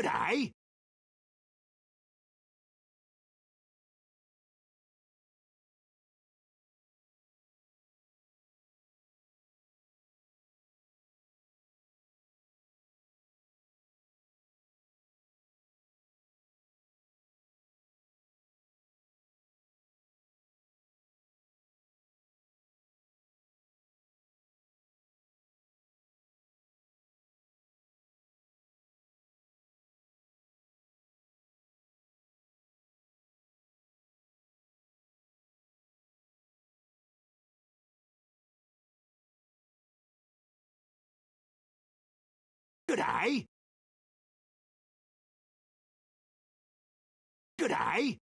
G'day. G'day. G'day.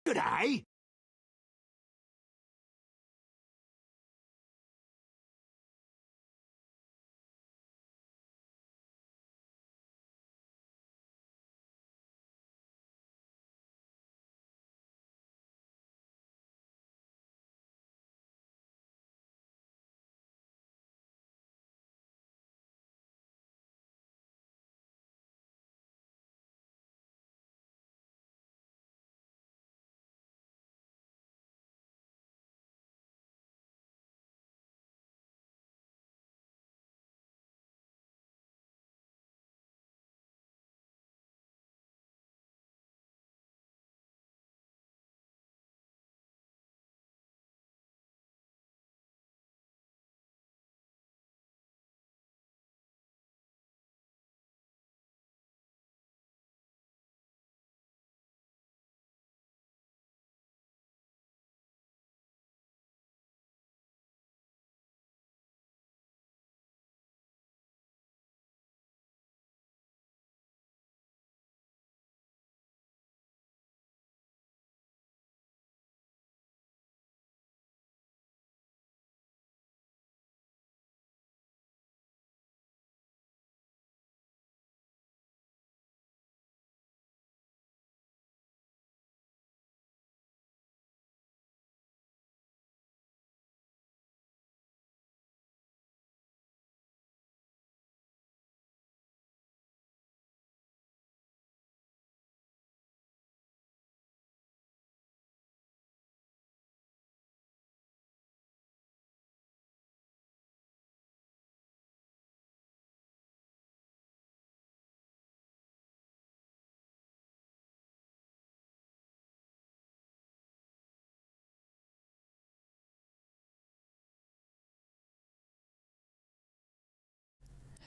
G'day.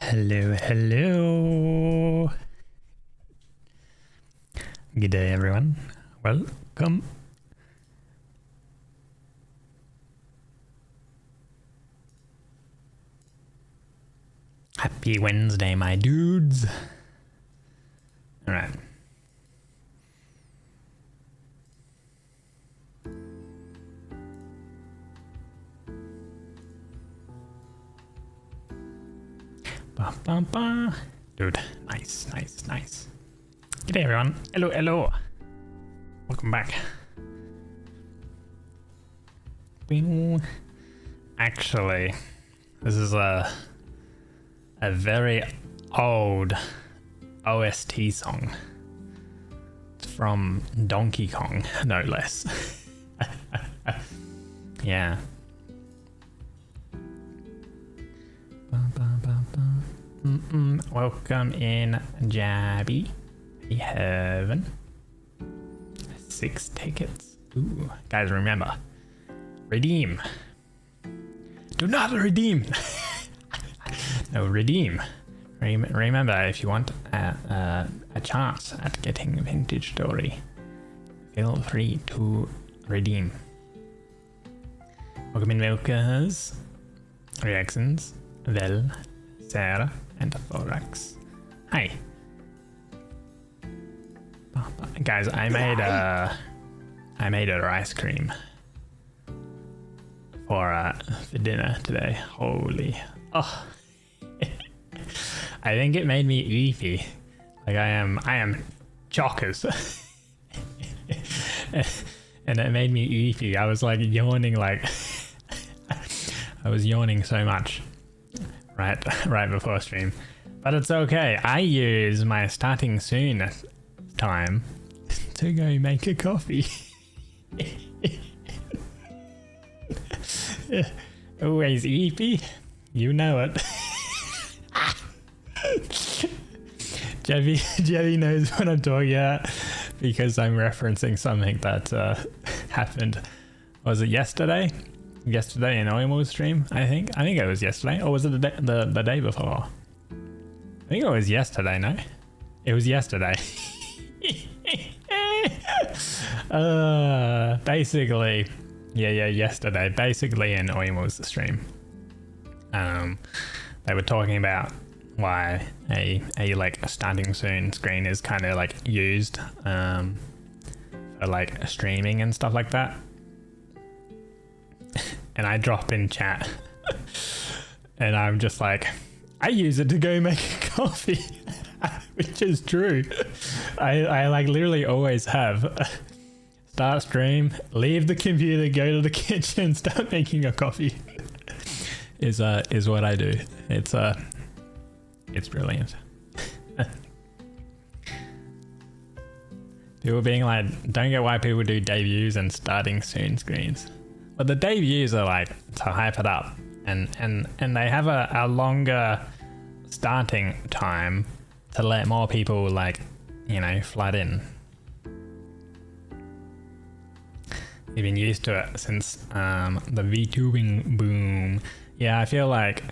Hello, hello. Good day, everyone. Welcome. Happy Wednesday, my dudes. All right. Ba, ba, ba. Dude, nice. G'day, everyone. Hello. Welcome back. Actually, this is a very old OST song. It's from Donkey Kong, no less. Yeah. Welcome in, Jabby. We have 6 tickets. Ooh, guys, remember, redeem. Do not redeem. No, redeem. Remember, if you want a chance at getting vintage story, feel free to redeem. Welcome in, Milkers. Reactions. Vel, Sarah, and Thorax. Hi. Guys, I made a rice cream for dinner today. Holy, oh! I think it made me eepy. Like I am chockers, and it made me eepy. I was like yawning, like I was yawning so much right before stream, but it's okay. I use my starting soon time to go make a coffee. Always eepy, you know it. Jebby knows what I'm talking about because I'm referencing something that happened. Was it yesterday? Yesterday in Oimo's stream, I think it was yesterday, or was it the day before? I think it was yesterday. No, it was yesterday. Basically, yesterday. Basically, in Oimo's stream, they were talking about why a like starting soon screen is kind of like used for like streaming and stuff like that. And I drop in chat and I'm just like, I use it to go make a coffee. Which is true. I like literally always have. Start stream, leave the computer, go to the kitchen, start making a coffee. is what I do. It's brilliant. People being like, don't get why people do debuts and starting soon screens. But the debuts are like to hype it up, and they have a longer starting time to let more people, like, you know, flood in. We've been used to it since the VTubing boom. Yeah, I feel like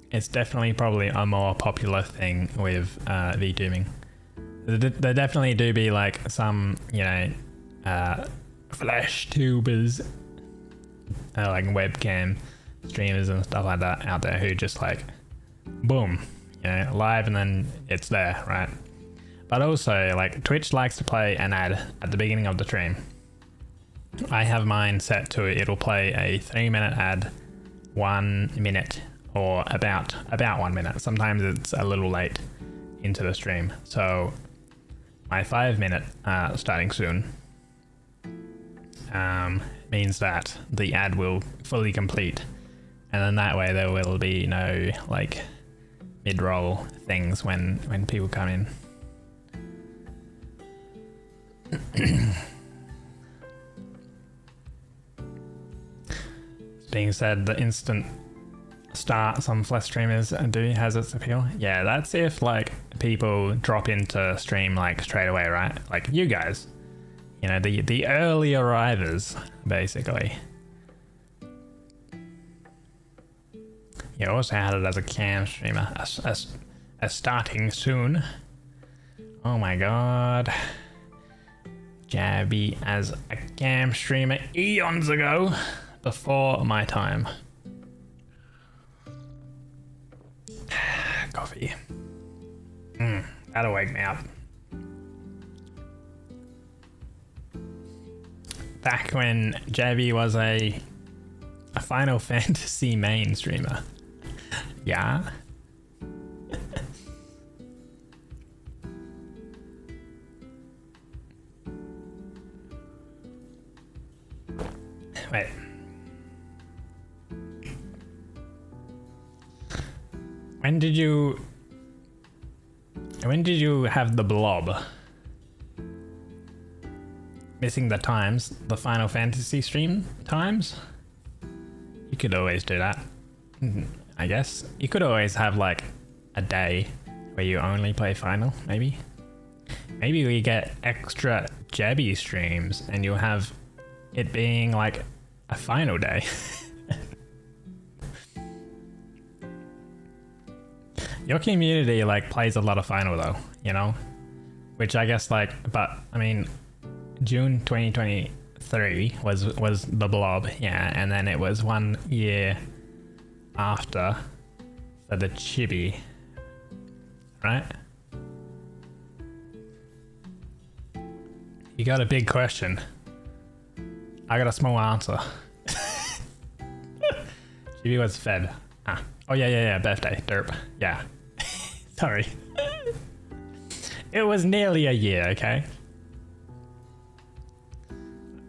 it's definitely probably a more popular thing with VTubing. There definitely do be like some, you know, flash tubers, like webcam streamers and stuff like that out there who just like, boom, you know, live and then it's there, right? But also, like, Twitch likes to play an ad at the beginning of the stream. I have mine set to it'll play a 3-minute ad, 1 minute, or about 1 minute. Sometimes it's a little late into the stream. So my 5-minute starting soon means that the ad will fully complete, and then that way there will be no like mid-roll things when people come in. Being said, the instant start some flash streamers do has its appeal. Yeah, that's if like people drop into stream like straight away, right? Like you guys, you know, the early arrivers, basically. You also had it as a cam streamer, as starting soon. Oh my god. Jabby as a cam streamer eons ago, before my time. Coffee. That'll wake me up. Back when Jabby was a Final Fantasy main streamer. Yeah. Wait. When did you have the blob? Missing the times, the Final Fantasy stream times? You could always do that, I guess. You could always have like a day where you only play Final, maybe. Maybe we get extra Jabby streams and you'll have it being like a Final day. Your community like plays a lot of Final though, you know? Which I guess like, but I mean, June 2023 was the blob, yeah, and then it was 1 year after for the chibi, right? You got a big question. I got a small answer. Chibi was Feb. Ah. Oh yeah, birthday, derp, yeah. Sorry. It was nearly a year, okay?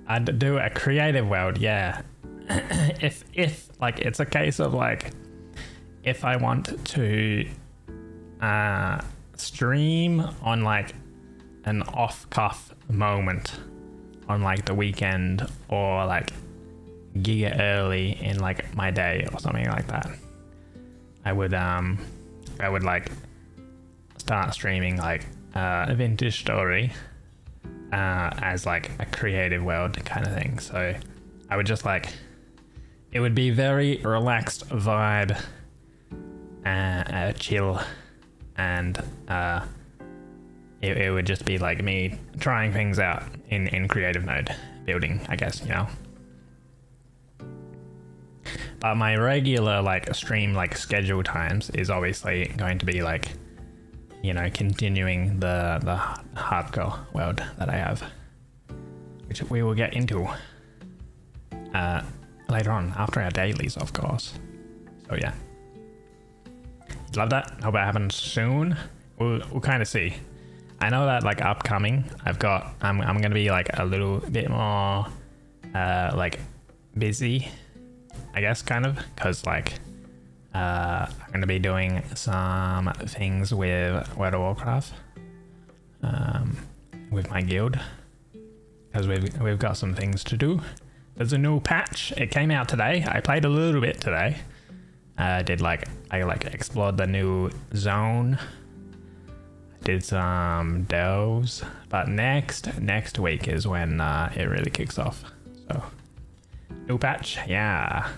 I'd do a creative world, yeah. if like it's a case of like if I want to stream on like an off-cuff moment on like the weekend or like giga early in like my day or something like that, I would like start streaming like a vintage story as like a creative world kind of thing. So I would just like, it would be very relaxed vibe, chill, and it would just be like me trying things out in creative mode, building, I guess, you know. But my regular like stream like schedule times is obviously going to be like, you know, continuing the hardcore world that I have, which we will get into later on after our dailies, of course. So yeah, love that. Hope it happens soon. We'll kind of see. I know that like upcoming, I'm gonna be like a little bit more like busy, I guess, kind of, because like I'm gonna be doing some things with World of Warcraft with my guild, because we've got some things to do. There's a new patch. It came out today. I played a little bit today. I explored the new zone. Did some delves, but next week is when it really kicks off. So new patch, yeah.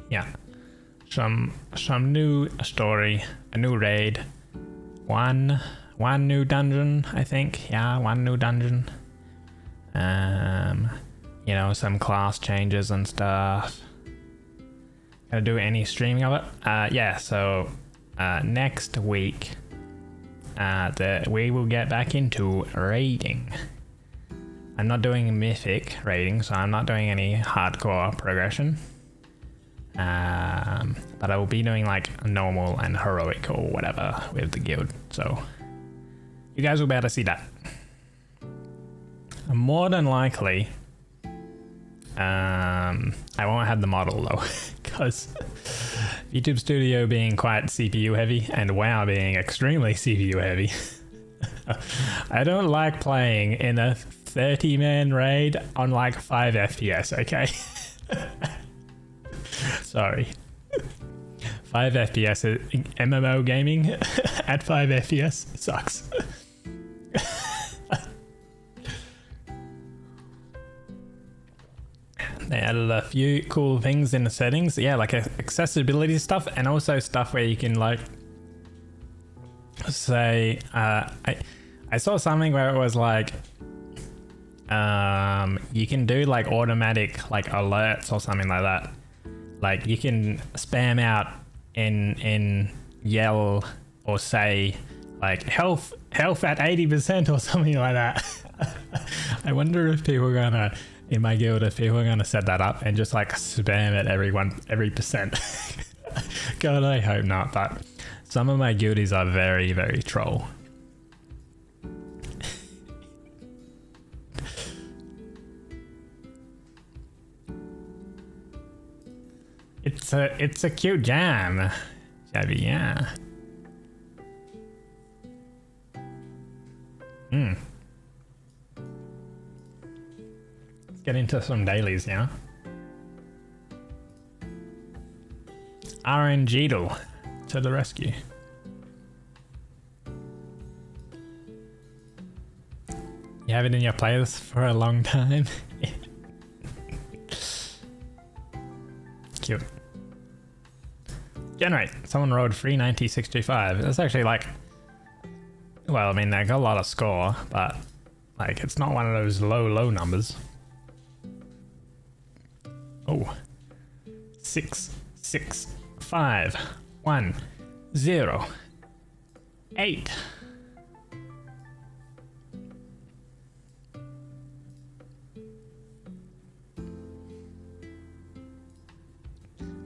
Yeah, some new story, a new raid, one new dungeon, I think. Yeah, one new dungeon. You know, some class changes and stuff. Gonna do any streaming of it? Yeah. So next week, we will get back into raiding. I'm not doing mythic raiding, so I'm not doing any hardcore progression. But I will be doing like normal and heroic or whatever with the guild, so you guys will be able to see that. More than likely, I won't have the model though, because YouTube Studio being quite CPU heavy and WoW being extremely CPU heavy. I don't like playing in a 30-man raid on like 5 FPS, okay? Sorry. 5 FPS MMO gaming at 5 FPS sucks. They added a few cool things in the settings. Yeah, like accessibility stuff, and also stuff where you can like say, I saw something where it was like, you can do like automatic like alerts or something like that. Like you can spam out in yell or say like health at 80% or something like that. I wonder if people are gonna, in my guild, if people are gonna set that up and just like spam it every percent. God, I hope not, but some of my guildies are very, very troll. It's a cute jam, Shabby, yeah. Let's get into some dailies now. 𝒟𝓃𝒱𝗃𝗚 to the rescue. You have it in your playlist for a long time. Cute. Generate. Someone wrote 𝒟𝓃𝒱𝒻625. That's actually like, well, I mean, they got a lot of score, but like it's not one of those low numbers. Oh, 6 6 5 1 0 8.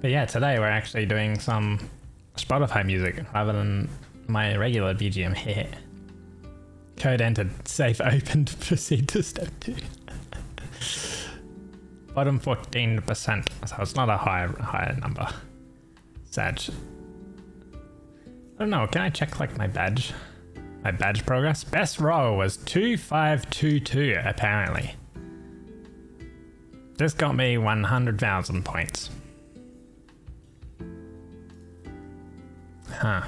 But yeah, today we're actually doing some Spotify music rather than my regular BGM here. Code entered, safe opened, proceed to step 2. Bottom 14%, so it's not a higher number. Sad. I don't know, can I check like my badge progress? Best roll was 2522 apparently. This got me 100,000 points. Huh.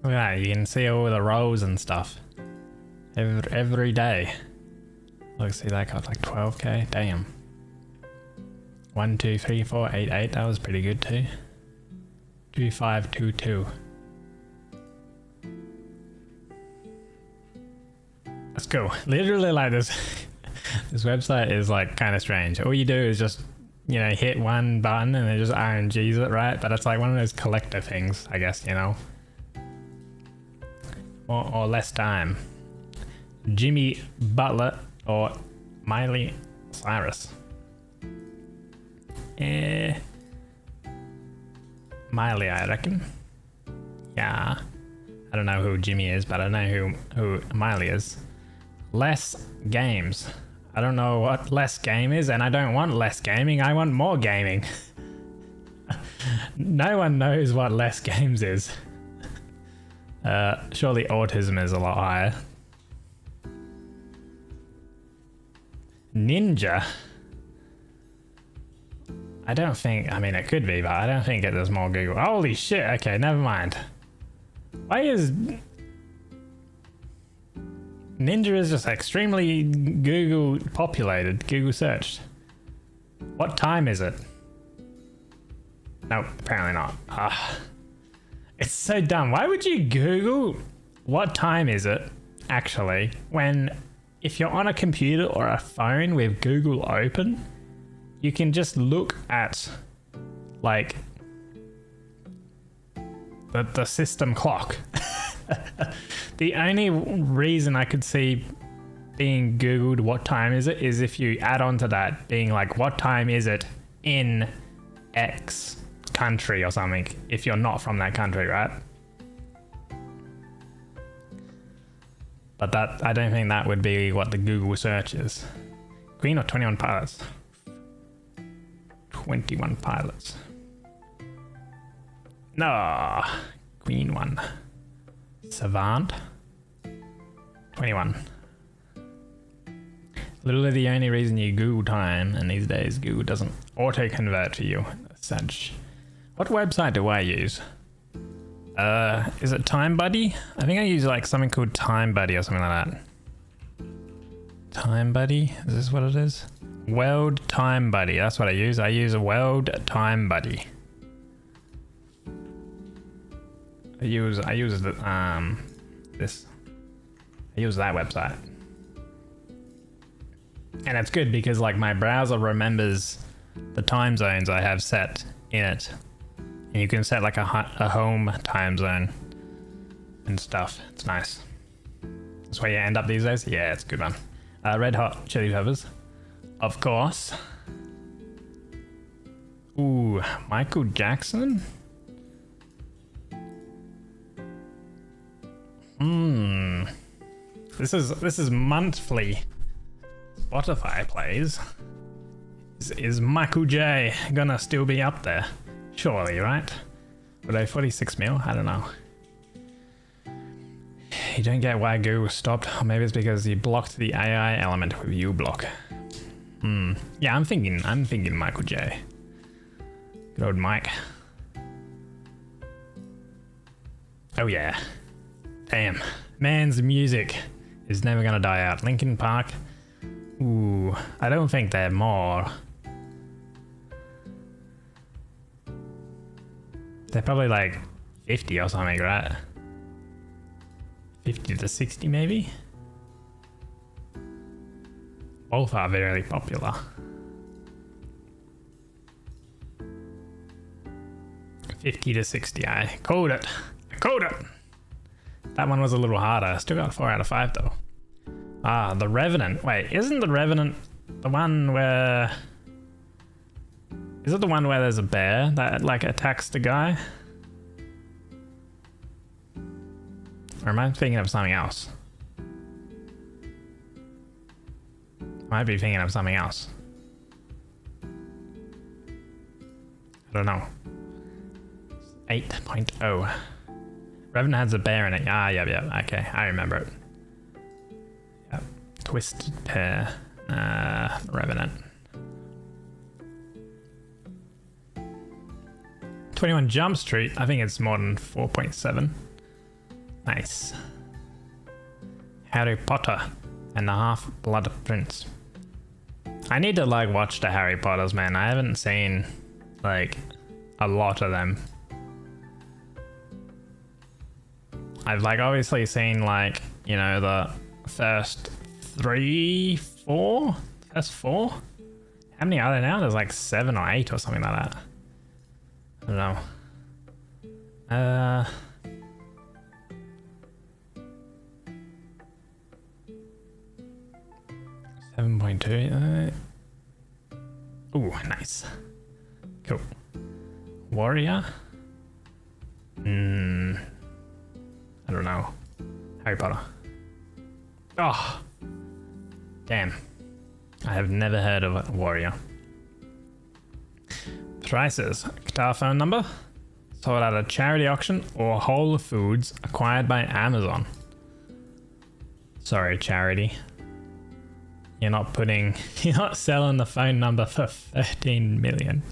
Yeah, you can see all the rolls and stuff every day. Look, see that got like 12k. Damn. 1 2 3 4 8 8. That was pretty good too. 2522. Let's go. Literally like this. This website is like kind of strange. All you do is just, you know, hit one button and it just RNGs it, right? But it's like one of those collector things, I guess, you know. Or less time. Jimmy Butler or Miley Cyrus. Miley, I reckon. Yeah. I don't know who Jimmy is, but I know who Miley is. Less games. I don't know what less game is, and I don't want less gaming. I want more gaming. No one knows what less games is. Surely autism is a lot higher. Ninja. I don't think, I mean it could be, but I don't think it is more Google. Holy shit, okay, never mind. Why is... Ninja is just extremely Google populated, Google searched. What time is it? Nope, apparently not. It's so dumb. Why would you Google what time is it actually when if you're on a computer or a phone with Google open, you can just look at like the system clock. The only reason I could see being Googled what time is it is if you add on to that being like what time is it in X country or something if you're not from that country, right? But that I don't think that would be what the Google search is. Queen or 21 pilots? 21 pilots. No, Queen one. Savant. 21. Literally the only reason you Google time, and these days Google doesn't auto-convert to you. Such. What website do I use? Is it Time Buddy? I think I use like something called Time Buddy or something like that. Time Buddy? Is this what it is? World Time Buddy. That's what I use. I use a World Time Buddy. I use the this. I use that website. And it's good because like my browser remembers the time zones I have set in it. And you can set like a home time zone and stuff. It's nice. That's where you end up these days. Yeah, it's a good one. Red Hot Chili Peppers, of course. Ooh, Michael Jackson. This is monthly Spotify plays. Is Michael J gonna still be up there? Surely, right? Would I 46 mil? I don't know. You don't get why Google stopped, or maybe it's because you blocked the AI element with uBlock. Yeah, I'm thinking Michael J. Good old Mike. Oh yeah. Damn. Man's music is never gonna die out. Linkin Park. Ooh, I don't think they're more. They're probably like 50 or something, right? 50 to 60 maybe? Both are very popular. 50 to 60, I called it. I called it! That one was a little harder. Still got 4 out of 5 though. Ah, The Revenant. Wait, isn't The Revenant the one where... Is it the one where there's a bear that like attacks the guy? Or am I thinking of something else? I might be thinking of something else. I don't know. 8.0. Revenant has a bear in it. Ah, yeah. Okay, I remember it. Yep. Twisted Pair. Revenant. 21 Jump Street. I think it's more than 4.7. Nice. Harry Potter and the Half-Blood Prince. I need to like watch the Harry Potters, man. I haven't seen like a lot of them. I've like obviously seen like, you know, the first 3, 4? First 4? How many are there now? There's like 7 or 8 or something like that. I don't know. 7.2. Ooh, nice. Cool. Warrior? I don't know. Harry Potter. Oh, damn. I have never heard of a Warrior. Prices. Guitar phone number. Sold at a charity auction or Whole Foods acquired by Amazon. Sorry, charity. You're not selling the phone number for 13 million.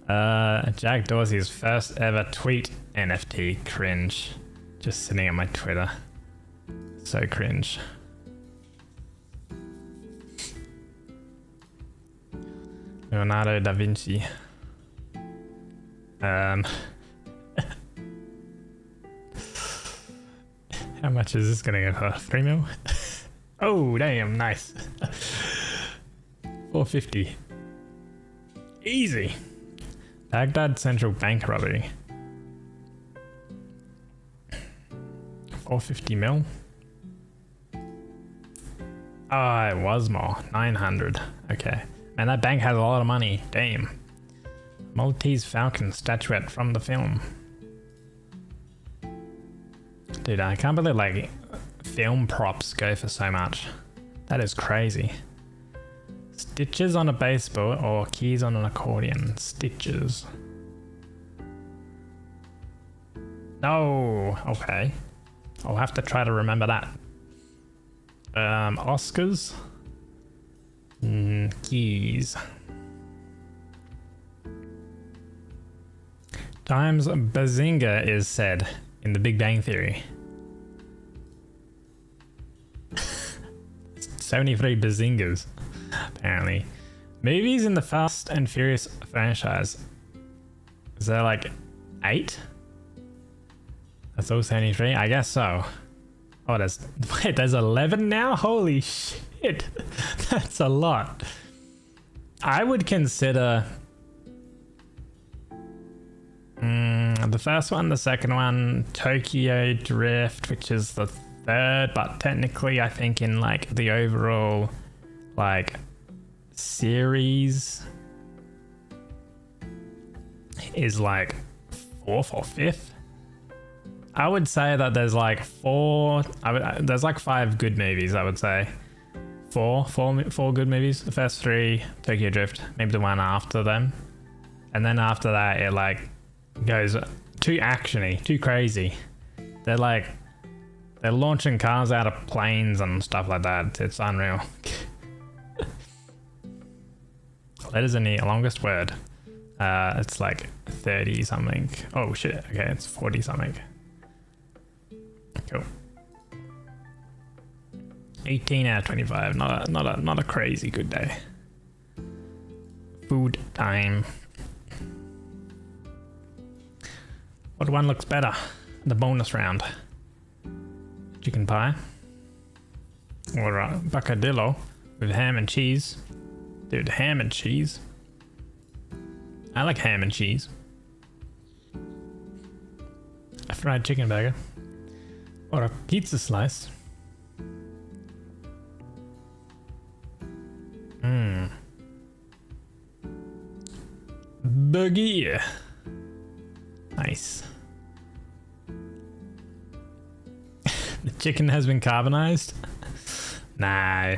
Jack Dorsey's first ever tweet NFT. Cringe. Just sitting on my Twitter. So cringe. Leonardo da Vinci. How much is this gonna go for? 3 mil? Oh, damn, nice. 450. Easy. Baghdad Central Bank robbery. 450 mil. Oh, it was more. 900. Okay. Man, that bank has a lot of money. Damn. Maltese Falcon statuette from the film. Dude, I can't believe like film props go for so much. That is crazy. Stitches on a baseboard or keys on an accordion. Stitches. No. Okay. I'll have to try to remember that. Oscars. Keys. times Bazinga is said in The Big Bang Theory? 73 Bazingas, apparently. Movies in the Fast and Furious franchise. Is there like 8? That's all 73? I guess so. Oh, there's 11 now? Holy shit. That's a lot. I would consider the first one, the second one, Tokyo Drift, which is the third, but technically I think in like the overall like series is like 4th or 5th. I would say that there's like there's like 5 good movies, I would say. Four good movies. The first 3, Tokyo Drift, maybe the one after them. And then after that, it like goes too actiony, too crazy. They're launching cars out of planes and stuff like that. It's unreal. Letters in the longest word. It's like 30 something. Oh shit. Okay, it's 40 something. Cool. 18 out of 25. Not a crazy good day. Food time. What one looks better? The bonus round. Chicken pie or a peccadillo with ham and cheese. Dude, ham and cheese. I like ham and cheese. A fried chicken burger or a pizza slice. Burger. Nice. The chicken has been carbonized? Nah.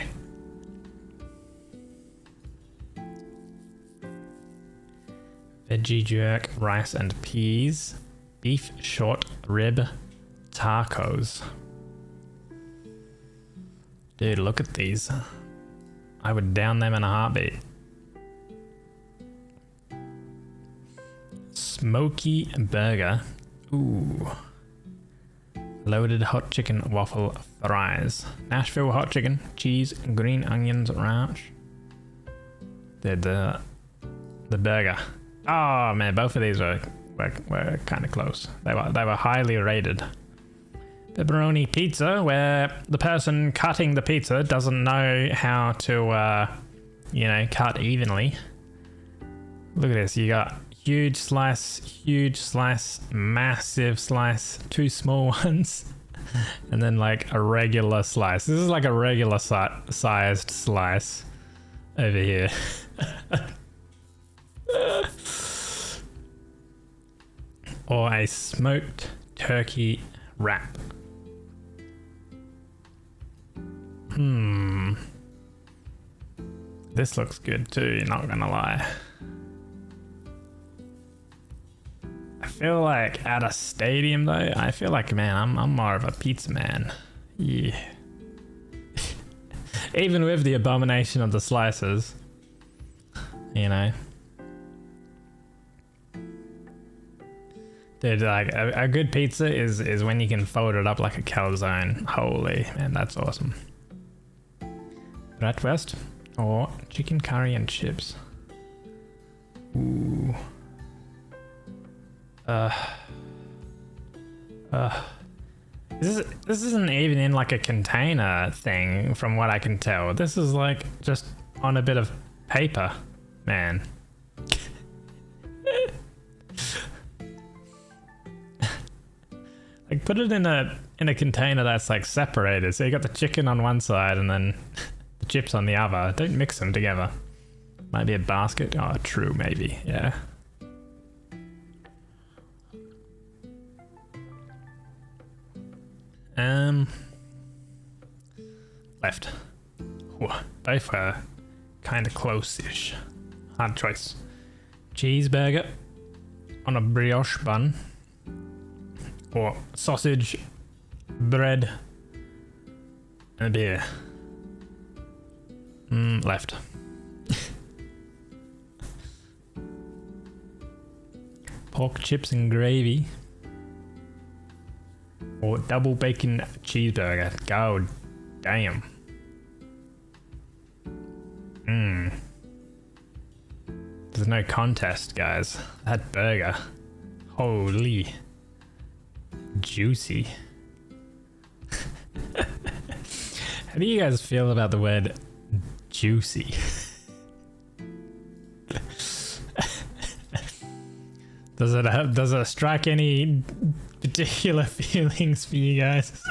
Veggie jerk, rice and peas. Beef short rib tacos. Dude, look at these. I would down them in a heartbeat. Smoky burger. Ooh. Loaded hot chicken waffle fries. Nashville hot chicken, cheese, green onions, ranch. The burger. Oh man, both of these were kind of close. They were highly rated. Pepperoni pizza, where the person cutting the pizza doesn't know how to, cut evenly. Look at this. You got huge slice, massive slice, 2 small ones, and then like a regular slice. This is like a regular sized slice over here. Or a smoked turkey wrap. This looks good too, not gonna lie. I feel like at a stadium though, I feel like, man, I'm more of a pizza man. Yeah. Even with the abomination of the slices, you know. Dude, like a good pizza is when you can fold it up like a calzone. Holy man, that's awesome. Bratwurst or chicken curry and chips. Ooh. This isn't even in like a container thing from what I can tell. This is like just on a bit of paper, man. Like put it in a container that's like separated. So you got the chicken on one side and then the chips on the other. Don't mix them together. Might be a basket. Oh, true, maybe. Yeah. Left. Both were kind of close-ish. Hard choice. Cheeseburger on a brioche bun. Or sausage, bread, and a beer. pork chips and gravy. Or double bacon cheeseburger. God damn. There's no contest, guys. That burger. Holy. Juicy. How do you guys feel about the word juicy? Does it strike any particular feelings for you guys?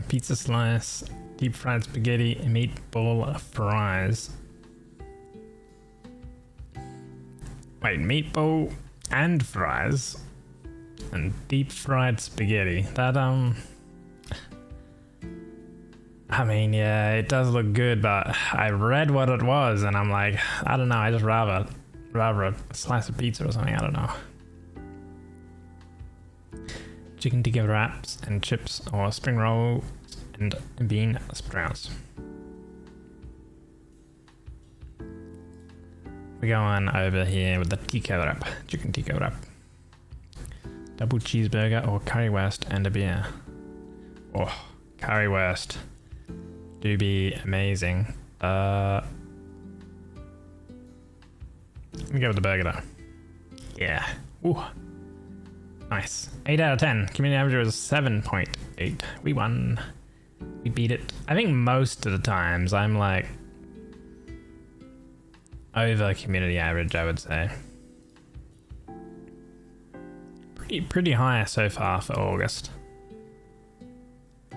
Pizza slice, deep fried spaghetti, meatball fries. Wait, meatball and fries and deep fried spaghetti. That I mean, yeah, it does look good, but I read what it was and I'm like, I don't know, I just rather a slice of pizza or something, I don't know. Chicken tikka wraps and chips or spring rolls and bean sprouts. We're going over here with the tikka wrap, chicken tikka wrap. Double cheeseburger or currywurst and a beer. Oh, currywurst. Do be amazing. Let me go with the burger though. Yeah. Ooh. Nice. 8 out of 10. Community average was 7.8. We won. We beat it. I think most of the times I'm like over community average, I would say. Pretty high so far for August.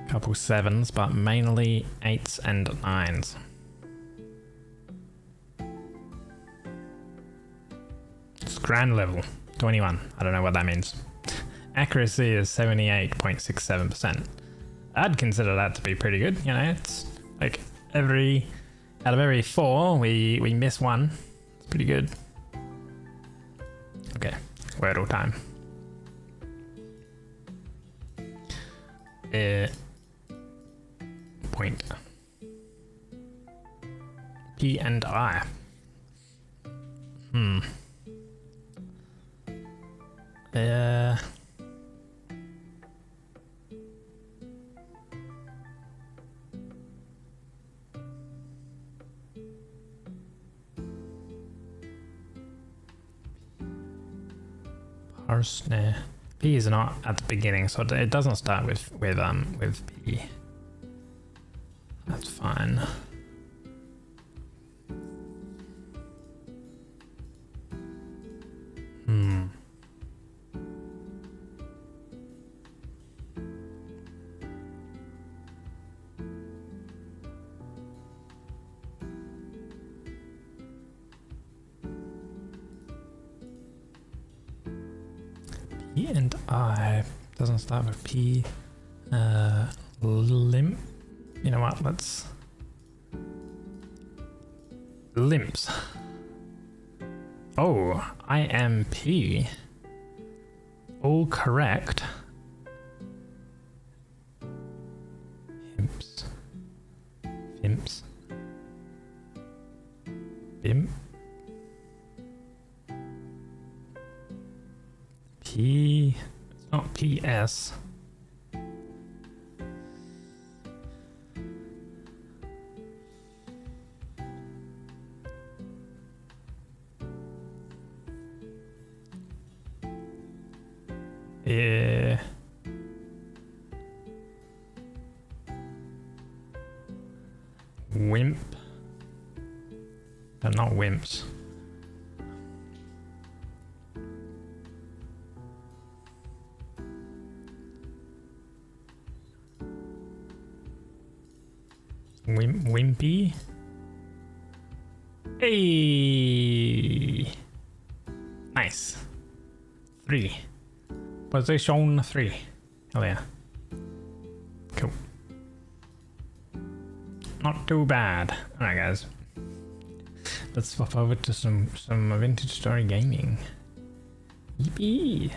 Couple 7s, but mainly 8s and 9s. Grand level 21. I don't know what that means. Accuracy is 78.67%. I'd consider that to be pretty good. You know, it's like out of every 4, we miss 1. It's pretty good. Okay, Wordle time. Point. P and I. Parsnip. P is not at the beginning, so it doesn't start with P. That's fine. P and I doesn't start with P. Limp. You know what? Let's limps. Oh, IMP. All correct. Imps. Imps. Bim. P. It's not PS. Yeah. Wimp. They're not wimps. Wimpy. Hey. Nice. 3. Position 3. Hell yeah. Cool. Not too bad. Alright guys. Let's swap over to some vintage story gaming. Yippee!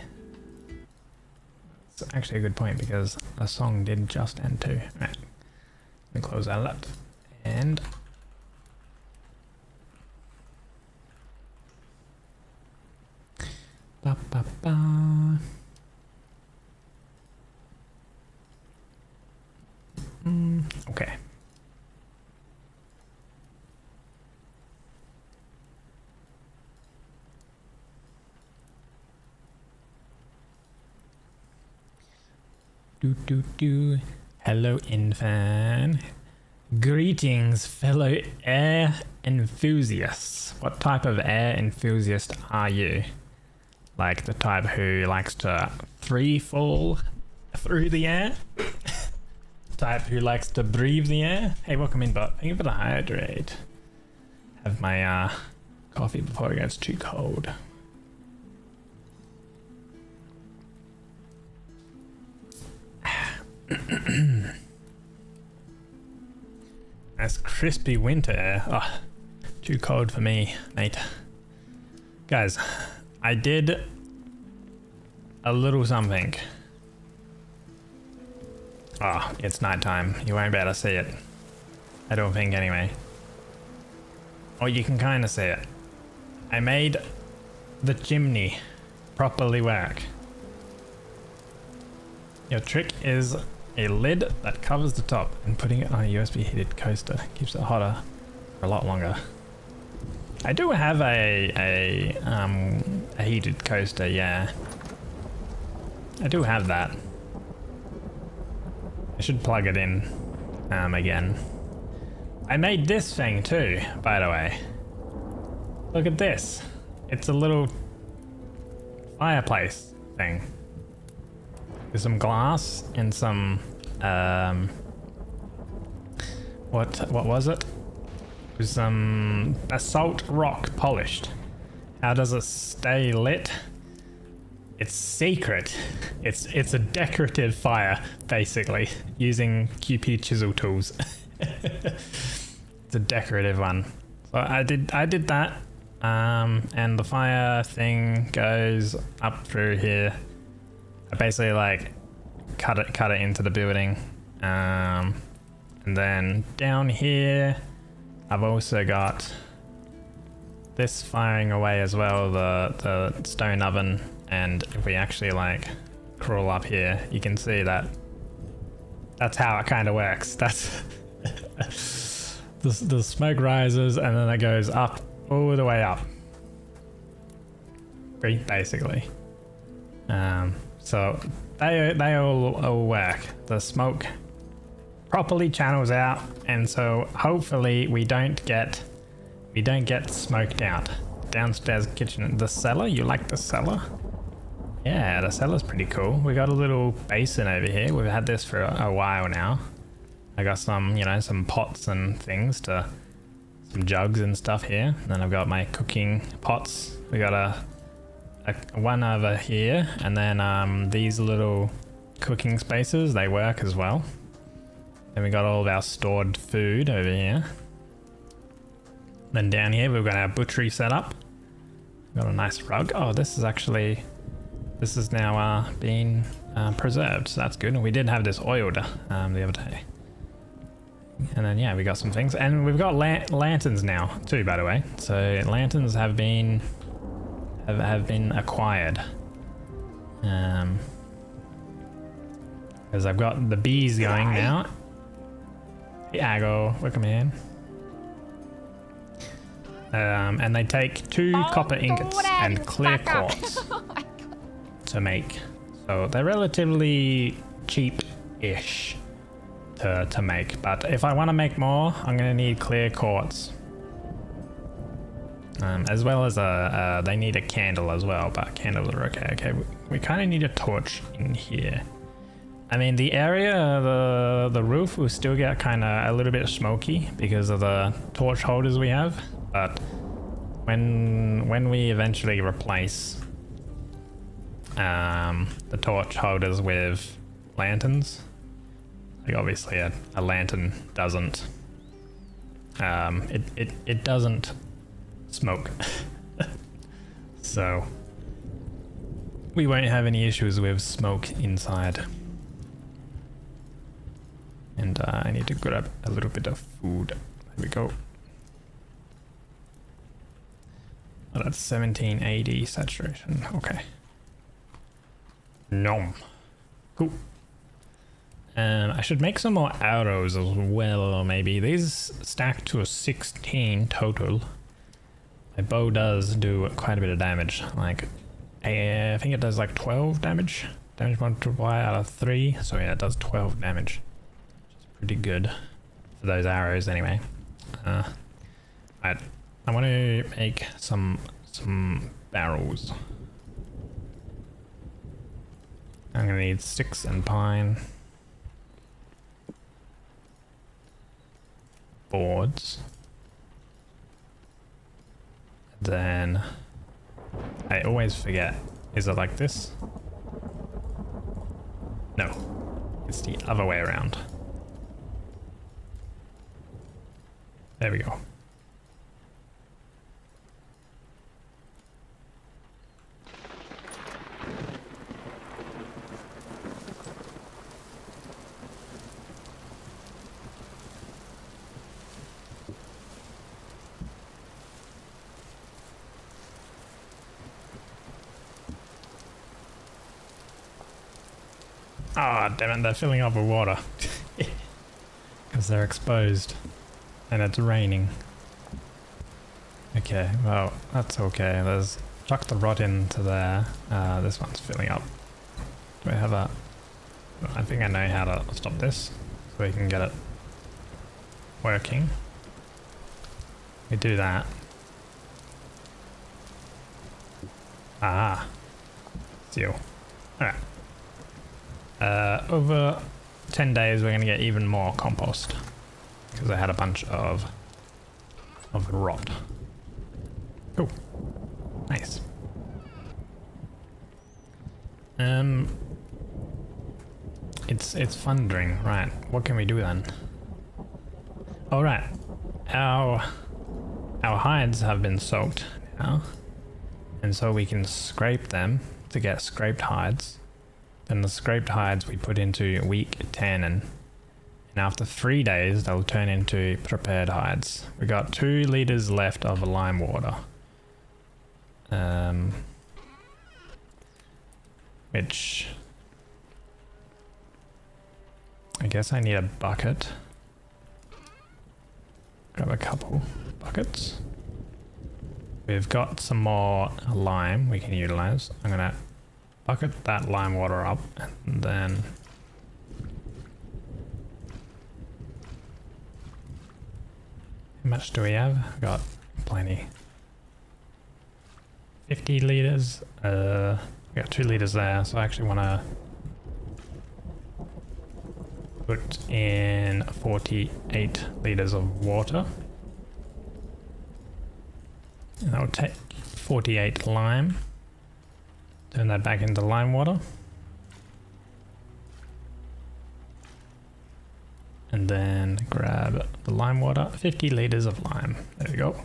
It's actually a good point because the song did just end too. Alright. Let me close that. And ba ba ba. Okay. Hello, infan. Greetings, fellow air enthusiasts. What type of air enthusiast are you? Like the type who likes to free fall through the air? Type who likes to breathe the air? Hey, welcome in, but thank you for the hydrate. Have my coffee before it gets too cold. That's crispy winter air. Oh, too cold for me, mate. Guys, I did a little something. Oh, it's nighttime. You won't be able to see it. I don't think anyway. Or you can kind of see it. I made the chimney properly work. Your trick is a lid that covers the top and putting it on a USB heated coaster keeps it hotter for a lot longer. I do have a heated coaster, yeah. I do have that. I should plug it in again. I made this thing too, by the way. Look at this. It's a little fireplace thing. With some glass and some what was it? With some basalt rock polished. How does it stay lit? It's secret. It's a decorative fire, basically, using QP chisel tools. It's a decorative one. So I did that, and the fire thing goes up through here. I basically like cut it into the building, and then down here I've also got this firing away as well, the stone oven. And if we actually like crawl up here, you can see that that's how it kind of works. That's the smoke rises and then it goes up all the way up, basically. So they all work. The smoke properly channels out, and so hopefully we don't get smoked out. Downstairs kitchen, the cellar. You like the cellar? Yeah, the cellar's pretty cool. We got a little basin over here. We've had this for a while now. I got some, some pots and things some jugs and stuff here. And then I've got my cooking pots. We got a one over here, and then these little cooking spaces, they work as well. Then we got all of our stored food over here. Then down here we've got our butchery set up. We've got a nice rug. Oh, this is now being preserved, so that's good. We did have this oiled the other day. And then yeah, we got some things, and we've got lanterns now too, by the way. So lanterns have been acquired. Because I've got the bees going now. Yeah, welcome in. And they take 2 copper ingots and clear quartz to make. So they're relatively cheap-ish to make. But if I want to make more, I'm going to need clear quartz. As well as they need a candle as well, but candles are okay. Okay, we kind of need a torch in here. I mean, the area, the roof will still get kind of a little bit smoky because of the torch holders we have. But when we eventually replace the torch holders with lanterns, like obviously a lantern doesn't it doesn't smoke, so we won't have any issues with smoke inside. And I need to grab a little bit of food. There we go. Oh, that's 1780 saturation. Okay. Nom. Cool. I should make some more arrows as well, maybe. These stack to a 16 total. My bow does do quite a bit of damage. Like, I think it does like 12 damage. Damage multiplier out of 3. So yeah, it does 12 damage. Which is pretty good for those arrows anyway. Right. I want to make some barrels. I'm gonna need sticks and pine. Boards. Then I always forget. Is it like this? No. It's the other way around. There we go. Ah, oh, damn it, they're filling up with water. Because they're exposed. And it's raining. Okay, well, that's okay. There's chuck the rod into there. This one's filling up. Do I have a... I think I know how to stop this. So we can get it working. We do that. Ah. Seal. Alright. Over 10 days we're going to get even more compost because I had a bunch of rot. Cool. Nice. It's thundering. Right, what can we do then? All right, our hides have been soaked now, and so we can scrape them to get scraped hides. Then the scraped hides we put into week 10 and after 3 days they'll turn into prepared hides. We got 2 liters left of lime water. Which I guess I need a bucket. Grab a couple buckets. We've got some more lime we can utilize. I'm gonna bucket that lime water up and then how much do we have? We've got plenty. 50 liters. We got 2 liters there, so I actually want to put in 48 liters of water. And I'll take 48 lime. Turn that back into lime water. And then grab the lime water, 50 liters of lime. There we go.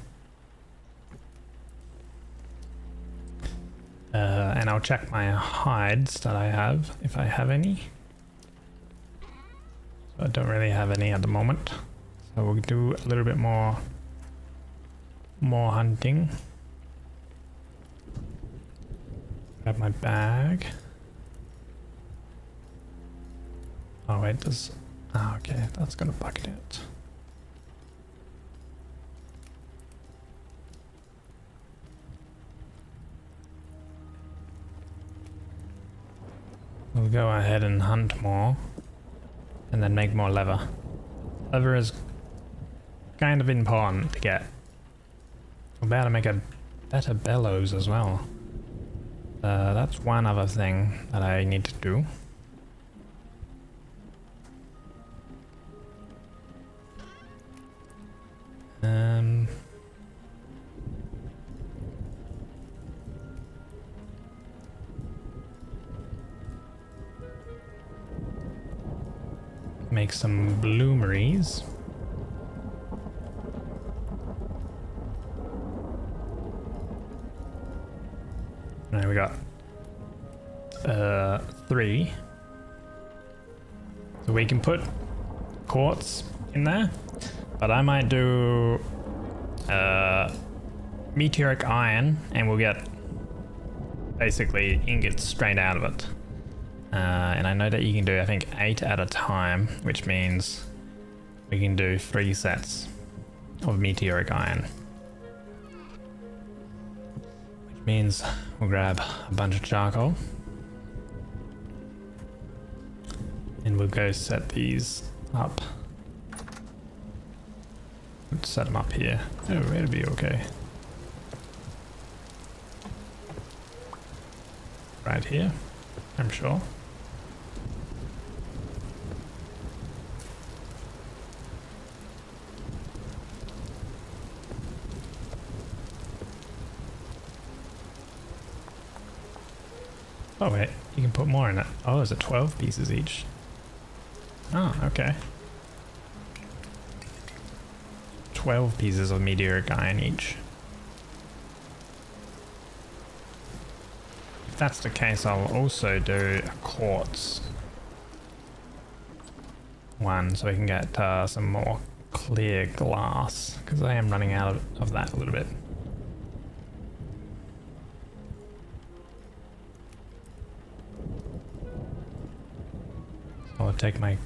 And I'll check my hides that I have, if I have any. So I don't really have any at the moment. So we'll do a little bit more hunting. Grab my bag. Oh wait, there's... Oh, okay, that's gonna bucket it. We'll go ahead and hunt more. And then make more leather. Leather is kind of important to get. We're about to make a better bellows as well. That's one other thing that I need to do. Make some bloomeries. Now we got 3. So we can put quartz in there, but I might do meteoric iron, and we'll get basically ingots straight out of it. And I know that you can do, I think, 8 at a time, which means we can do 3 sets of meteoric iron. Which means we'll grab a bunch of charcoal and we'll go set these up. Let's set them up here. Oh, it'll be okay. Right here, I'm sure. Oh wait, you can put more in it. Oh, is it 12 pieces each? Oh, okay. 12 pieces of meteoric iron each. If that's the case, I'll also do a quartz one so we can get some more clear glass, because I am running out of that a little bit. So I'll take my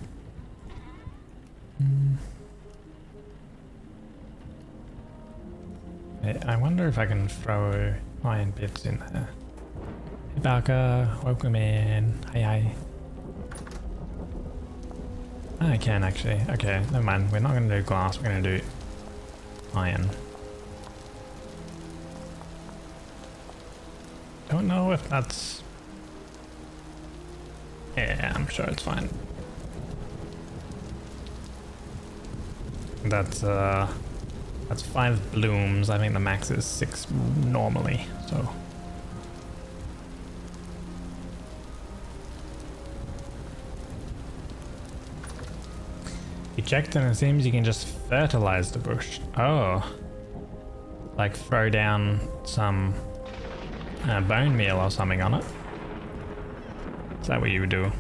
I wonder if I can throw iron bits in there. Hey Barker, welcome in. Hi. I can actually. Okay, never mind. We're not going to do glass, we're going to do iron. Don't know if that's... Yeah, I'm sure it's fine. That's 5 blooms. I think the max is 6 normally, so. You checked and it seems you can just fertilize the bush. Oh. Like throw down some bone meal or something on it. Is that what you would do?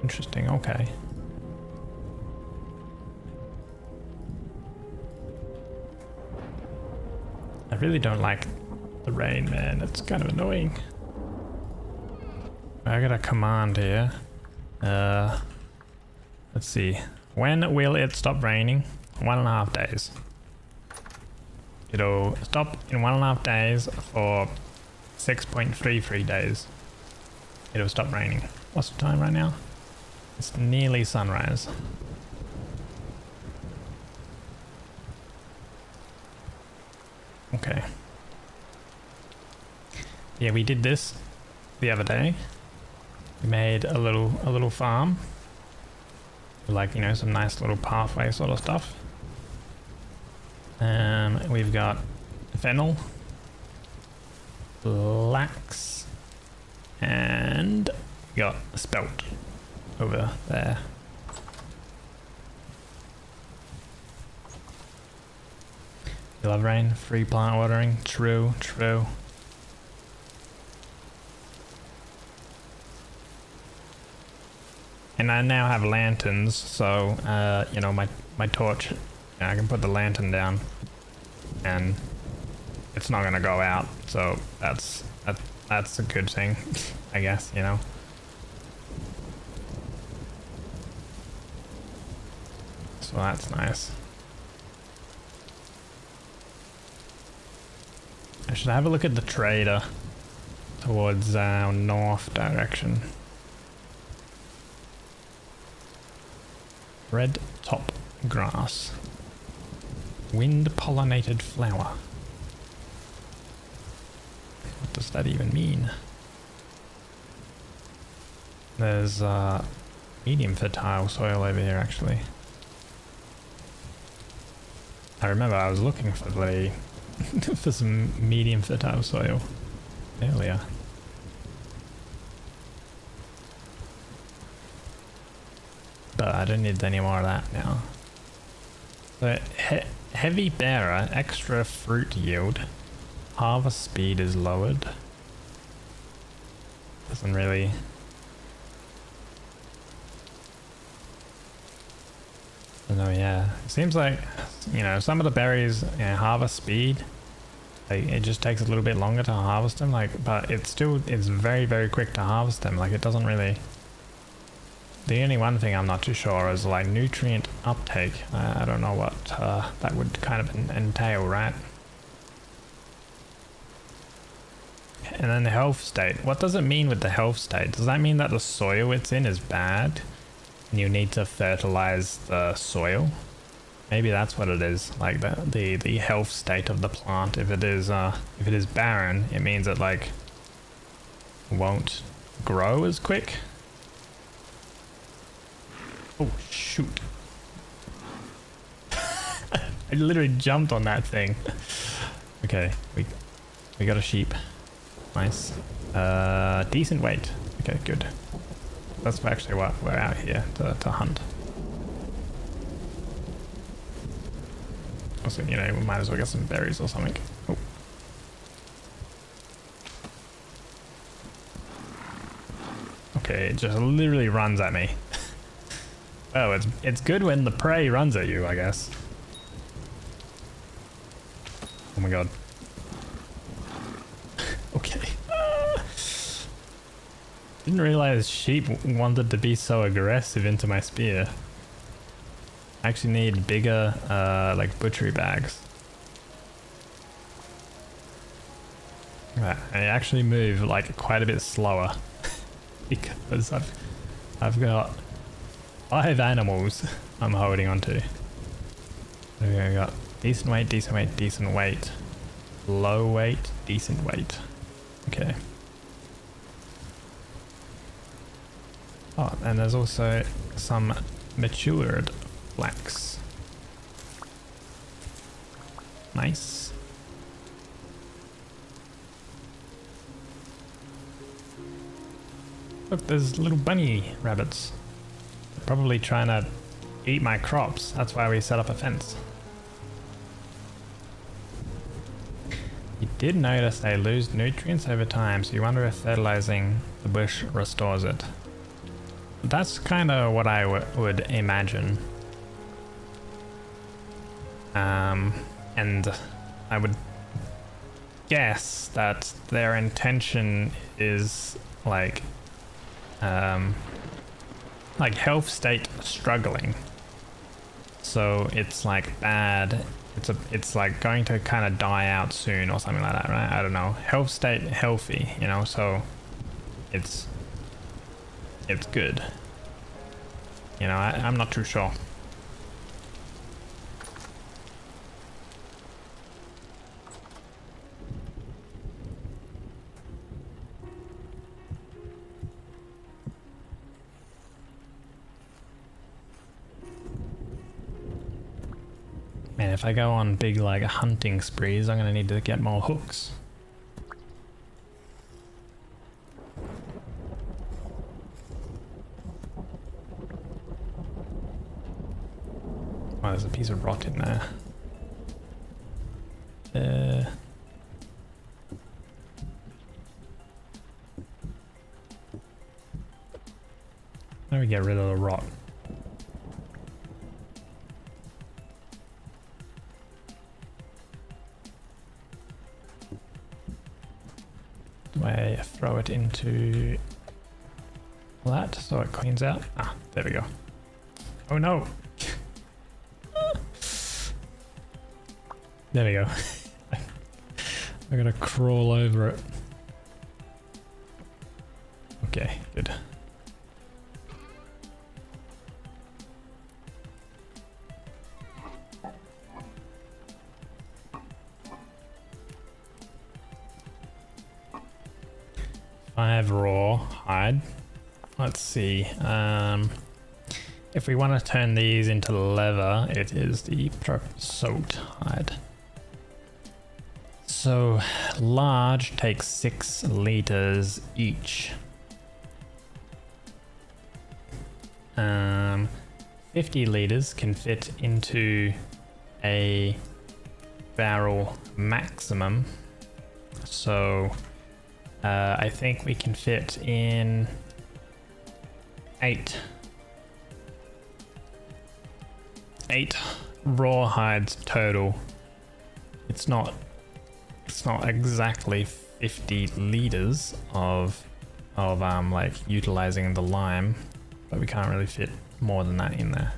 Interesting, okay. I really don't like the rain, man. It's kind of annoying. I got a command here. Let's see. When will it stop raining? 1.5 days. It'll stop in 1.5 days for 6.33 days. It'll stop raining. What's the time right now? It's nearly sunrise. Okay. Yeah, we did this the other day. We made a little farm. Like, you know, some nice little pathway sort of stuff. We've got fennel, flax, and we got spelt over there. You love rain, free plant watering. True. And I now have lanterns, so you know, my torch, I can put the lantern down and it's not gonna go out, so that's a good thing, I guess, you know. So that's nice. I should have a look at the trader towards our north direction. Red top grass. Wind pollinated flower. What does that even mean? There's medium fertile soil over here actually. I remember I was looking for the for some medium fertile soil earlier. But I don't need any more of that now. So heavy bearer, extra fruit yield. Harvest speed is lowered. Doesn't really... No, yeah, it seems like, you know, some of the berries, you know, harvest speed, like it just takes a little bit longer to harvest them, like, but it's very, very quick to harvest them. Like, it doesn't really. The only one thing I'm not too sure is like nutrient uptake. I don't know what that would kind of entail, right? And then the health state. What does it mean with the health state? Does that mean that the soil it's in is bad and you need to fertilize the soil? Maybe that's what it is. Like the health state of the plant. If it is barren, it means it like won't grow as quick. Oh shoot. I literally jumped on that thing. Okay, we got a sheep. Nice. Decent weight. Okay, good. That's actually what we're out here to hunt. Also, you know, we might as well get some berries or something. Oh. Okay, it just literally runs at me. Oh, it's good when the prey runs at you, I guess. Oh my god. Okay. Didn't realize sheep wanted to be so aggressive into my spear. I actually need bigger, like butchery bags. I actually move like quite a bit slower because I've got 5 animals I'm holding onto. Okay, I got decent weight, decent weight, decent weight. Low weight, decent weight. Okay. Oh, and there's also some matured flax. Nice. Look, there's little bunny rabbits. They're probably trying to eat my crops. That's why we set up a fence. You did notice they lose nutrients over time, so you wonder if fertilizing the bush restores it. That's kind of what I would imagine. And I would guess that their intention is like health state struggling. So it's like bad. It's like going to kind of die out soon or something like that, right? I don't know. Health state healthy, you know, so it's good. You know, I'm not too sure. Man, if I go on big like hunting sprees, I'm gonna need to get more hooks. Oh, there's a piece of rot in there. How do we get rid of the rot? Do I throw it into that so it cleans out? Ah, there we go. Oh no! There we go. I gotta crawl over it. Okay, good. I have raw hide. Let's see. If we want to turn these into leather, it is the soaked hide. So large takes 6 liters each. 50 liters can fit into a barrel maximum. So I think we can fit in 8. 8 raw hides total. It's not exactly 50 liters of like utilizing the lime, but we can't really fit more than that in there.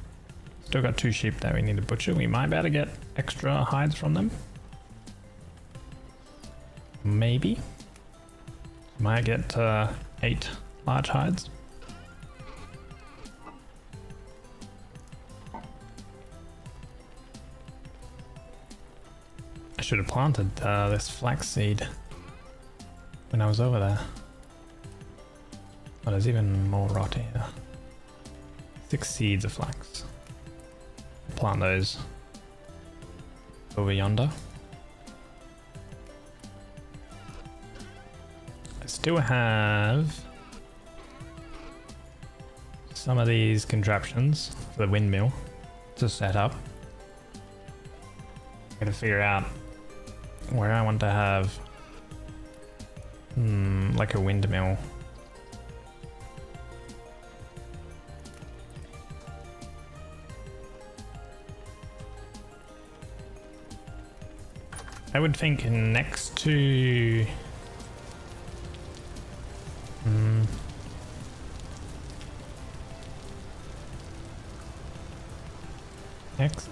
Still got 2 sheep that we need to butcher. We might be able to get extra hides from them. Maybe. Might get 8 large hides. I should have planted this flaxseed when I was over there. Oh, there's even more rot here. 6 seeds of flax. Plant those over yonder. I still have some of these contraptions for the windmill to set up. I'm gonna figure out where I want to have like a windmill. I would think next to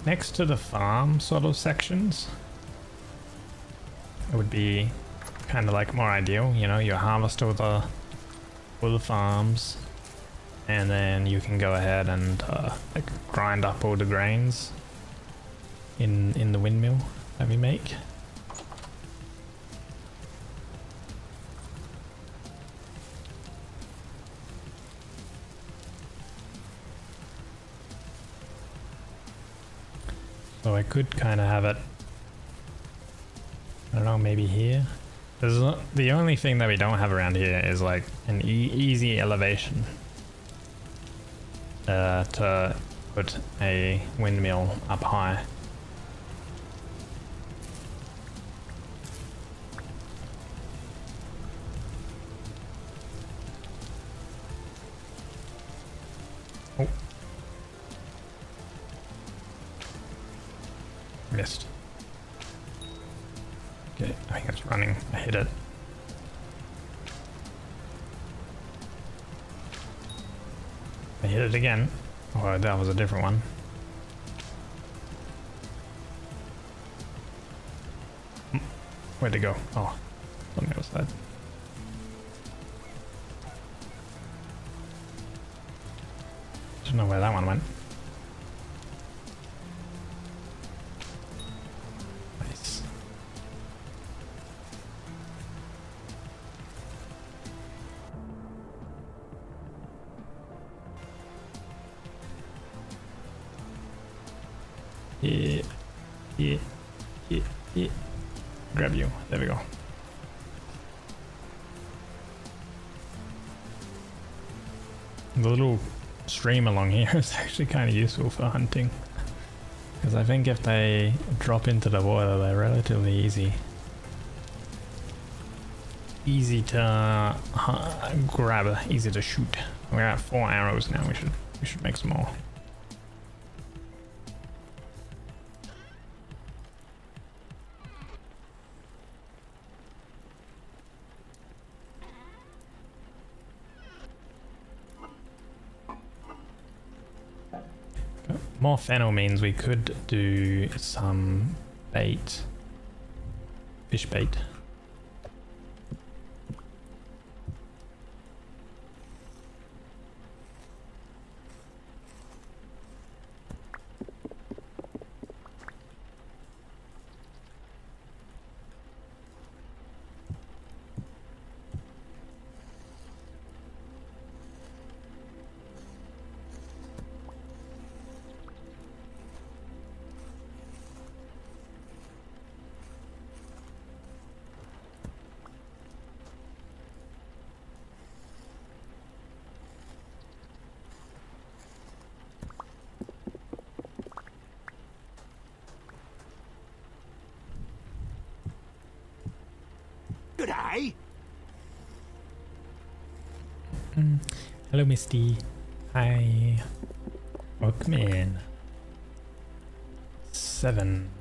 next to the farm sort of sections. It would be kind of like more ideal, you know, you harvest all the farms, and then you can go ahead and like grind up all the grains in the windmill that we make. So I could kind of have it, I don't know, maybe here. The only thing that we don't have around here is like an easy elevation to put a windmill up high. Oh. Missed. Okay, I think it's running. I hit it. I hit it again. Oh, that was a different one. Where'd it go? Oh, on the other side. Don't know where that one went. Nice. Yeah. Grab you. There we go. The little stream along here is actually kind of useful for hunting, because I think if they drop into the water, they're relatively easy to grab, easy to shoot. We're at 4 arrows now. We should make some more. More fennel means we could do some bait, fish bait. G'day. Hello, Misty. Hi. Welcome in. 7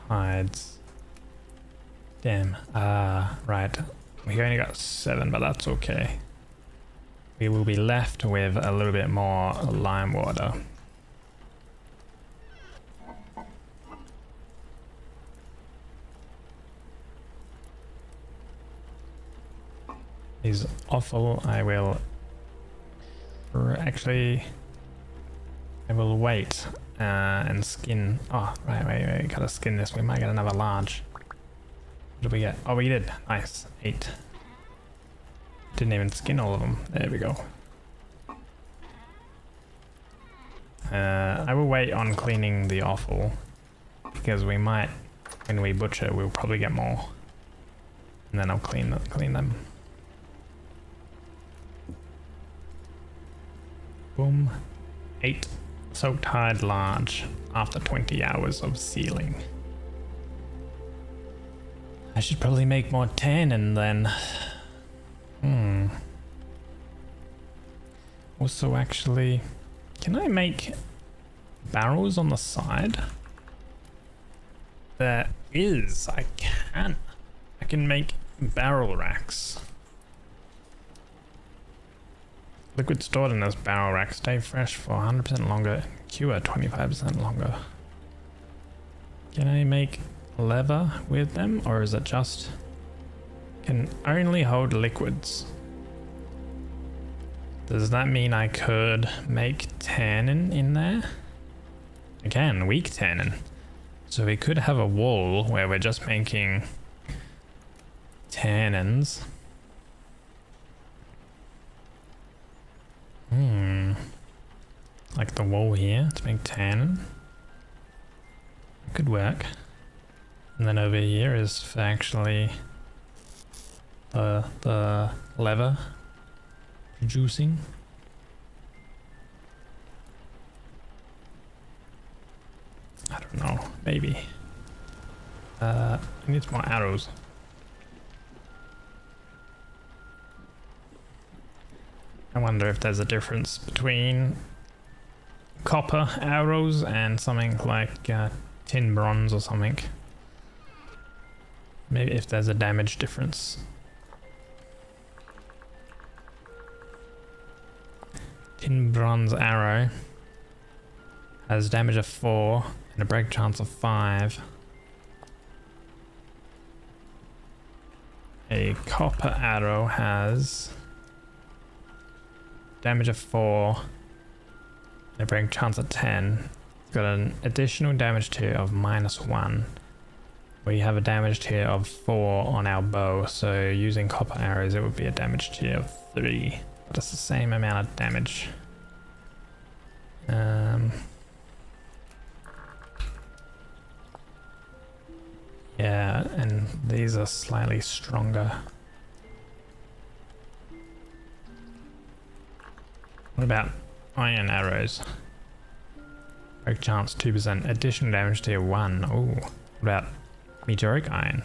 hides. Damn. Right. We only got 7, but that's okay. We will be left with a little bit more lime water. Is awful. I will actually I will wait and skin. Oh, wait, gotta skin this. We might get another large. What did we get? Oh, we did. Nice. 8. Didn't even skin all of them. There we go. I will wait on cleaning the offal because we might, when we butcher, we'll probably get more, and then I'll clean them. Boom. 8 soaked hide large after 20 hours of sealing. I should probably make more tannin then. Also, actually, can I make barrels on the side? There is. I can. I can make barrel racks. Liquid stored in this barrel rack stay fresh for 100% longer, cure 25% longer. Can I make leather with them, or is it just can only hold liquids? Does that mean I could make tannin in there? I can, weak tannin. So we could have a wall where we're just making tannins. Like the wall here to make tannin. It could work. And then over here is for actually the leather producing. I don't know, maybe. I need some more arrows. I wonder if there's a difference between copper arrows and something like tin bronze or something. Maybe if there's a damage difference. Tin bronze arrow has damage of 4 and a break chance of 5. A copper arrow has damage of 4 and a break chance of 10. It's got an additional damage tier of -1. We have a damage tier of 4 on our bow, so using copper arrows it would be a damage tier of 3. But it's the same amount of damage. Yeah, and these are slightly stronger. What about iron arrows? Break chance 2%, additional damage tier 1. Oh, what about meteoric iron?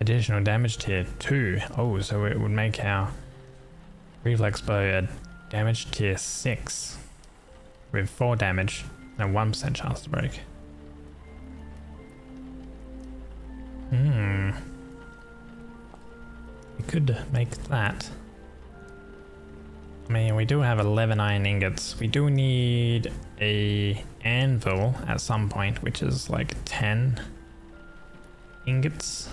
Additional damage tier 2. Oh, so it would make our reflex bow a damage tier 6 with 4 damage and 1% chance to break. We could make that. I mean, we do have 11 iron ingots. We do need a anvil at some point, which is like 10 ingots.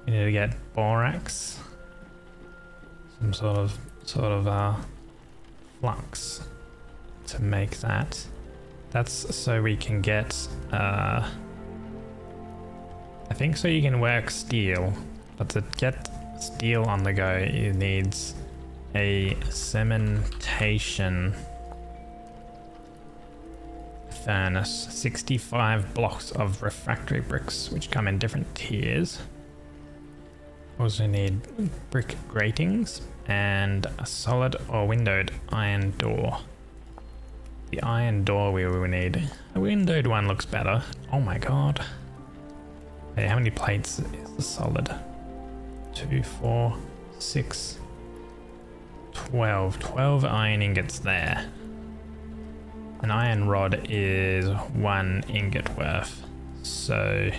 We need to get borax, some sort of flux to make that. That's so we can get I think so you can work steel, but to get steel on the go it needs a cementation furnace, 65 blocks of refractory bricks which come in different tiers. Also need brick gratings and a solid or windowed iron door. The iron door we will need. A windowed one looks better. Oh my god. Hey, how many plates is the solid? 2, 4, 6, 12. 12 iron ingots there. And an iron rod is 1 ingot worth. So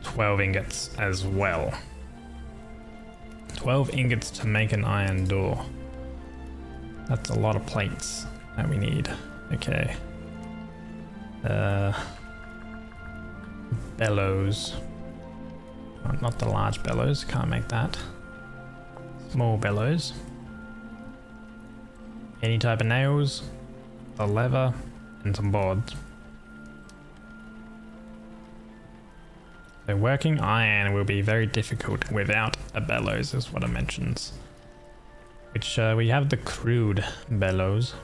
12 ingots as well. 12 ingots to make an iron door. That's a lot of plates that we need. Okay. Bellows. Oh, not the large bellows, can't make that. Small bellows. Any type of nails, a lever, and some boards. So working iron will be very difficult without a bellows, is what it mentions. Which we have the crude bellows.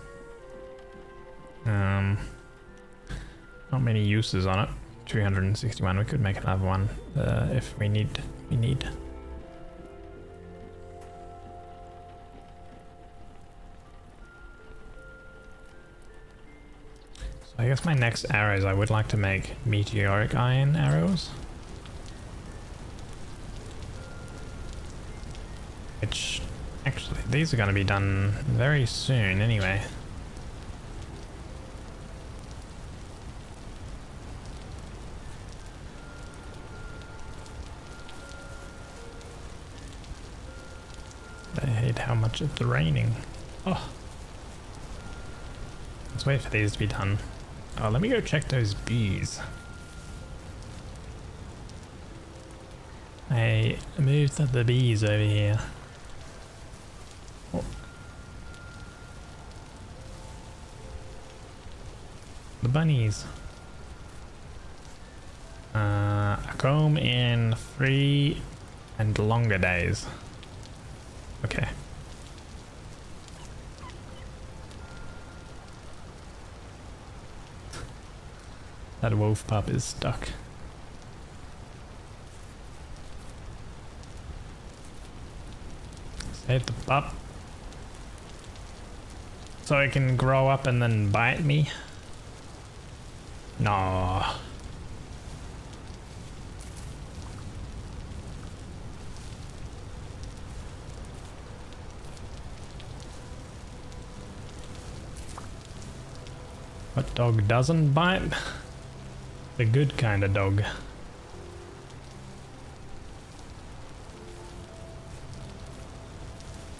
Not many uses on it. 261. We could make another one if we need. So I guess my next arrows, I would like to make meteoric iron arrows. Which, actually, these are going to be done very soon anyway. I hate how much it's raining. Oh. Let's wait for these to be done. Oh, let me go check those bees. I moved the bees over here. Oh. The bunnies. A comb in 3 and longer days. Okay. That wolf pup is stuck. Save the pup. So it can grow up and then bite me? No. What dog doesn't bite? The good kind of dog.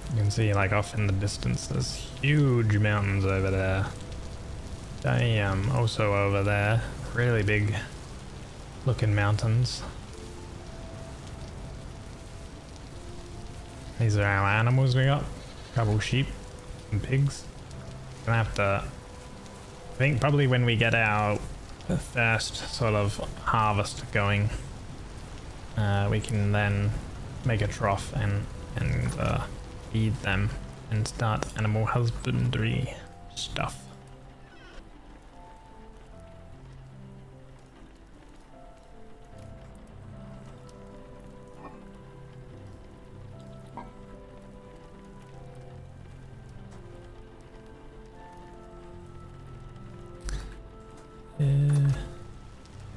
You can see like off in the distance there's huge mountains over there. Damn, also over there. Really big looking mountains. These are our animals we got. A couple sheep and pigs. Gonna have to, I think probably when we get our first sort of harvest going, we can then make a trough and feed them and start animal husbandry stuff.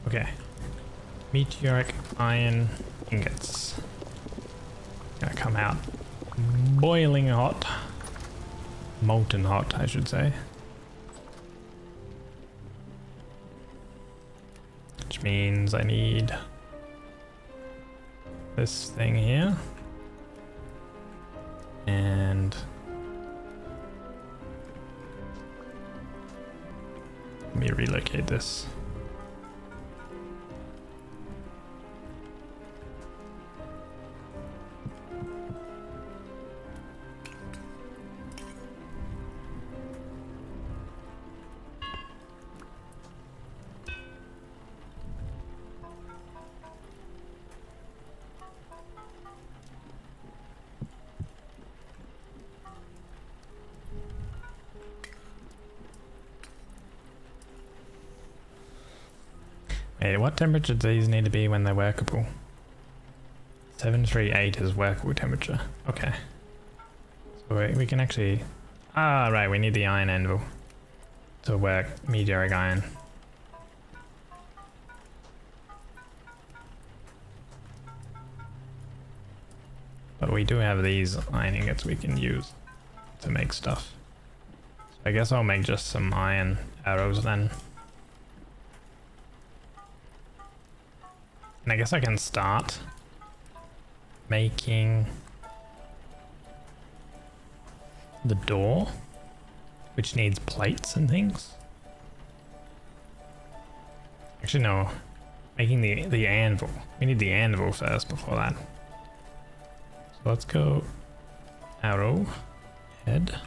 Okay. Meteoric iron ingots. Gonna come out boiling hot. Molten hot, I should say. Which means I need this thing here. And let me relocate this. Wait, what temperature do these need to be when they're workable? 738 is workable temperature. Okay. So we can actually... Ah, right, we need the iron anvil to work meteoric iron. But we do have these iron ingots we can use. to make stuff. So I guess I'll make just some iron arrows then. And I guess I can start making the door, which needs plates and things. Actually, no. Making the anvil. We need the anvil first before that. So let's go arrow head.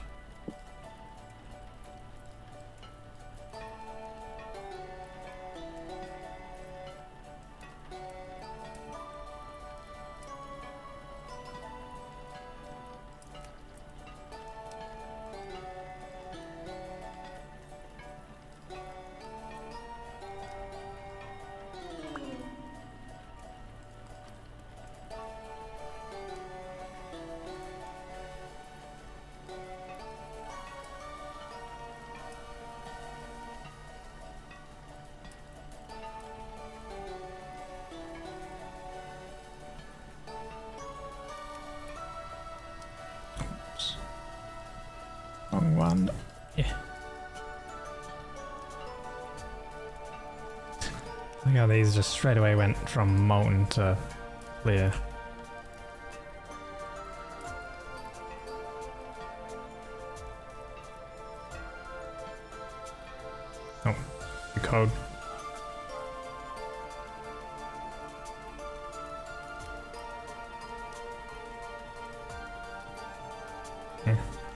Wrong one. Yeah. Look how these just straight away went from molten to clear. Oh, the code.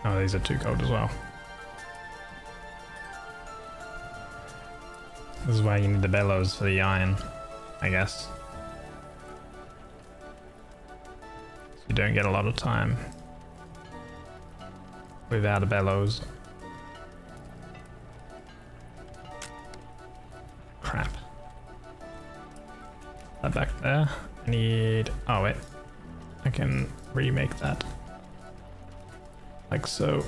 Oh, these are 2 code as well. This is why you need the bellows for the iron, I guess. So you don't get a lot of time without a bellows. Crap. That back there. I need... Oh wait. I can remake that. Like so.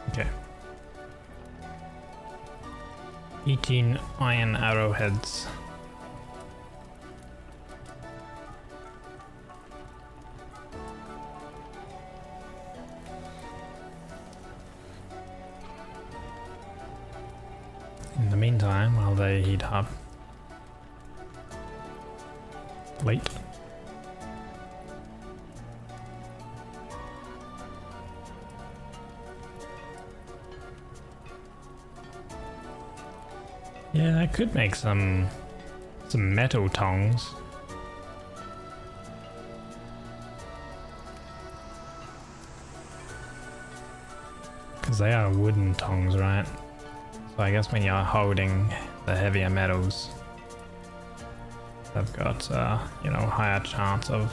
Okay. 18 iron arrowheads. In the meantime, while they heat up, late. Yeah, I could make some metal tongs. Because they are wooden tongs, right? So I guess when you're holding the heavier metals, they've got, you know, higher chance of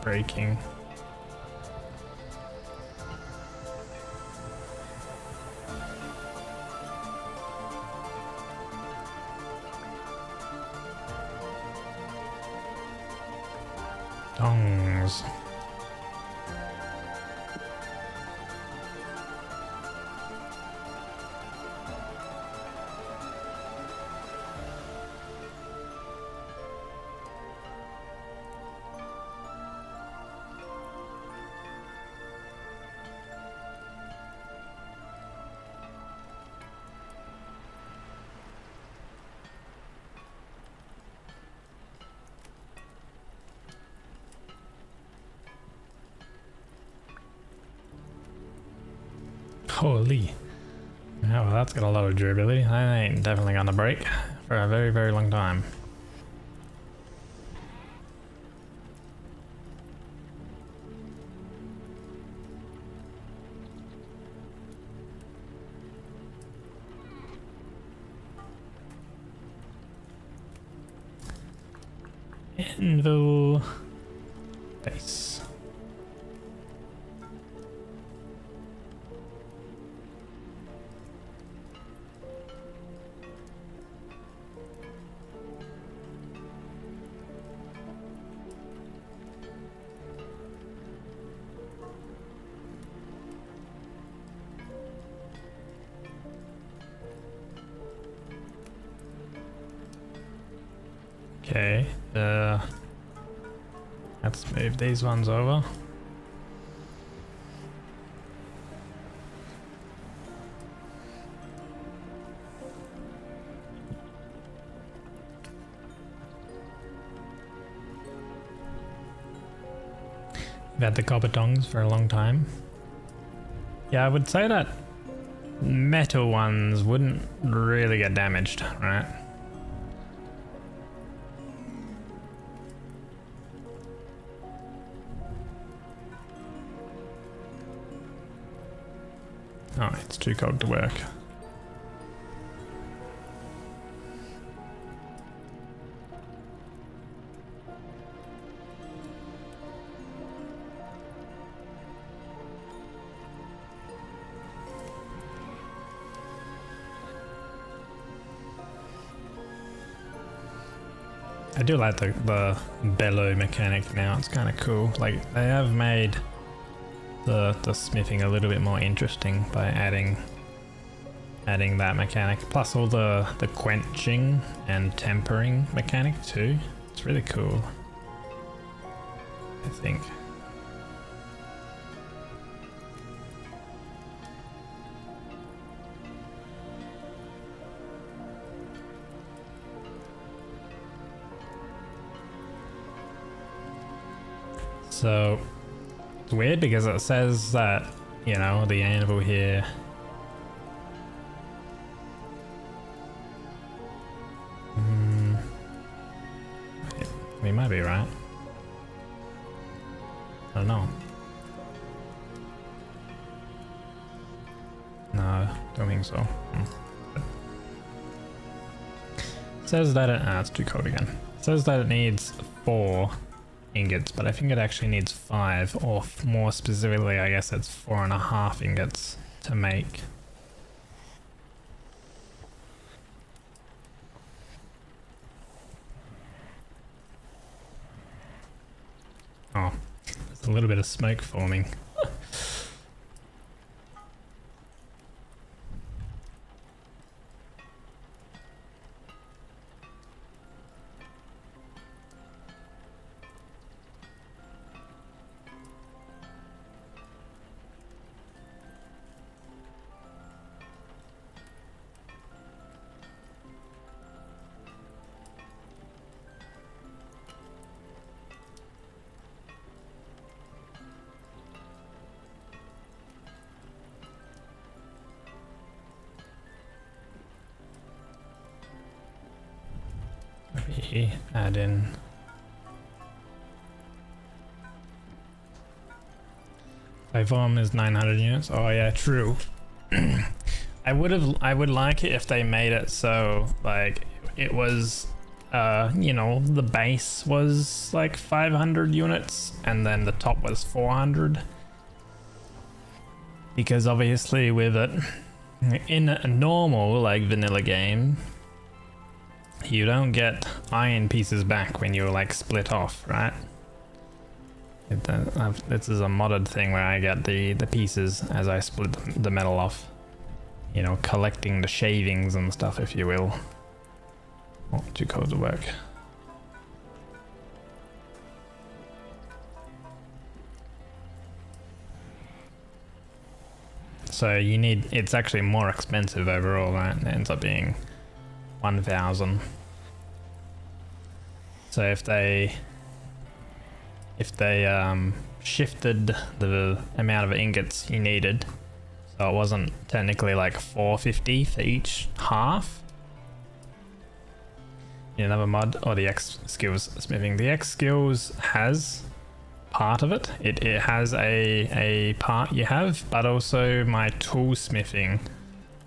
breaking. Tongs. Holy. Yeah, well, that's got a lot of durability. I ain't definitely gonna break for a very, very long time. Anvil base. Okay, let's move these ones over. We've had the copper tongs for a long time. Yeah, I would say that metal ones wouldn't really get damaged, right? Oh, it's too cold to work. I do like the bellow mechanic now. It's kind of cool. Like, they have made the smithing a little bit more interesting by adding that mechanic, plus all the quenching and tempering mechanic too. It's really cool, I think. So it's weird because it says that, you know, the anvil here we might be right. I don't know. No, don't think so. It says that it's too cold again. It says that it needs 4 ingots, but I think it actually needs 5, or more specifically, I guess it's 4.5 ingots to make. Oh, there's a little bit of smoke forming. Add in volume is 900 units. Oh yeah, true. I would like it if they made it so like it was you know, the base was like 500 units and then the top was 400, because obviously with it in a normal like vanilla game, you don't get iron pieces back when you're like split off, right? This is a modded thing where I get the pieces as I split the metal off. You know, collecting the shavings and stuff, if you will. Oh, too cold to work. So you need, it's actually more expensive overall, right? It ends up being 1,000. So if they shifted the amount of ingots you needed, so it wasn't technically like 450 for each half. In another mod, or the X skills smithing. The X skills has part of it. It has a part you have, but also my tool smithing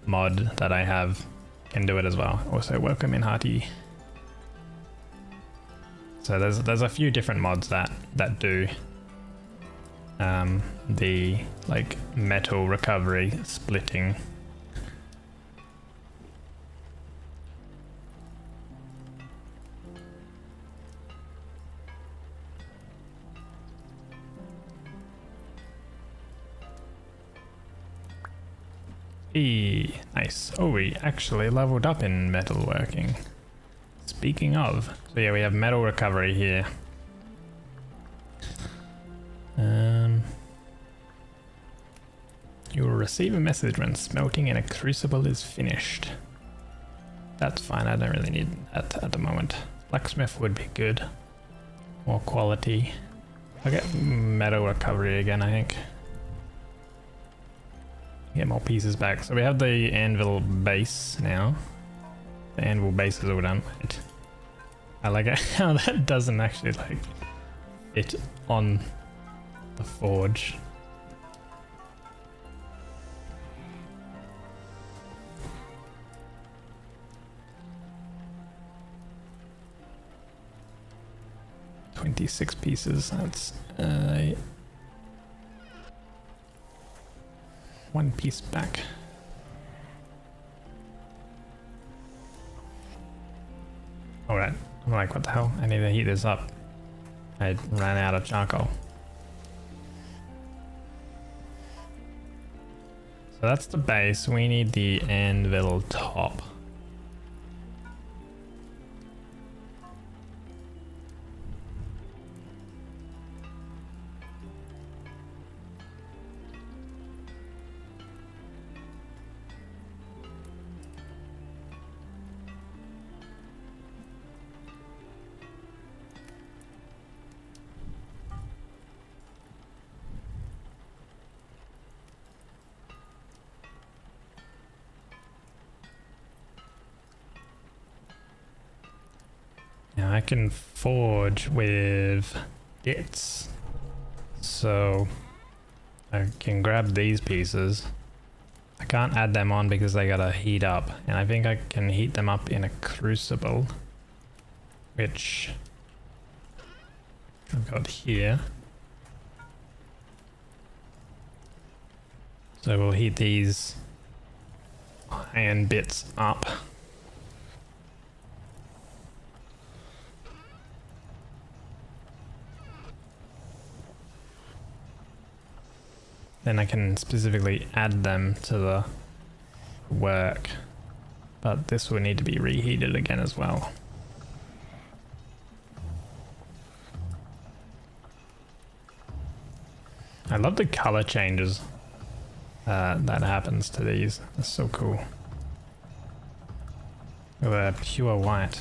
mod that I have can do it as well. Also, welcome in Hearty. So there's a few different mods that do the like metal recovery splitting. Nice. Oh, we actually leveled up in metalworking. Speaking of, So yeah, we have metal recovery here. You will receive a message when smelting in a crucible is finished. That's fine, I don't really need that at the moment. Blacksmith would be good. More quality. I'll get metal recovery again, I think. Get more pieces back. So we have the anvil base now. The anvil base is all done. I like it how that doesn't actually like fit on the forge. "26 pieces, that's one piece back. Alright, I'm like, what the hell? I need to heat this up. I ran out of charcoal. So that's the base. We need the anvil top. Now I can forge with bits, so I can grab these pieces. I can't add them on because they gotta heat up, and I think I can heat them up in a crucible, which I've got here. So we'll heat these iron bits up. Then I can specifically add them to the work, but this will need to be reheated again as well. I love the color changes that happens to these. That's so cool. They're pure white.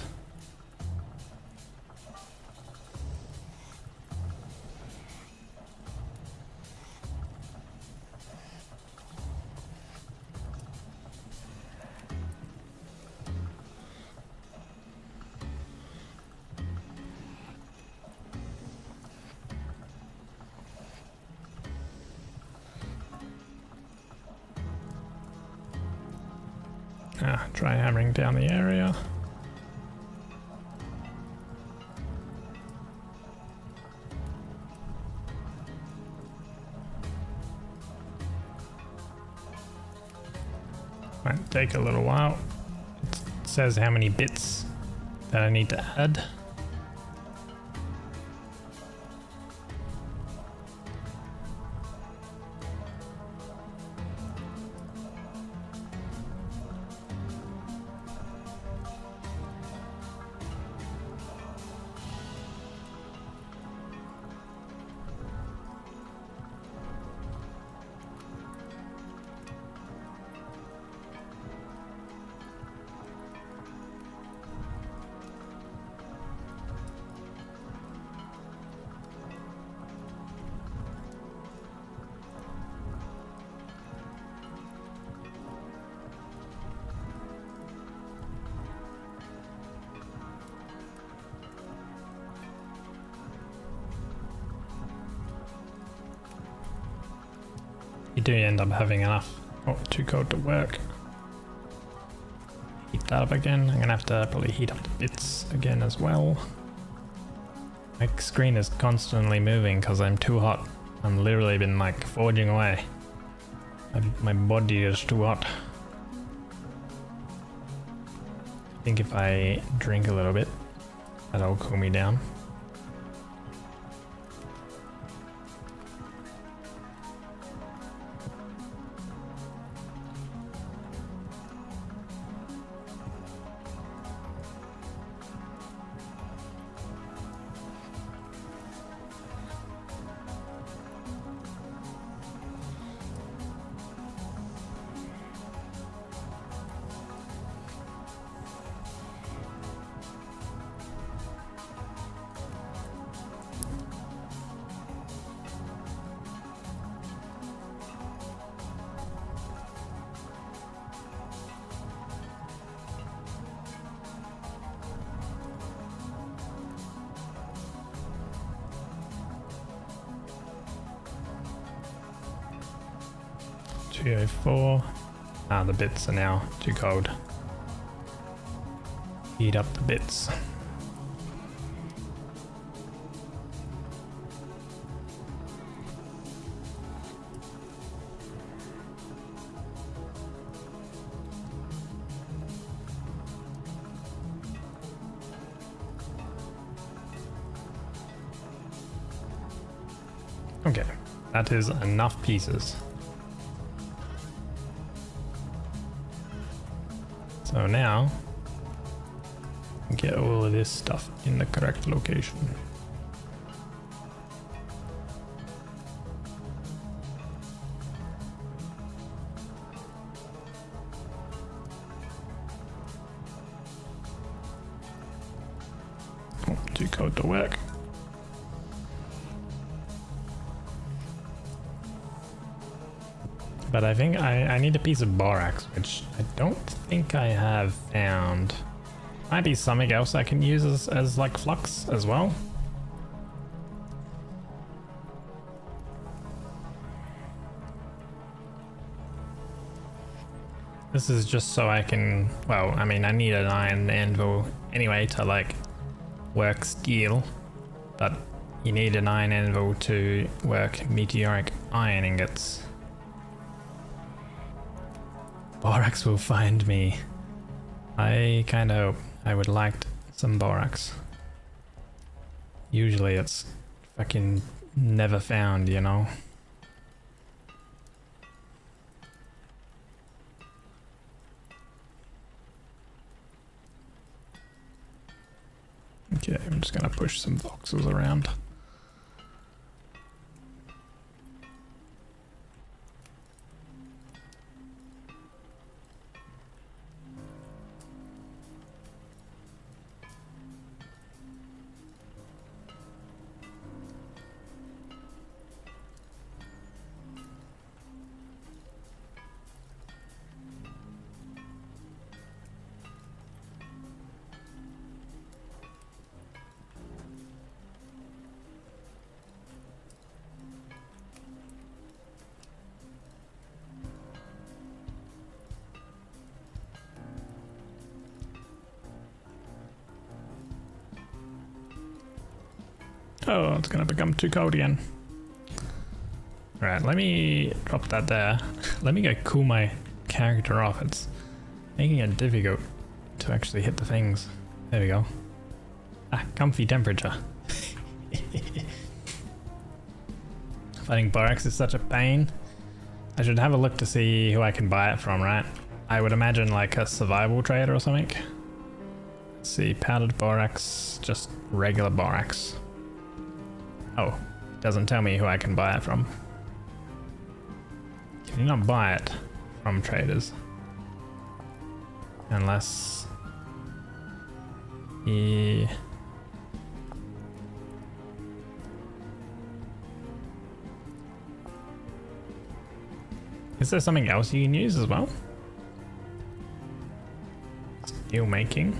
Try hammering down the area. Might take a little while. It says how many bits that I need to add. You do end up having enough. Oh, too cold to work. Heat that up again. I'm gonna have to probably heat up the bits again as well. My screen is constantly moving because I'm too hot. I'm literally been like forging away. My body is too hot. I think if I drink a little bit, that'll cool me down. 204. Ah, the bits are now too cold. Heat up the bits. Okay, that is enough pieces. So now, get all of this stuff in the correct location. Oh, too cold to work. But I think I need a piece of borax, which I don't think I have found. Might be something else I can use as like flux as well. This is just so I can, well, I mean, I need an iron anvil anyway to like work steel, but you need an iron anvil to work meteoric iron ingots. Borax will find me. I kind of, I would like some borax. Usually it's fucking never found, you know? Okay, I'm just gonna push some boxes around. Oh, it's gonna become too cold again. Alright, let me drop that there. Let me go cool my character off. It's making it difficult to actually hit the things. There we go. Ah, comfy temperature. Finding borax is such a pain. I should have a look to see who I can buy it from, right? I would imagine like a survival trader or something. Let's see, powdered borax, just regular borax. Oh, doesn't tell me who I can buy it from. Can you not buy it from traders? Unless... Yeah. Is there something else you can use as well? Steel making.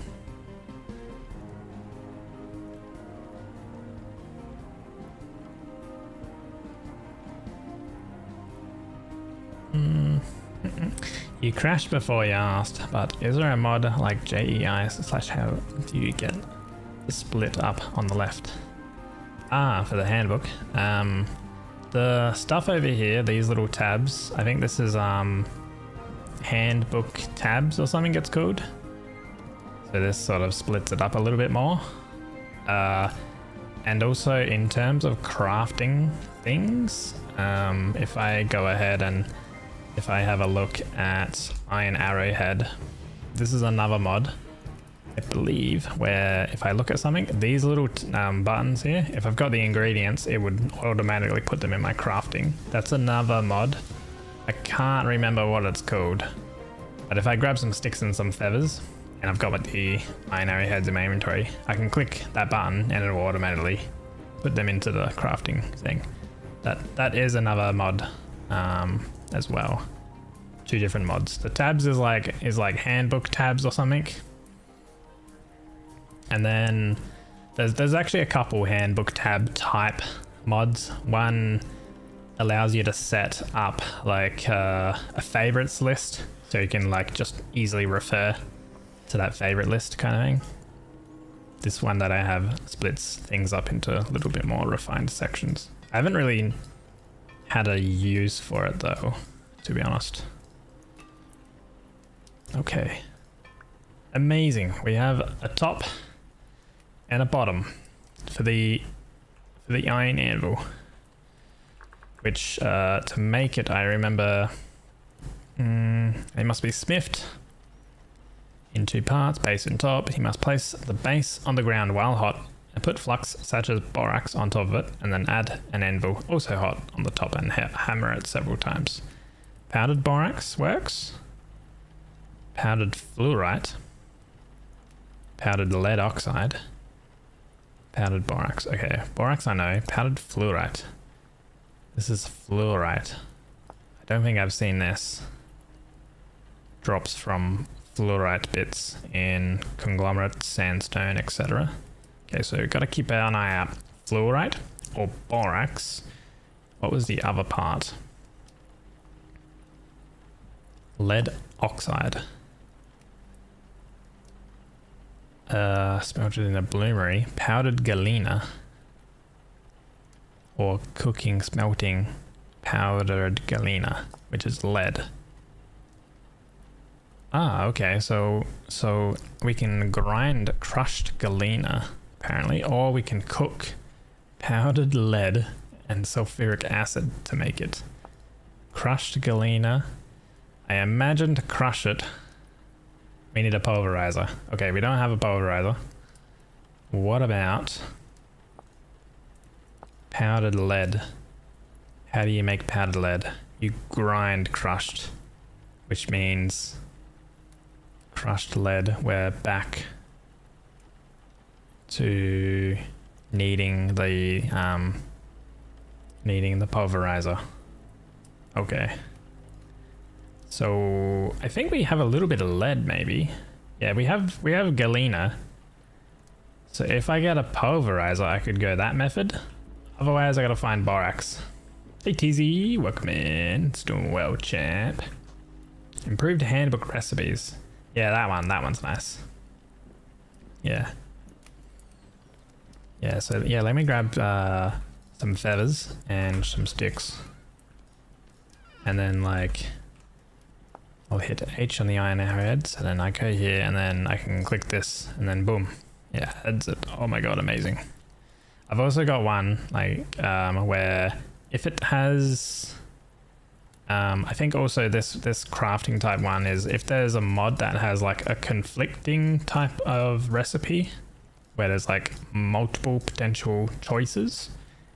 You crashed before you asked, but is there a mod like JEI / how do you get the split up on the left? Ah, for the handbook. The stuff over here, these little tabs, I think this is handbook tabs or something it's called. So this sort of splits it up a little bit more. And also in terms of crafting things, if I go ahead and if I have a look at Iron Arrowhead, this is another mod, I believe, where if I look at something, these little buttons here, if I've got the ingredients, it would automatically put them in my crafting. That's another mod. I can't remember what it's called. But if I grab some sticks and some feathers, and I've got the Iron Arrowheads in my inventory, I can click that button and it will automatically put them into the crafting thing. That is another mod. As well, 2 different mods. The tabs is like handbook tabs or something, and then there's actually a couple handbook tab type mods. One allows you to set up like a favorites list, so you can like just easily refer to that favorite list kind of thing. This one that I have splits things up into a little bit more refined sections. I haven't really had a use for it though, to be honest. Okay. Amazing. We have a top and a bottom for the iron anvil. Which to make it, I remember they must be smithed in 2 parts, base and top. He must place the base on the ground while hot and put flux such as borax on top of it, and then add an anvil also hot on the top and hammer it several times. Powdered borax works. Powdered fluorite. Powdered lead oxide. Powdered borax. Okay, borax I know. Powdered fluorite. This is fluorite. I don't think I've seen this. Drops from fluorite bits in conglomerate, sandstone, etc. Okay, so we've got to keep an eye out. Fluorite or borax. What was the other part? Lead oxide. Smelted in a bloomery. Powdered galena. Or cooking, smelting, powdered galena, which is lead. Ah, okay, so we can grind crushed galena, apparently, or we can cook powdered lead and sulfuric acid to make it. Crushed galena. I imagine to crush it, we need a pulverizer. Okay, we don't have a pulverizer. What about powdered lead? How do you make powdered lead? You grind crushed, which means crushed lead. We're back to needing the pulverizer. Okay. So I think we have a little bit of lead, maybe. Yeah, we have galena. So if I get a pulverizer, I could go that method. Otherwise, I gotta find borax. Hey TZ, welcome in. It's doing well, champ. Improved handbook recipes. Yeah, that one's nice. Yeah. Yeah, so yeah, let me grab some feathers and some sticks. And then like, I'll hit H on the iron arrowhead, so then I go here and then I can click this and then boom. Yeah, that's it. Oh my god, amazing. I've also got one like where if it has I think also this crafting type one is if there's a mod that has like a conflicting type of recipe where there's like multiple potential choices,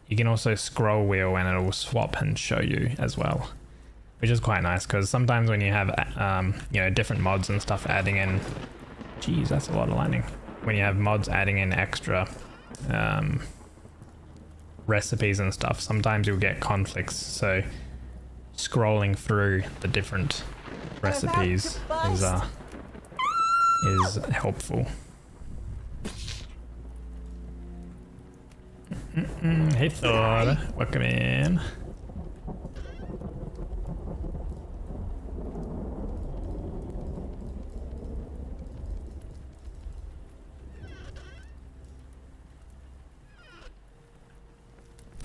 you can also scroll wheel and it will swap and show you as well, which is quite nice because sometimes when you have you know, different mods and stuff adding in, geez, that's a lot of lightning. When you have mods adding in extra recipes and stuff, sometimes you'll get conflicts, so scrolling through the different recipes is helpful. Hey Thor, welcome in.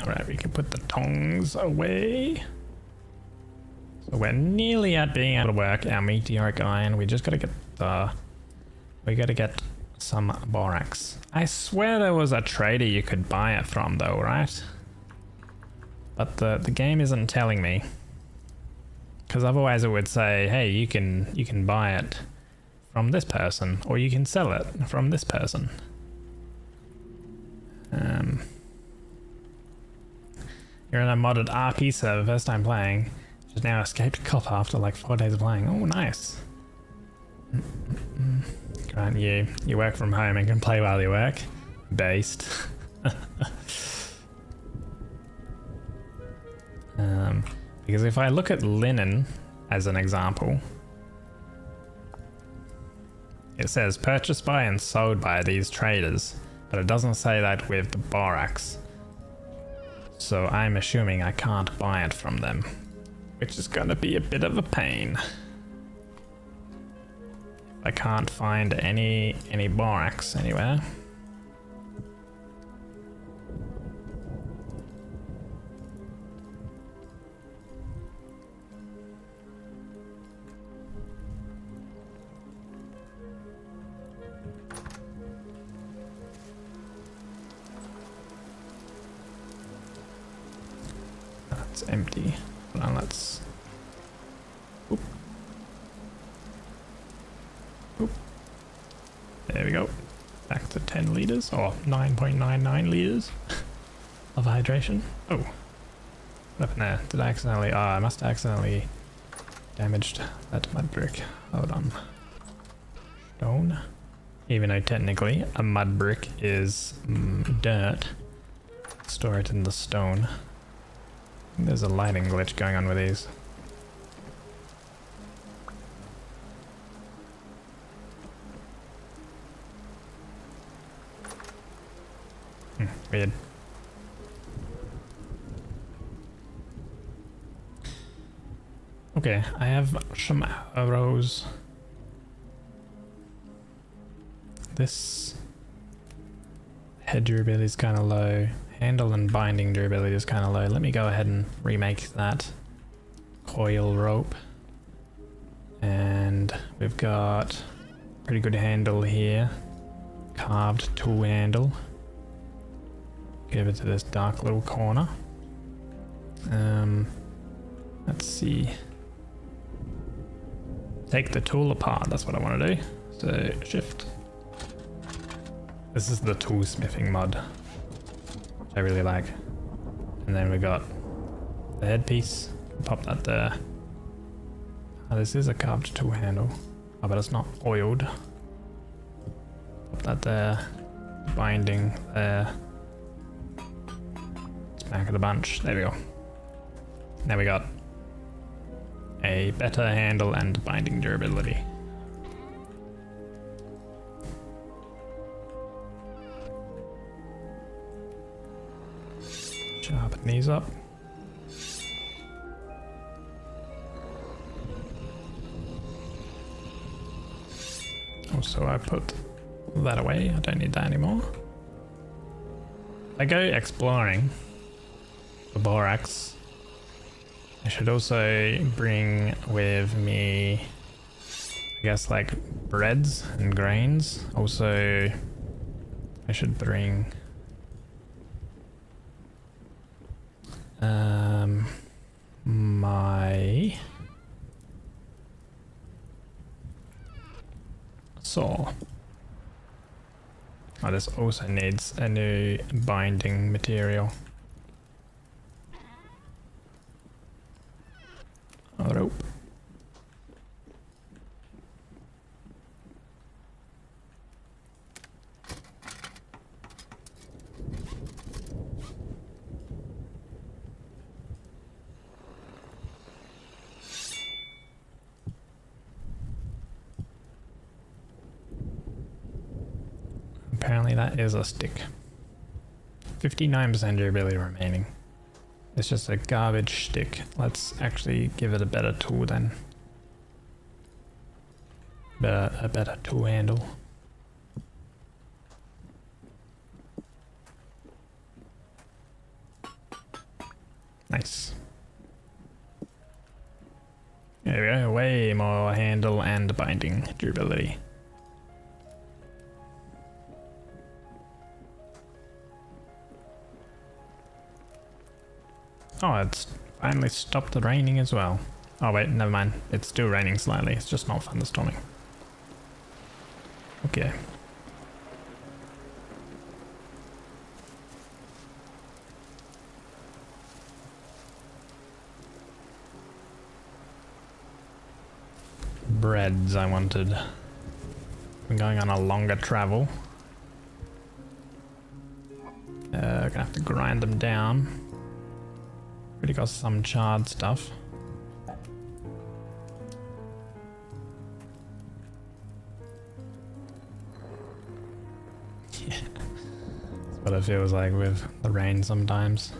Alright, we can put the tongs away. So we're nearly at being able to work our meteoric iron. We just gotta get some borax. I swear there was a trader you could buy it from though, right? But the game isn't telling me. Because otherwise it would say, hey, you can buy it from this person, or you can sell it from this person. You're in a modded RP server, first time playing. Just now escaped cop after like 4 days of playing. Oh, nice. Grant you work from home and can play while you work. Based. Because if I look at linen as an example, it says purchased by and sold by these traders, but it doesn't say that with the borax. So I'm assuming I can't buy it from them, which is gonna be a bit of a pain. I can't find any borax anywhere. That's empty. Hold on, let's. Oop. Oop. There we go. Back to 10 liters or 9.99 liters of hydration. Oh, what happened there? Did I accidentally? I must have accidentally damaged that mud brick. Hold on. Stone. Even though technically a mud brick is dirt, store it in the stone. There's a lighting glitch going on with these. Weird. Okay, I have some arrows. This head durability is kind of low. Handle and binding durability is kind of low. Let me go ahead and remake that coil rope. And we've got pretty good handle here. Carved tool handle. Give it to this dark little corner. Let's see. Take the tool apart, that's what I want to do. So shift. This is the toolsmithing mod, which I really like. And then we got the headpiece. Pop that there. Oh, this is a carved tool handle. Oh, but it's not oiled. Pop that there. Binding there. Back of the bunch. There we go. Now we got a better handle and binding durability. Sharpen these up. Also, I put that away. I don't need that anymore. I go exploring for borax. I should also bring with me, I guess, like breads and grains. Also, I should bring my saw. Oh, this also needs a new binding material. A rope. Apparently that is a stick. 59% durability remaining. It's just a garbage stick. Let's actually give it a better tool then. A better tool handle. Nice. There we go. Way more handle and binding durability. Oh, it's finally stopped raining as well. Oh wait, never mind. It's still raining slightly. It's just not thunderstorming. Okay. Breads I wanted. I'm going on a longer travel. Gonna have to grind them down. Already got some charred stuff. Yeah. That's what it feels like with the rain sometimes.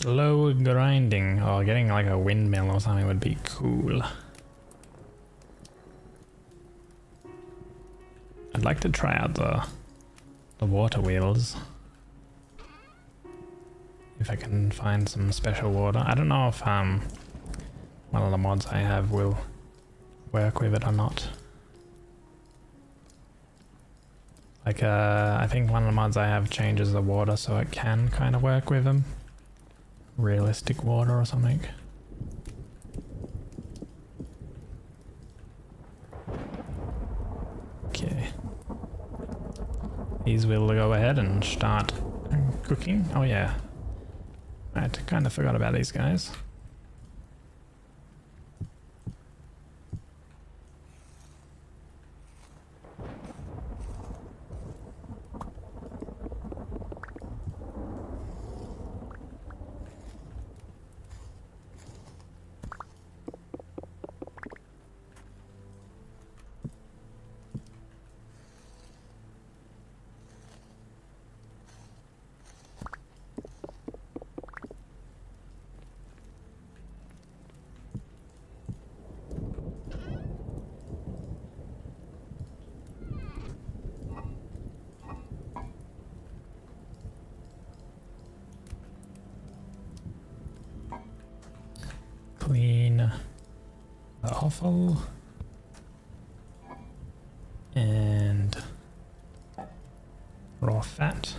Slow grinding, or getting like a windmill or something would be cool. I'd like to try out the water wheels. If I can find some special water. I don't know if one of the mods I have will work with it or not. Like I think one of the mods I have changes the water so it can kind of work with them. Realistic water or something. Okay. These will go ahead and start cooking. Oh yeah. Right, kind of forgot about these guys. Clean the offal and raw fat.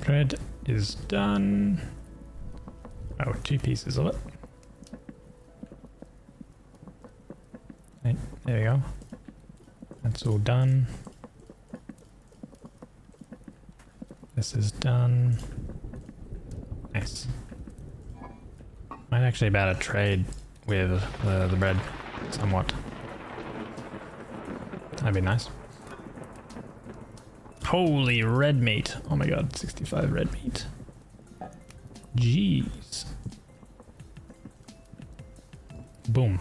Bread is done. Oh, 2 pieces of it. Right, there we go. That's all done. This is done. Nice. Might actually be able to trade with the bread somewhat. That'd be nice. Holy red meat. Oh my god, 65 red meat. Jeez. Boom.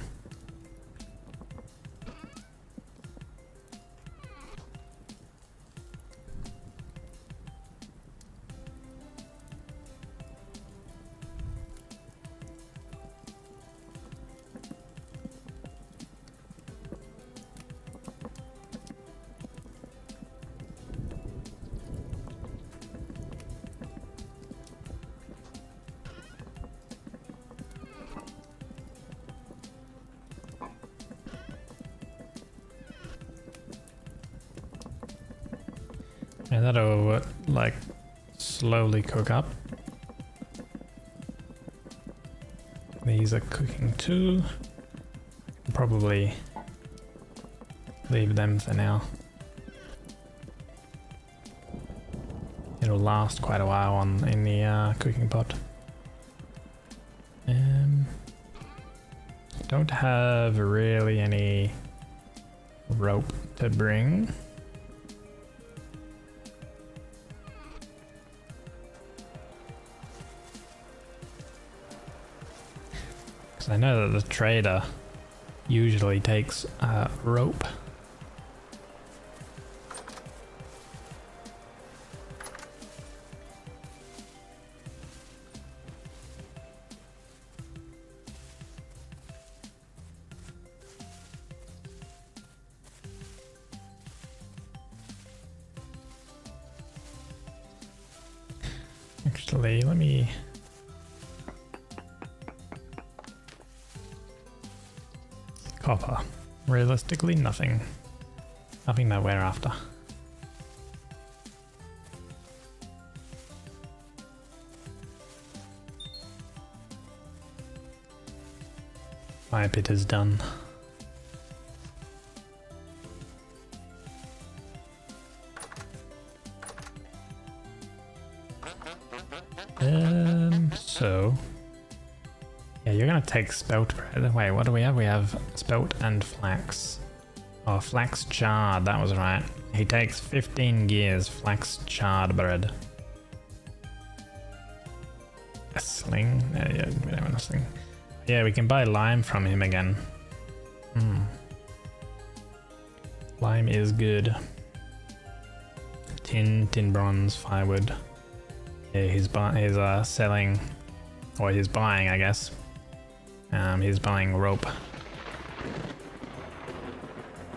And that'll like slowly cook up. These are cooking too. Probably leave them for now. It'll last quite a while in the cooking pot. Don't have really any rope to bring. I know that the trader usually takes rope. Actually, let me... Copper. Realistically, nothing. Nothing that we're after. Fire pit is done. So... Yeah, you're gonna take spelt bread. Wait, what do we have? We have spelt and flax. Oh, flax charred, that was right. He takes 15 gears, flax charred bread. A sling? Yeah, we don't want a sling. Yeah, we can buy lime from him again. Lime is good. Tin, bronze, firewood. Yeah, he's selling, or he's buying, I guess. He's buying rope.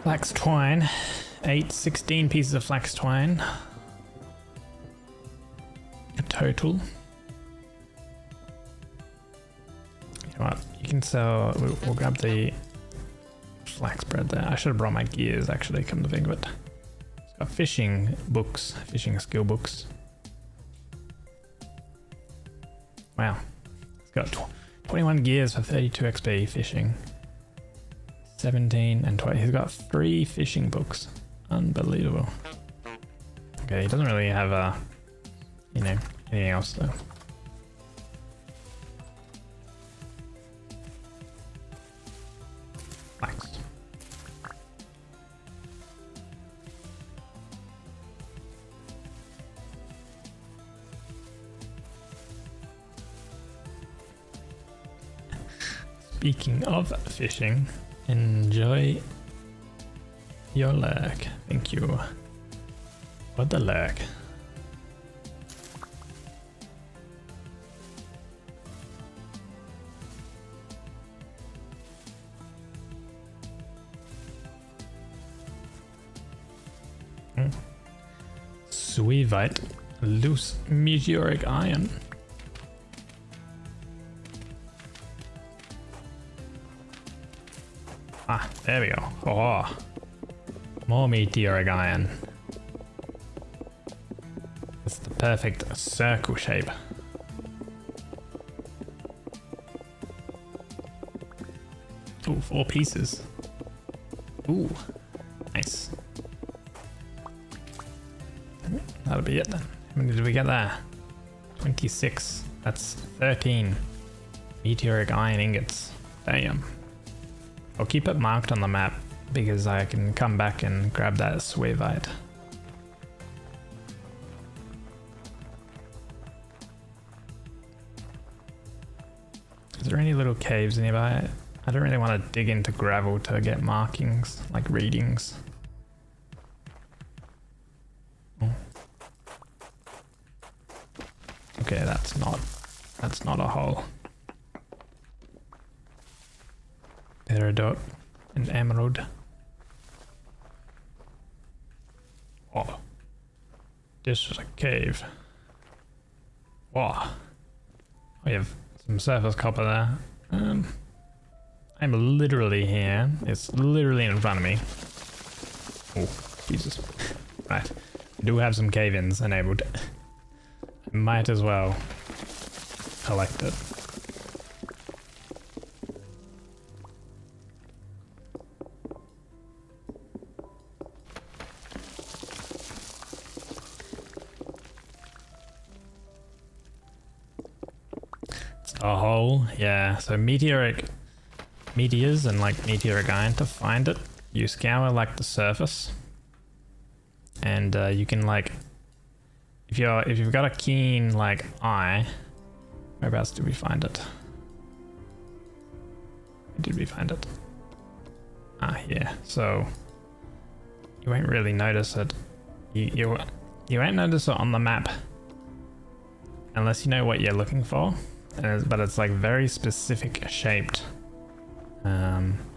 Flax twine. 16 pieces of flax twine. A total. You know what? You can sell. We'll grab the flax bread there. I should have brought my gears actually, come to think of it. It's got fishing books, fishing skill books. Wow. It's got 21 gears for 32 XP fishing. 17 and 20. He's got 3 fishing books. Unbelievable. Okay, he doesn't really have anything else though. Flax. Speaking of fishing, enjoy your lurk. Thank you for the lurk. 𝒟𝑒𝓃𝑝, loose meteoric iron. Ah, there we go. Oh, more meteoric iron. It's the perfect circle shape. Ooh, 4 pieces. Ooh, nice. That'll be it then. How many did we get there? 26. That's 13 meteoric iron ingots. Damn. I'll keep it marked on the map because I can come back and grab that 𝒟𝑒𝓃𝑝. Is there any little caves nearby? I don't really want to dig into gravel to get markings, like readings. Oh. Okay, that's not a hole. 𝒟𝓃𝓚 and emerald. Oh, this is a cave. Wow, we have some surface copper there. I'm literally here. It's literally in front of me. Oh, Jesus. Right, I do have some cave-ins enabled. Might as well collect it. A hole, yeah. So meteors and like meteoric iron, to find it, you scour like the surface, and you can like, if you've got a keen like eye, whereabouts did we find it? Where did we find it? Ah, here. So you won't really notice it. You won't notice it on the map unless you know what you're looking for. But it's like very specific shaped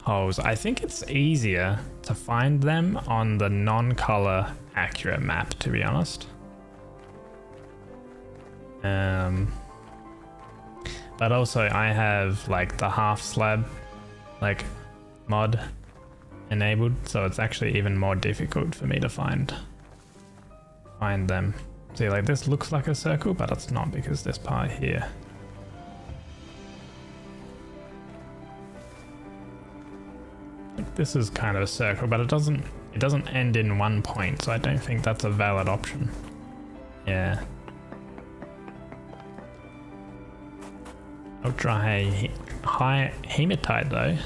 holes. I think it's easier to find them on the non-color accurate map, to be honest. But also I have like the half slab like mod enabled, so it's actually even more difficult for me to find them. See, like this looks like a circle, but it's not because this part here. This is kind of a circle, but it doesn't end in one point, so I don't think that's a valid option. Yeah. High hematite though.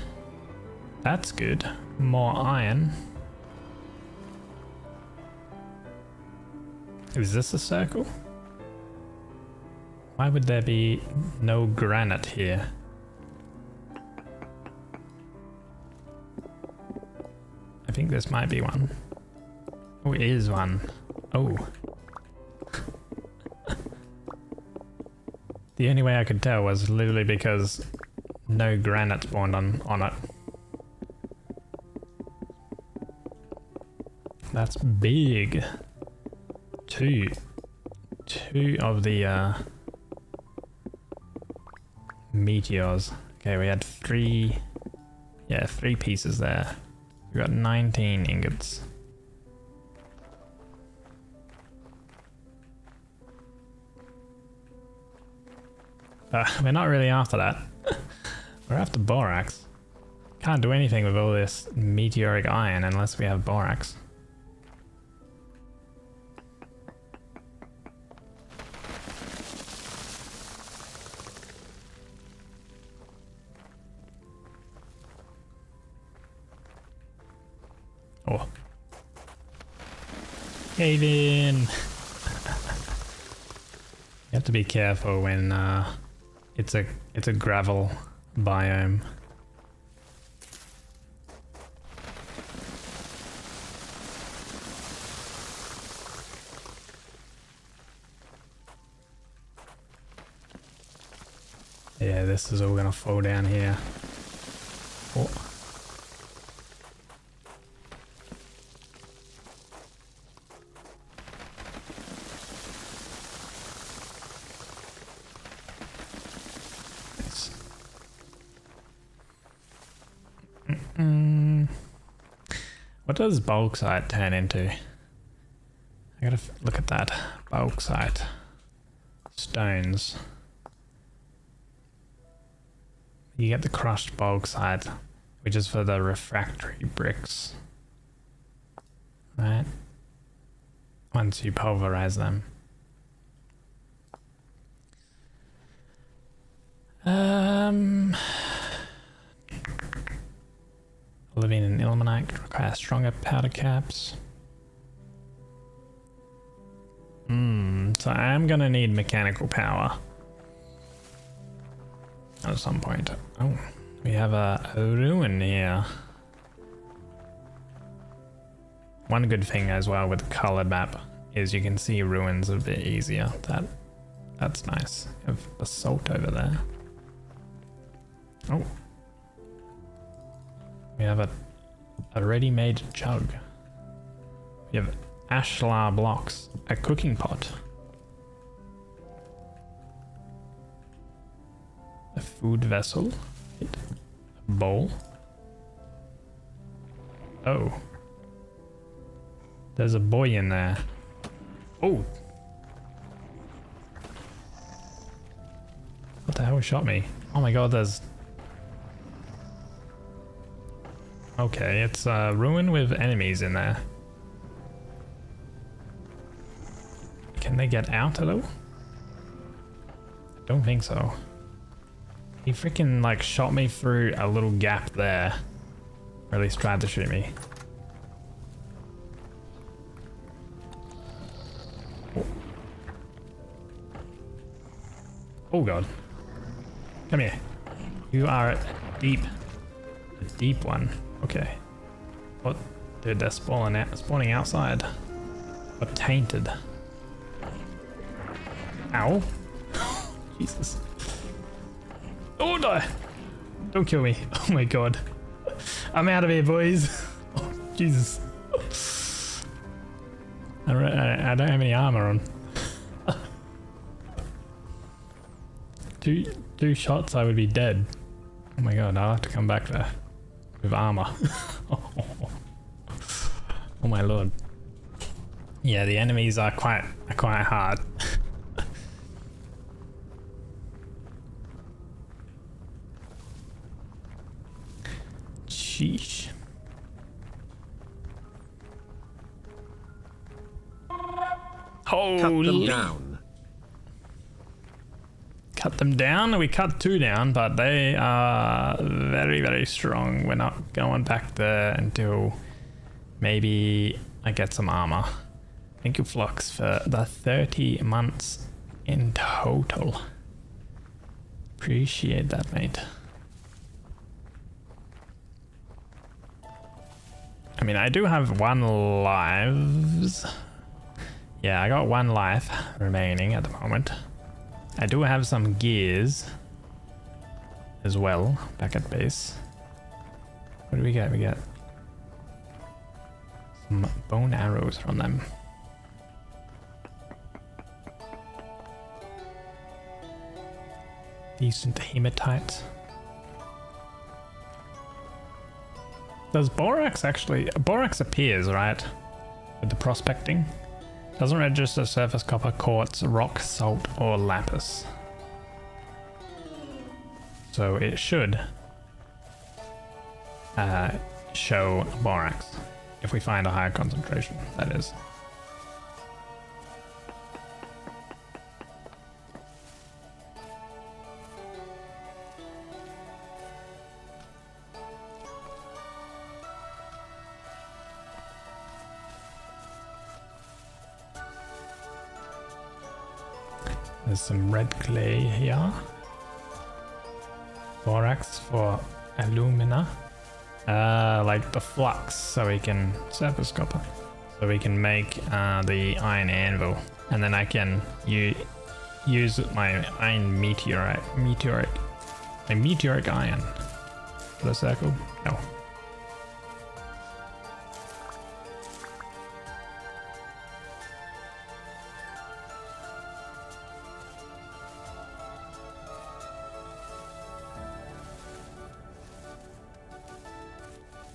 That's good. More iron. Is this a circle? Why would there be no granite here? I think this might be one. Oh, it is one. Oh. The only way I could tell was literally because no granite spawned on it. That's big. Two of the meteors. Okay, we had three pieces there. We got 19 ingots. We're not really after that. We're after borax. Can't do anything with all this meteoric iron unless we have borax. Oh. Cave in! You have to be careful when it's a gravel biome. Yeah, this is all gonna fall down here. Oh. What does bauxite turn into? I gotta look at that. Bauxite. Stones. You get the crushed bauxite, which is for the refractory bricks. Right? Once you pulverize them. Living in ilmenite requires stronger powder caps. So I am gonna need mechanical power at some point. Oh, we have a ruin here. One good thing as well with the colored map is you can see ruins a bit easier. That's nice. We have basalt over there. Oh. We have a ready-made jug. We have ashlar blocks, a cooking pot, a food vessel, a bowl. Oh. There's a boy in there. Oh. What the hell shot me? Oh my god, there's... Okay, it's a ruin with enemies in there. Can they get out at all? I don't think so. He freaking like shot me through a little gap there. Or at least tried to shoot me. Oh, oh god. Come here. You are a deep one. Okay. What? Dude, they're spawning outside. But tainted. Ow. Jesus. Oh, no. Don't kill me. Oh my god. I'm out of here, boys. Oh, Jesus. I don't have any armor on. Two shots, I would be dead. Oh my god, I'll have to come back there. With armor. Oh my lord. Yeah, the enemies are quite hard. Sheesh. Holy. Cut them down. Cut them down? We cut two down, but they are very, very strong. We're not going back there until maybe I get some armor. Thank you, Flux, for the 30 months in total. Appreciate that, mate. I mean, I do have 1 lives. Yeah, I got 1 life remaining at the moment. I do have some gears as well back at base. What do we get? We get some bone arrows from them. Decent hematite. Does borax actually... Borax appears, right? With the prospecting. Doesn't register surface copper, quartz, rock, salt, or lapis. So it should show borax. If we find a higher concentration, that is. There's some red clay here. Borax for alumina. Like the flux, so we can surface copper. So we can make the iron anvil. And then I can use my iron meteoric iron. For the circle? No.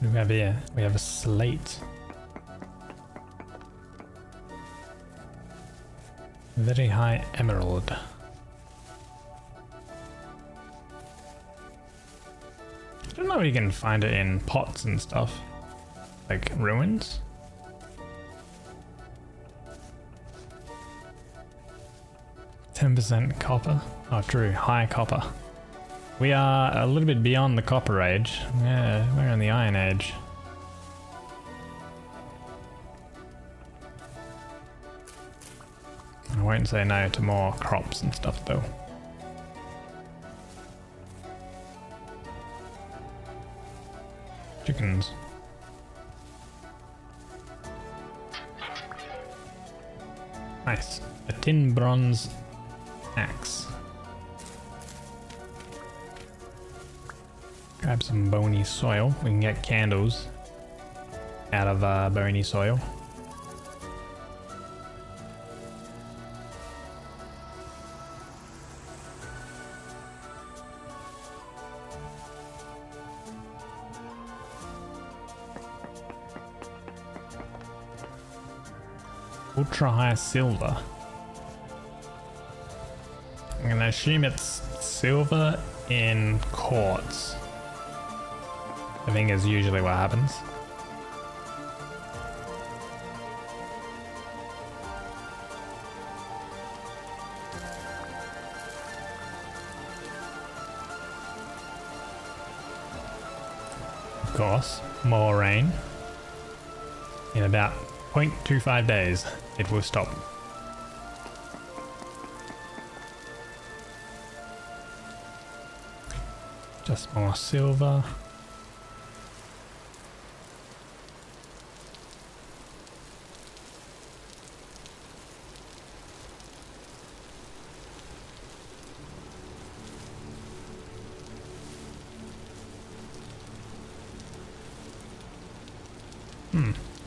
What do we have here? We have a slate. Very high emerald. I don't know if you can find it in pots and stuff. Like ruins. %, copper. Oh, true. High copper. We are a little bit beyond the copper age. Yeah, we're in the iron age. I won't say no to more crops and stuff though. Chickens. Nice. A tin bronze axe. Grab some bony soil. We can get candles out of bony soil. Ultra high silver. I'm gonna assume it's silver in quartz. I think is usually what happens. Of course, more rain. In about 0.25 days, it will stop. Just more silver.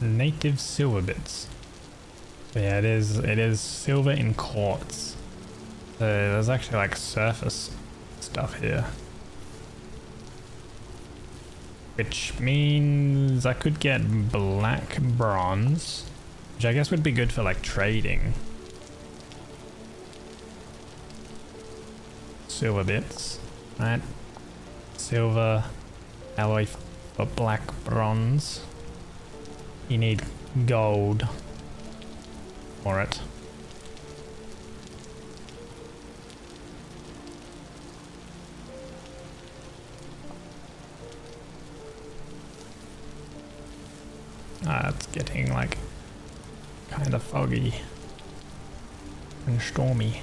Native silver bits. So yeah, it is silver in quartz. So there's actually like surface stuff here. Which means I could get black bronze, which I guess would be good for like trading. Silver bits, right? Silver alloy for black bronze. You need gold for it. It's getting like kind of foggy and stormy.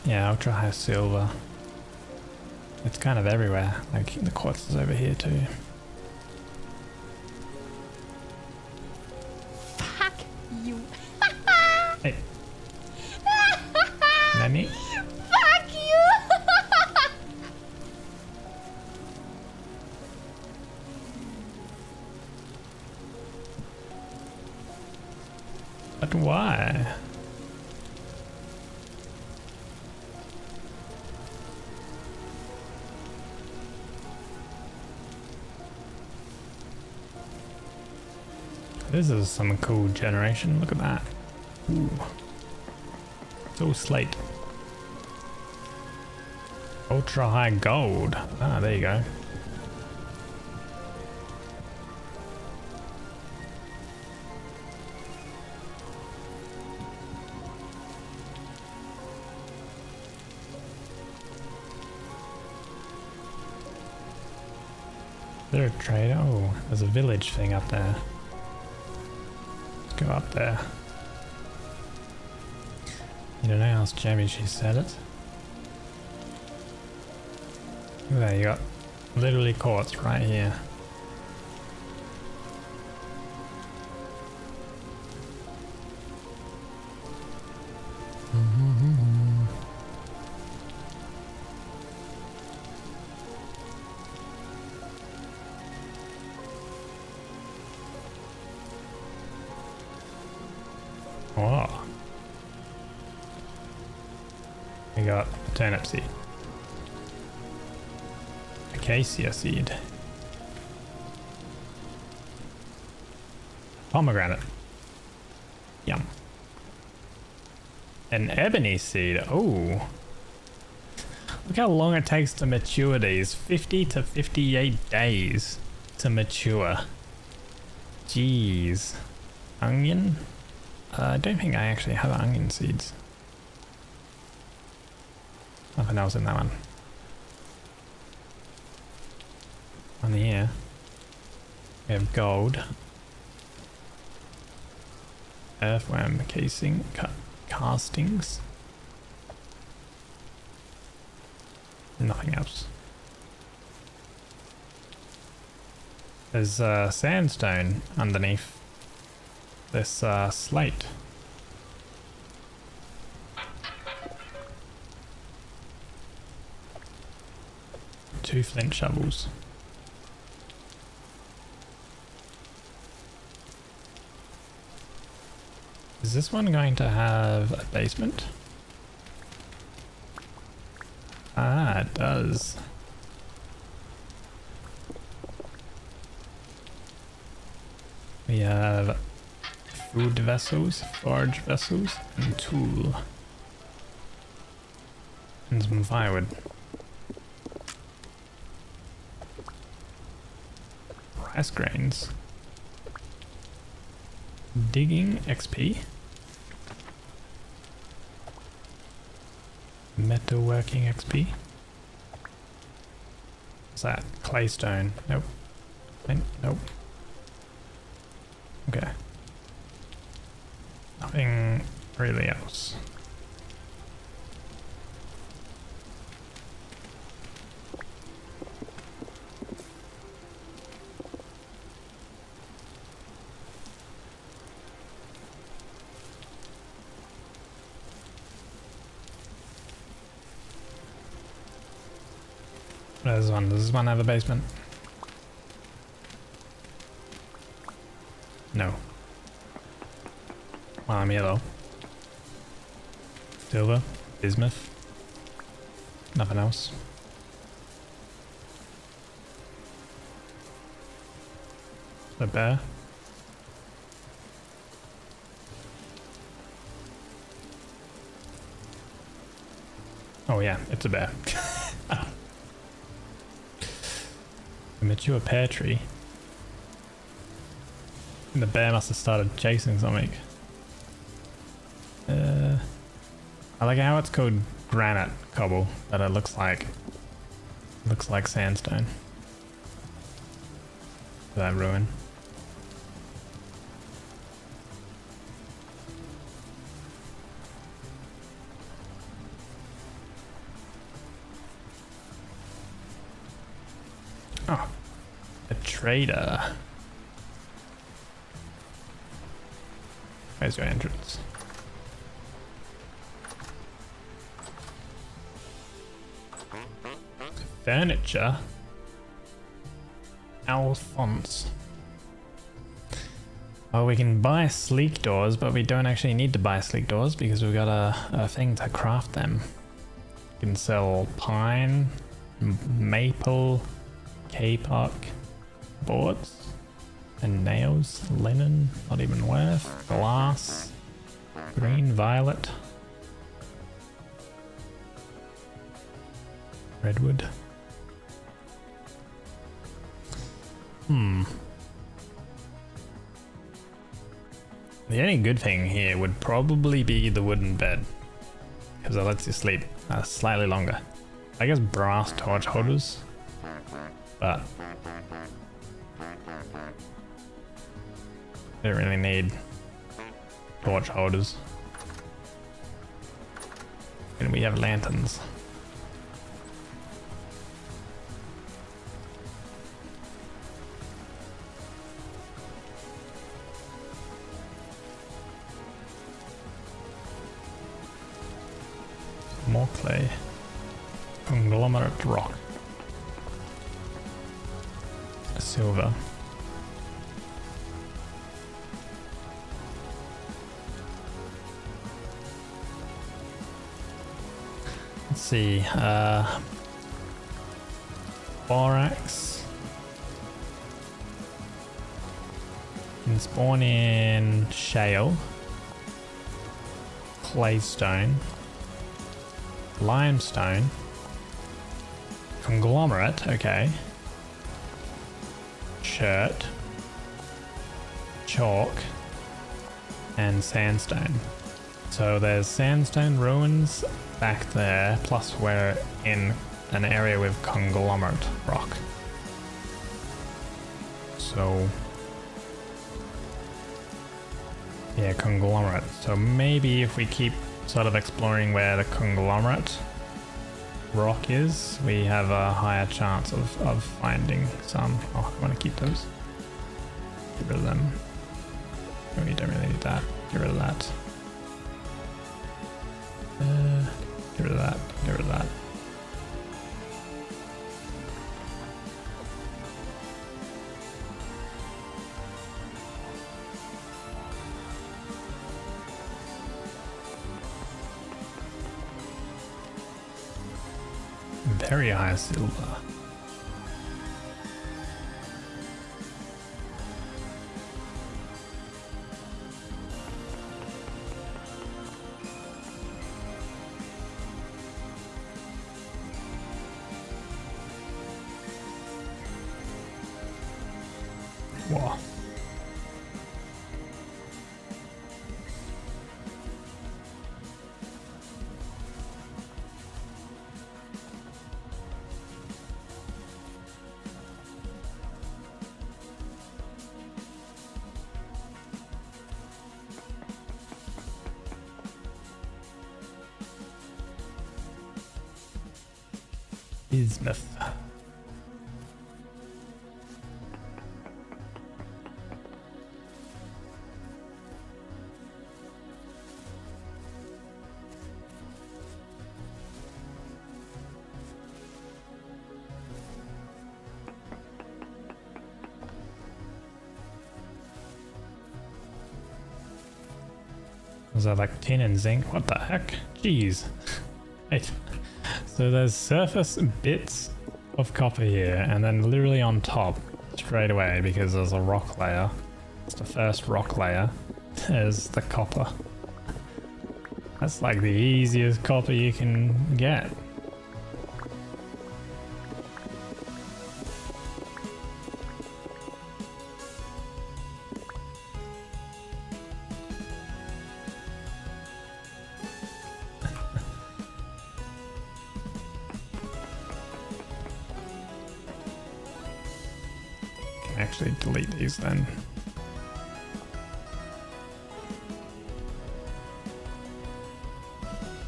Yeah, ultra high silver. It's kind of everywhere. Like the quartz is over here too. Fuck you. Hey. Nani? Fuck you. But why? This is some cool generation. Look at that. Ooh. It's all slate. Ultra high gold. Ah, there you go. Is there a trader? Oh, there's a village thing up there. Go up there. You don't know how jammy she said it. Look at that, you got literally quartz right here. Oh. We got a turnip seed. Acacia seed. Pomegranate. Yum. An ebony seed. Oh. Look how long it takes to mature these. 50 to 58 days to mature. Jeez. Onion? I don't think I actually have onion seeds. Nothing else in that one. On here, we have gold, earthworm casing, castings. Nothing else. There's sandstone underneath this slate. Two flint shovels. Is this one going to have a basement? Ah, it does. We have food vessels, forage vessels, and tool. And some firewood. Rice grains. Digging XP. Metalworking XP. What's that? Claystone. Nope. Nope. Okay. Nothing really else. There's one. Does this one have a basement? No. Well, I'm yellow. Silver. Bismuth. Nothing else. The bear. Oh yeah, it's a bear. A mature pear tree. And the bear must have started chasing something. I like how it's called granite cobble, but it looks like sandstone. That ruin. trader. Where's your entrance? Furniture. Alphonse. Oh, we can buy sleek doors, but we don't actually need to buy sleek doors because we've got a thing to craft them. We can sell pine, maple, kapok, boards, and nails, linen, not even worth, glass, green, violet, redwood. The only good thing here would probably be the wooden bed, because it lets you sleep slightly longer. I guess brass torch holders, but don't really need torch holders. And we have lanterns. More clay. Conglomerate rock. Silver. Let's see. Borax. Can spawn in shale. Claystone. Limestone, conglomerate, okay, chert, chalk, and sandstone. So there's sandstone ruins back there, plus we're in an area with conglomerate rock. So yeah, conglomerate. So maybe if we keep sort of exploring where the conglomerate rock is, we have a higher chance of finding some. Oh, I want to keep those. Get rid of them. Oh, we don't really need that. Get rid of that. Get rid of that. Get rid of that. Very high silver. Wow. Bismuth. Was that like tin and zinc? What the heck? Jeez. Wait. So there's surface bits of copper here, and then literally on top, straight away, because there's a rock layer. It's the first rock layer. There's the copper. That's like the easiest copper you can get. Actually delete these then.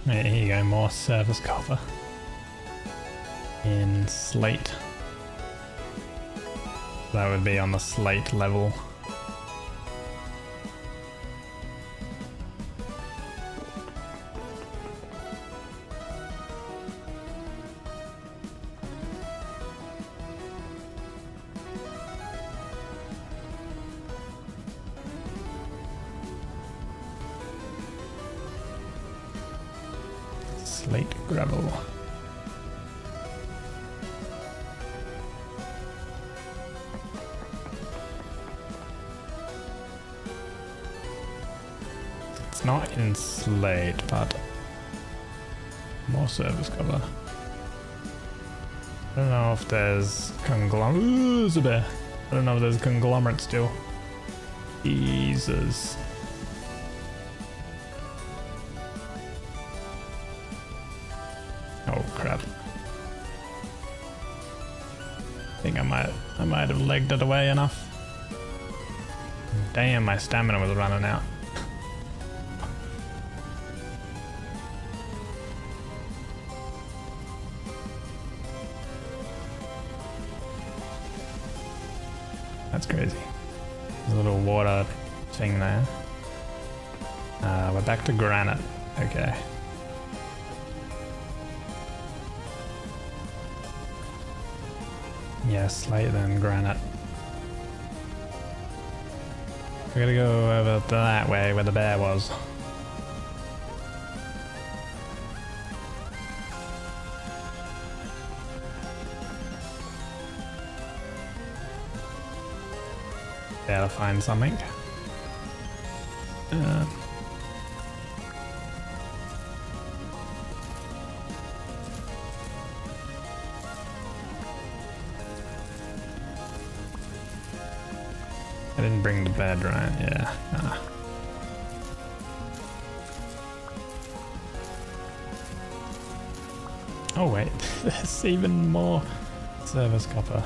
Right, here you go, more surface copper in slate. That would be on the slate level. Slate gravel. It's not in slate, but more service cover. I don't know if there's conglomerate. Ooh, there's a bear. I don't know if there's conglomerate still. Jesus. Oh crap. I think I might have legged it away enough. Damn, my stamina was running out. That's crazy. There's a little water thing there. We're back to granite. Okay. Yeah, slate then granite. We gotta go over that way where the bear was. Gotta find something. I didn't bring the bed, right? Yeah. Oh wait, there's even more service copper.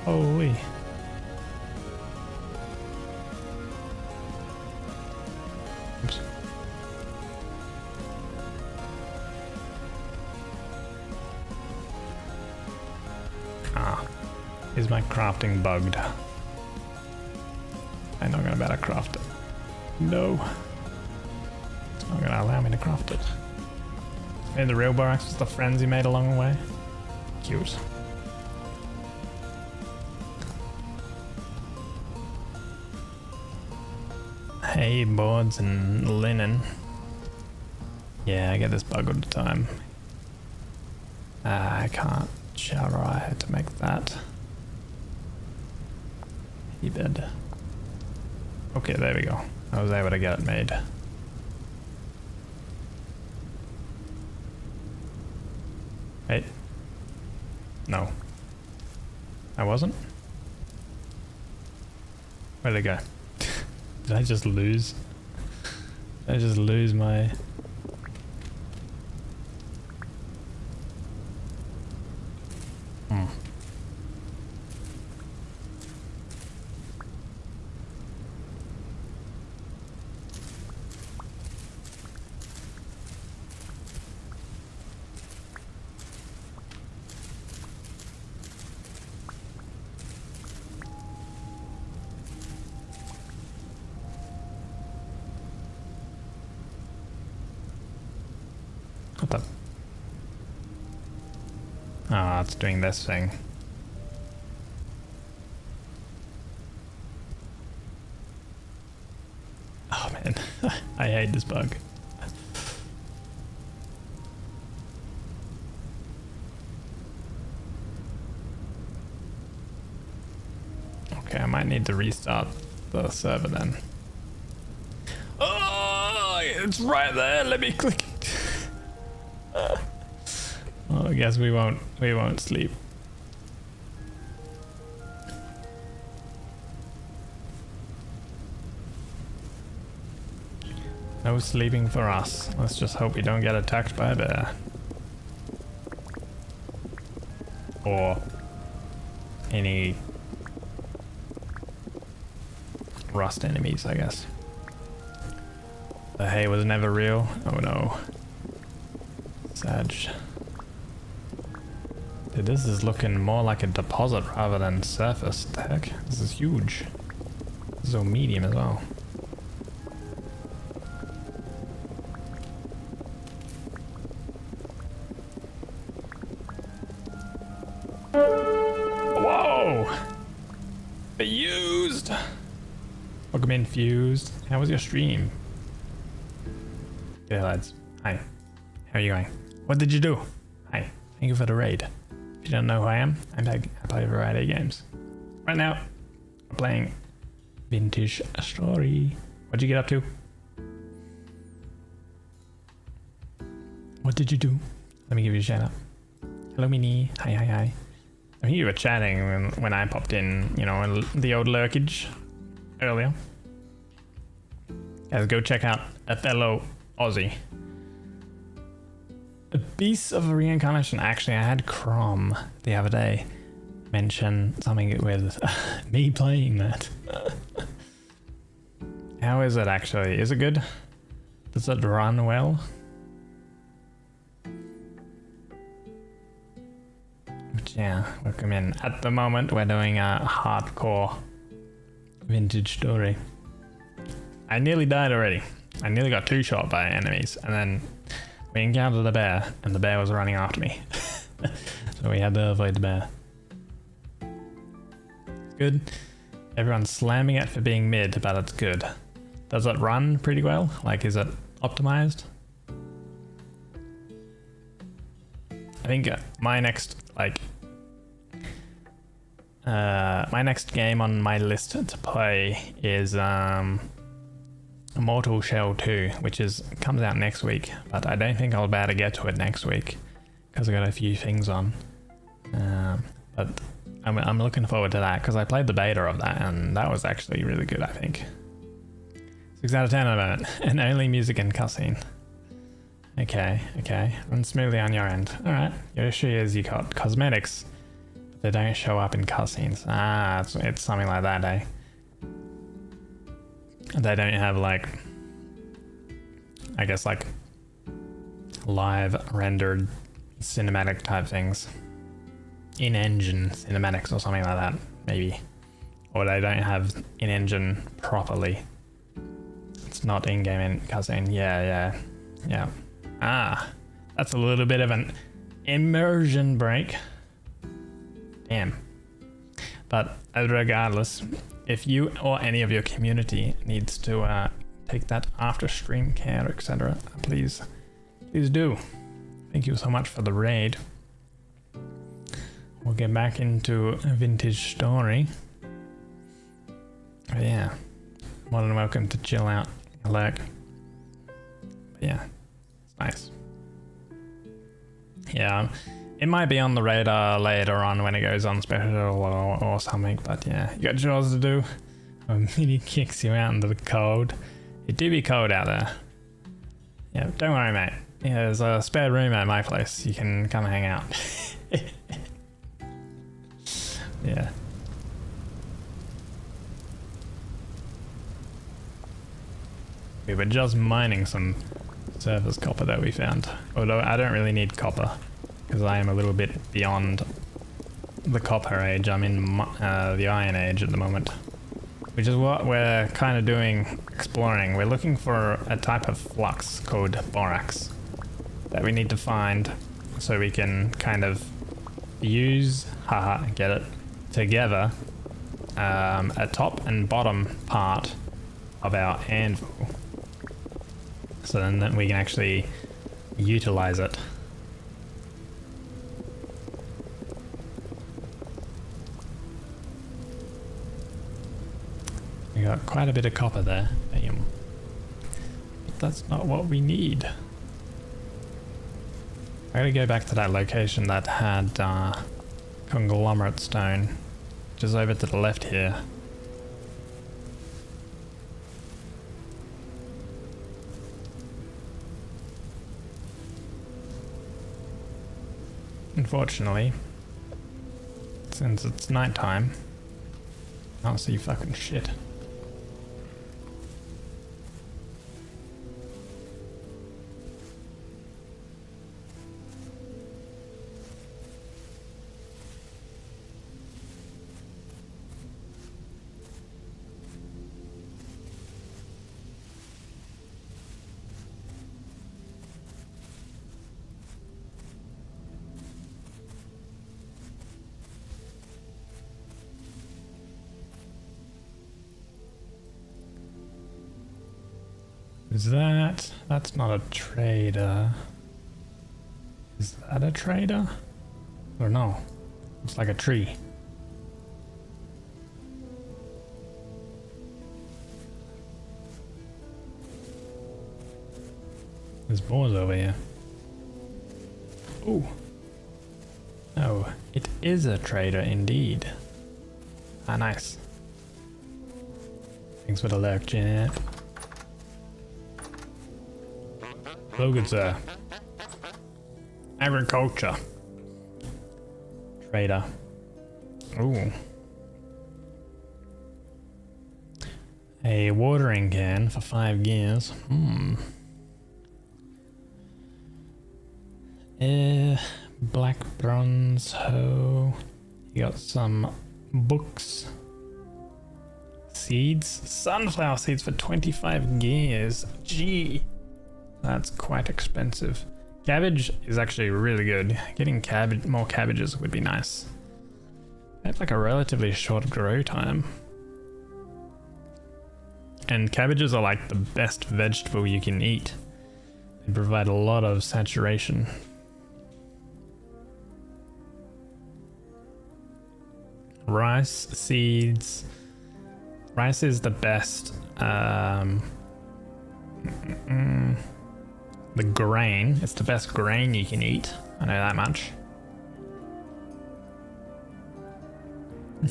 Holy. Oops. Is my crafting bugged? I'm not gonna better craft it. No. It's not gonna allow me to craft it. Maybe the real borax was the friends he made along the way. Cute. Hay, boards, and linen. Yeah, I get this bug all the time. I can't shower. I had to make that. Hay bed. Okay, there we go. I was able to get it made. Wait. No. I wasn't? Where'd it go? Did I just lose? Did I just lose my... What the? Ah, it's doing this thing. Oh man, I hate this bug. Okay, I might need to restart the server then. Oh, it's right there. Let me click it. Oh, I guess we won't sleep. No sleeping for us. Let's just hope we don't get attacked by a bear. Or any rust enemies, I guess. The hay was never real. Oh no. Sag. Dude, this is looking more like a deposit rather than surface. What the heck? This is huge. This is all medium as well. Whoa! Fused! Welcome in, Fused. How was your stream? Yeah, lads. Hi. How are you going? What did you do? Hi. Thank you for the raid. If you don't know who I am, I play a variety of games. Right now, I'm playing Vintage Story. What'd you get up to? What did you do? Let me give you a shout out. Hello, Minnie. Hi, hi, hi. I think you were chatting when I popped in, you know, in the old lurkage earlier. Guys, go check out A Fellow Aussie. The Beasts of Reincarnation. Actually, I had Crom the other day mention something with me playing that. How is it actually? Is it good? Does it run well? But yeah, welcome in. At the moment, we're doing a hardcore Vintage Story. I nearly died already. I nearly got 2 shot by enemies, and then we encountered a bear, and the bear was running after me. So we had to avoid the bear. Good. Everyone's slamming it for being mid, but it's good. Does it run pretty well? Like, is it optimized? I think my next, like, my next game on my list to play is Immortal Shell 2, which comes out next week, but I don't think I'll be able to get to it next week because I got a few things on. But I'm looking forward to that because I played the beta of that and that was actually really good, I think. 6 out of 10 of it, and only music and cutscene. Okay, run smoothly on your end. Alright, your issue is you got cosmetics, but they don't show up in cutscenes. Ah, it's something like that, eh? They don't have, like, I guess, like, live rendered cinematic type things. In-engine cinematics or something like that, maybe. Or they don't have in-engine properly. It's not in-game in cutscene. Yeah. Ah, that's a little bit of an immersion break. Damn. But regardless, if you or any of your community needs to take that after stream care, etc., please do. Thank you so much for the raid. We'll get back into a Vintage Story. But yeah, more than welcome to chill out, lurk. But yeah, it's nice. Yeah, it might be on the radar later on when it goes on special or something, but yeah, you got chores to do. Mini kicks you out into the cold. It do be cold out there. Yeah, don't worry, mate. Yeah, there's a spare room at my place. You can come hang out. Yeah. We were just mining some surface copper that we found. Although I don't really need copper because I am a little bit beyond the copper age. I'm in the iron age at the moment, which is what we're kind of doing, exploring. We're looking for a type of flux called borax that we need to find so we can kind of use, get it, together a top and bottom part of our anvil, so then that we can actually utilize it. We got quite a bit of copper there, but that's not what we need. I gotta go back to that location that had conglomerate stone, which is over to the left here. Unfortunately, since it's nighttime, I can't see fucking shit. Who's that? That's not a trader. Is that a trader? Or no? It's like a tree. There's boars over here. Ooh. Oh, it is a trader indeed. Ah, nice. Thanks for the lurk, champ. Hello, good sir. Agriculture. Trader. Ooh. A watering can for 5 gears. Black bronze hoe. You got some books. Seeds. Sunflower seeds for 25 gears. Gee. That's quite expensive. Cabbage is actually really good. Getting more cabbages would be nice. They have like a relatively short grow time. And cabbages are like the best vegetable you can eat. They provide a lot of saturation. Rice seeds. Rice is the best. The grain. It's the best grain you can eat. I know that much.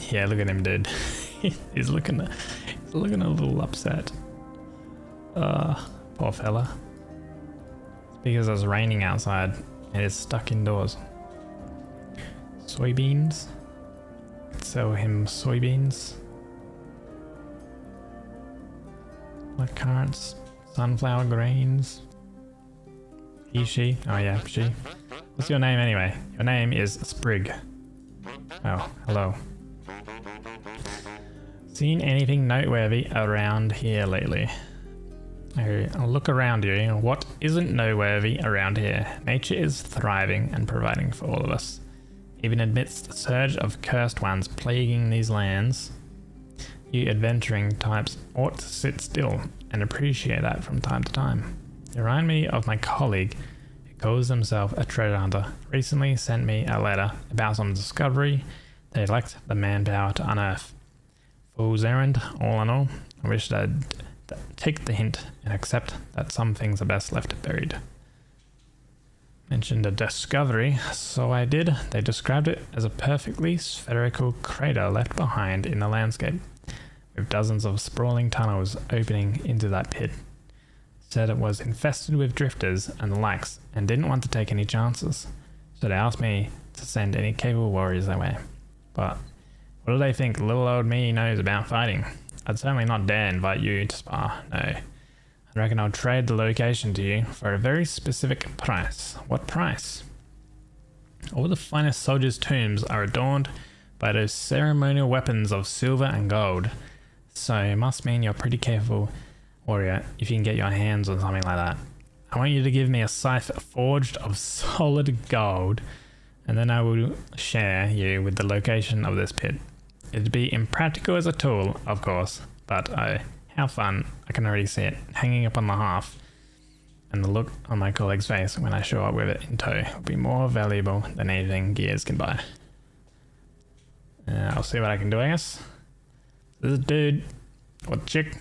Yeah, look at him, dude. he's looking a little upset. Poor fella. It's because it's raining outside and it's stuck indoors. Soybeans. Sell him soybeans. Black currants. Sunflower grains. He, she. Oh yeah, she. What's your name anyway? Your name is Sprig. Oh, hello. Seen anything noteworthy around here lately? I'll look around you. What isn't noteworthy around here? Nature is thriving and providing for all of us. Even amidst the surge of cursed ones plaguing these lands, you adventuring types ought to sit still and appreciate that from time to time. You remind me of my colleague who calls himself a treasure hunter. Recently sent me a letter about some discovery they lacked the manpower to unearth. Fool's errand, all in all. I wish they'd take the hint and accept that some things are best left buried. Mentioned a discovery, so I did. They described it as a perfectly spherical crater left behind in the landscape, with dozens of sprawling tunnels opening into that pit. Said it was infested with drifters and the likes, and didn't want to take any chances, so they asked me to send any capable warriors their way. But what do they think little old me knows about fighting? I'd certainly not dare invite you to spar, no. I reckon I'll trade the location to you for a very specific price. What price? All the finest soldiers' tombs are adorned by those ceremonial weapons of silver and gold, so it must mean you're pretty capable warrior if you can get your hands on something like that. I want you to give me a scythe forged of solid gold, and then I will share you with the location of this pit. It'd be impractical as a tool, of course, but how fun. I can already see it hanging up on the hearth, and the look on my colleague's face when I show up with it in tow will be more valuable than anything gears can buy. I'll see what I can do, I guess. This dude, or chick,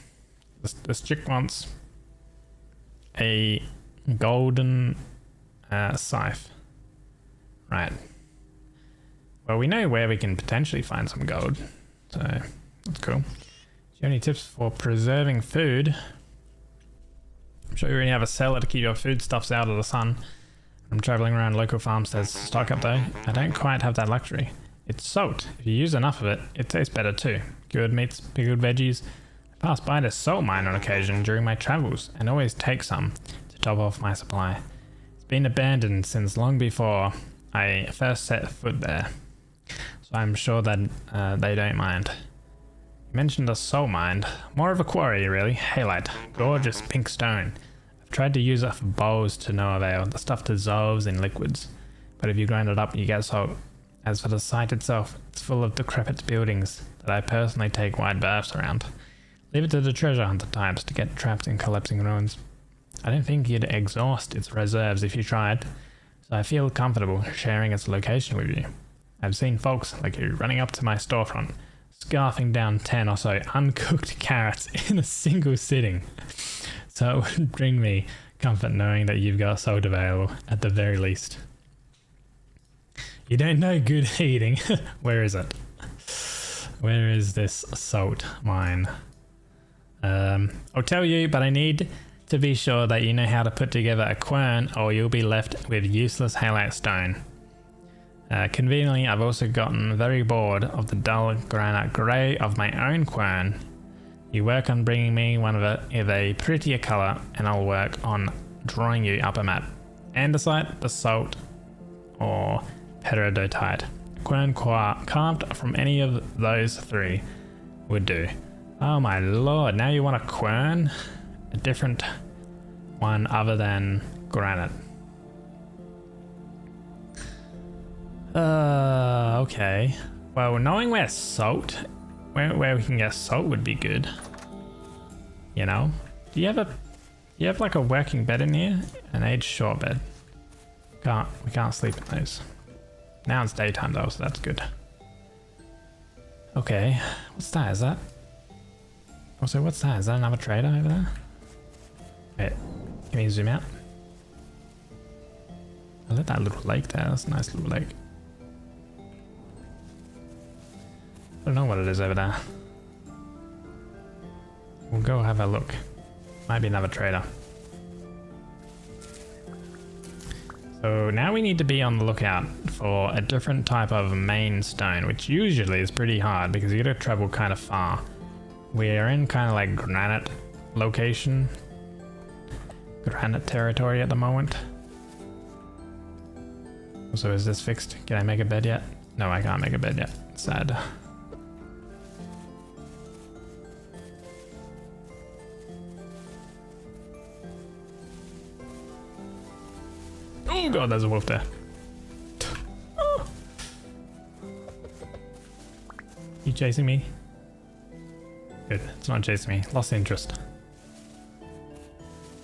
this chick wants a golden scythe. Right. Well, we know where we can potentially find some gold, so that's cool. Do you have any tips for preserving food? I'm sure you already have a cellar to keep your foodstuffs out of the sun. I'm traveling around local farmsteads to stock up though. I don't quite have that luxury. It's salt. If you use enough of it, it tastes better too. Cured meats, pickled veggies. I pass by the salt mine on occasion during my travels and always take some to top off my supply. It's been abandoned since long before I first set foot there, so I'm sure that they don't mind. You mentioned a soul mine, more of a quarry really. Halite, gorgeous pink stone. I've tried to use it for bowls to no avail. The stuff dissolves in liquids, but if you grind it up you get salt. As for the site itself, it's full of decrepit buildings that I personally take wide baths around. Leave it to the treasure hunter types to get trapped in collapsing ruins. I don't think you'd exhaust its reserves if you tried, so I feel comfortable sharing its location with you. I've seen folks like you running up to my storefront, scarfing down 10 or so uncooked carrots in a single sitting. So it would bring me comfort knowing that you've got salt available at the very least. You don't know good eating. Where is it? Where is this salt mine? I'll tell you, but I need to be sure that you know how to put together a quern or you'll be left with useless halite stone. Conveniently, I've also gotten very bored of the dull granite grey of my own quern. You work on bringing me one of a prettier colour and I'll work on drawing you up a map. Andesite, basalt, or peridotite. Quern carved from any of those three would do. Oh my lord, now you want a quern? A different one other than granite. Okay. Well, knowing where we can get salt would be good. You know? Do you have like a working bed in here? An aged short bed. We can't sleep in those. Now it's daytime though, so that's good. Okay. What's that? Is that? Also, what's that? Is that another trader over there? Wait, can we zoom out? I like that little lake there. That's a nice little lake. I don't know what it is over there. We'll go have a look. Might be another trader. So now we need to be on the lookout for a different type of main stone, which usually is pretty hard because you gotta travel kind of far. We're in kind of like granite location. Granite territory at the moment. So is this fixed? Can I make a bed yet? No, I can't make a bed yet. Sad. Oh god, there's a wolf there. You chasing me? Good, it's not chasing me. Lost interest.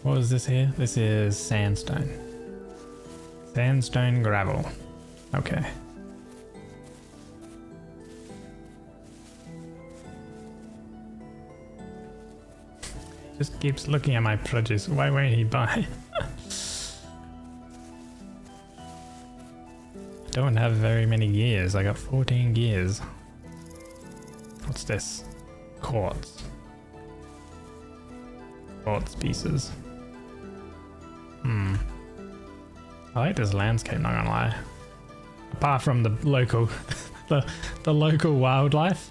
What is this here? This is sandstone. Sandstone gravel. Okay. Just keeps looking at my produce. Why won't he buy? I don't have very many gears. I got 14 gears. What's this? Quartz. Quartz pieces. I like this landscape, not gonna lie. Apart from the local the local wildlife.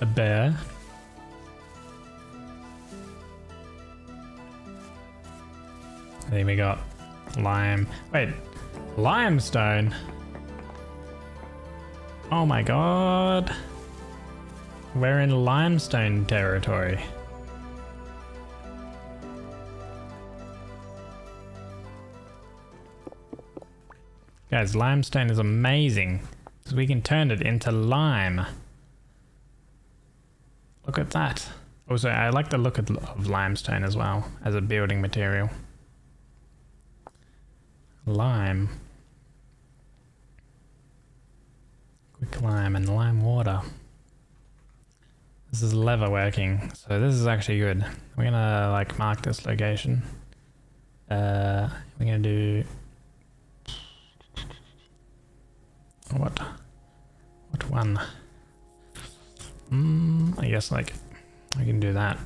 A bear. I think we got lime. Wait, limestone? Oh my god. We're in limestone territory. Guys, limestone is amazing because we can turn it into lime. Look at that. Also, I like the look of limestone as well as a building material. Lime. Quick lime and lime water. This is leather working, so this is actually good. We're gonna like mark this location. We're gonna do what one? I guess like I can do that.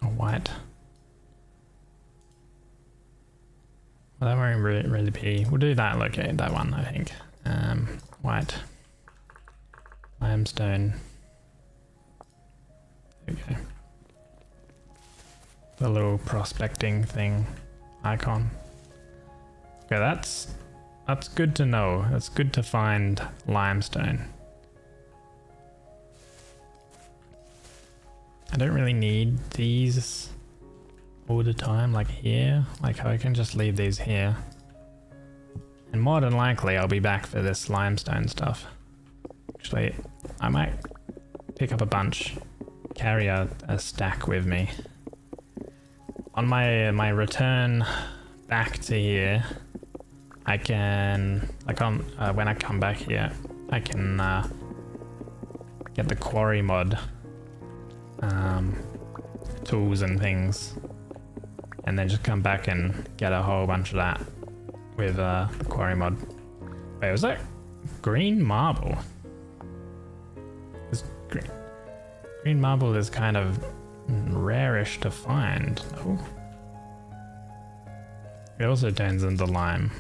A white. Well, that won't really be. We'll do that. Okay, that one I think. White. Limestone. Okay. The little prospecting thing icon. Okay, that's good to know. That's good to find limestone. I don't really need these all the time, like here. Like I can just leave these here. And more than likely I'll be back for this limestone stuff. Actually, I might pick up a bunch, carry a stack with me. on my return back to here, I can, like on when I come back here, I can get the quarry mod tools and things, and then just come back and get a whole bunch of that with the quarry mod. Wait, was that green marble? This green marble is kind of rarish to find. Oh, it also turns into lime.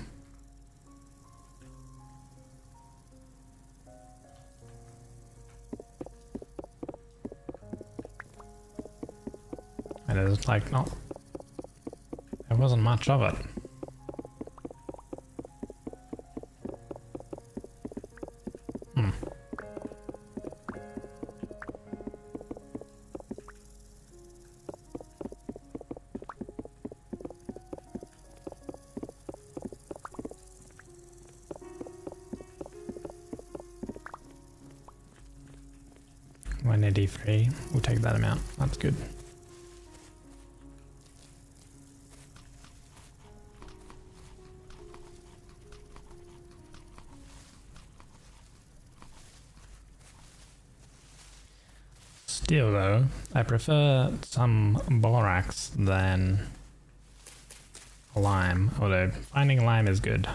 And it's like not, there wasn't much of it. 𝒟𝑒𝓂𝑒, we'll take that amount, that's good. Still though, I prefer some borax than lime, although finding lime is good.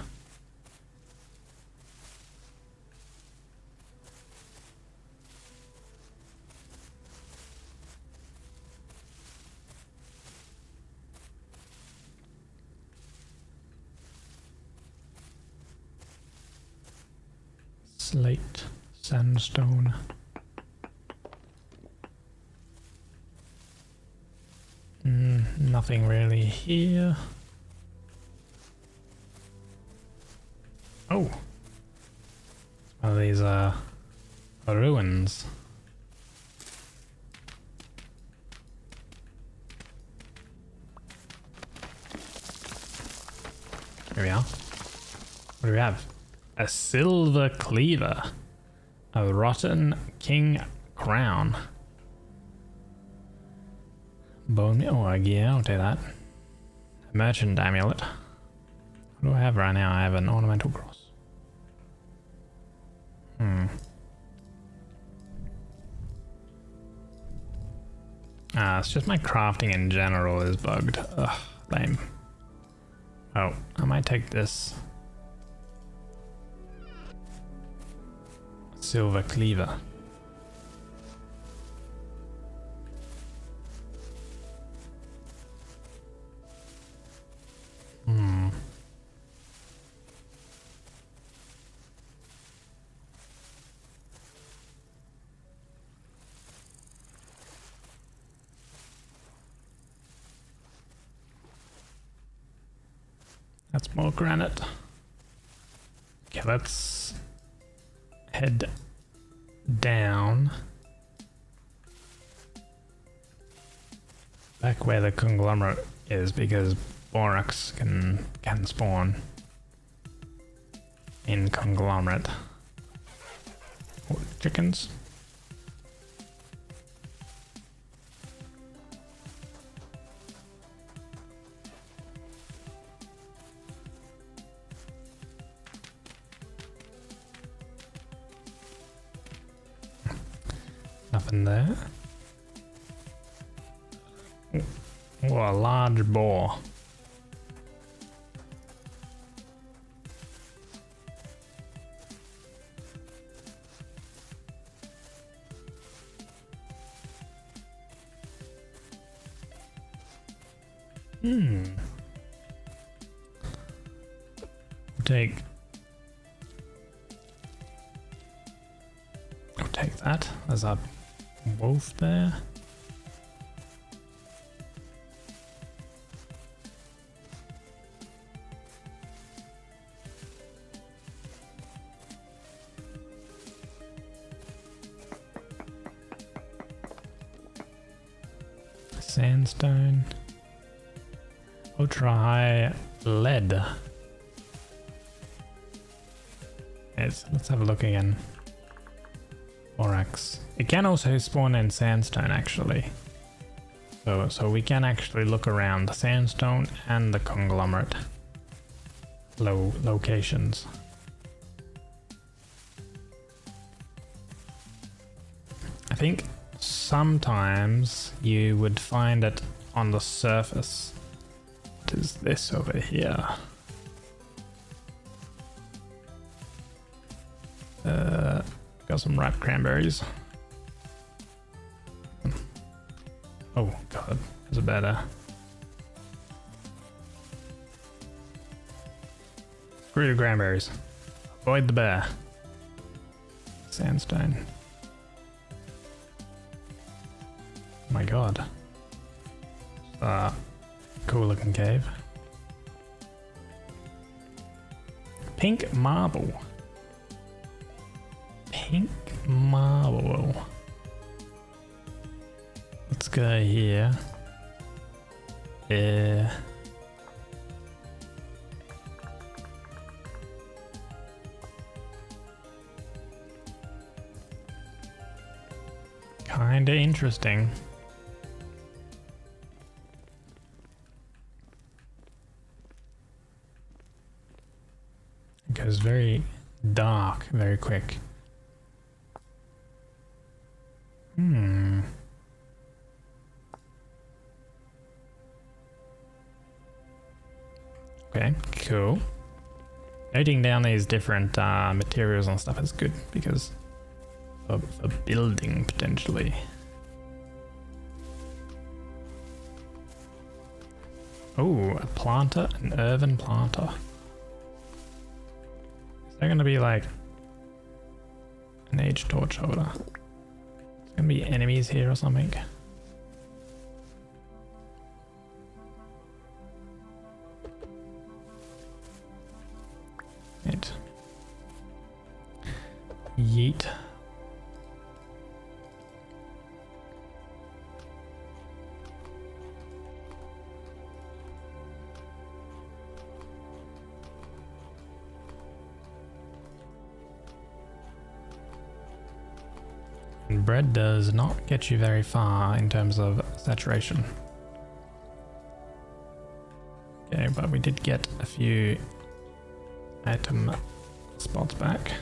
Slate, sandstone. Nothing really here. Oh, well, these are ruins. Here we are. What do we have? A silver cleaver, a rotten king crown. Bone, oh yeah, I'll take that. A merchant amulet. What do I have right now? I have an ornamental cross. It's just my crafting in general is bugged. Ugh, lame. Oh, I might take this. Silver cleaver. That's more granite. Okay, let's head down back where the conglomerate is, because borax can spawn in conglomerate. Oh, chickens. Nothing there. Oh, a large boar. I'll take that. There's a wolf there. Sandstone. Ultra high lead. Let's have a look again. Borax. It can also spawn in sandstone actually. So we can actually look around the sandstone and the conglomerate locations. I think sometimes you would find it on the surface. What is this over here? Got some ripe cranberries. Oh god, there's a better. Screw the cranberries. Avoid the bear. Sandstone. Oh my god. Cool looking cave. Pink marble. Pink marble. Let's go here. Yeah. Kinda interesting. It goes very dark very quick. Okay, cool. Noting down these different materials and stuff is good because of a building potentially. Oh, a planter, an earthen planter. Is there gonna be like an age torch holder? There's gonna be enemies here or something. Right. Yeet. And bread does not get you very far in terms of saturation. Okay, but we did get a few item spots back.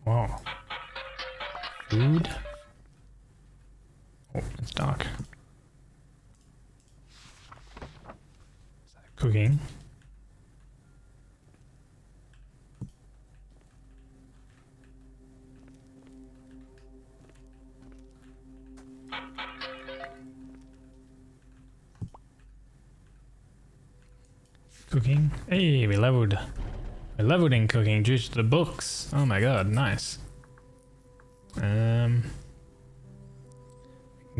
Wow. Food. Oh, it's dark. Is that cooking? Cooking. Hey, we leveled. We leveled in cooking due to the books. Oh my god, nice. We can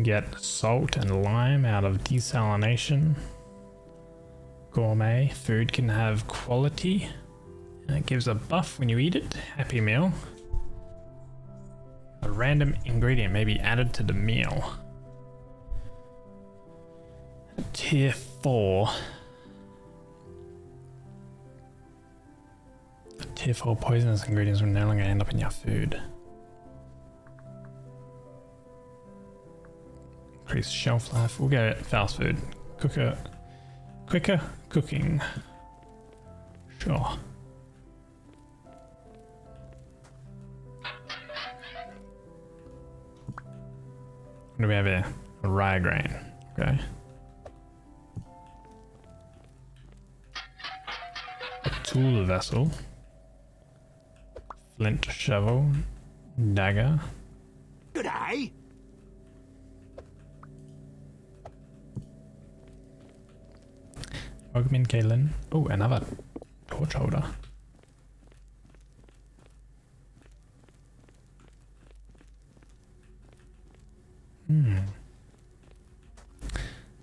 get salt and lime out of desalination. Gourmet. Food can have quality. And it gives a buff when you eat it. Happy meal. A random ingredient may be added to the meal. Tier 4. Tier 4 poisonous ingredients will no longer end up in your food. Increase shelf life. We'll go fast food. Quicker cooking. Sure. What do we have here? A rye grain. Okay. A tool vessel. Flint shovel. Dagger. Good day. Welcome in, Caitlin. Oh, another torch holder.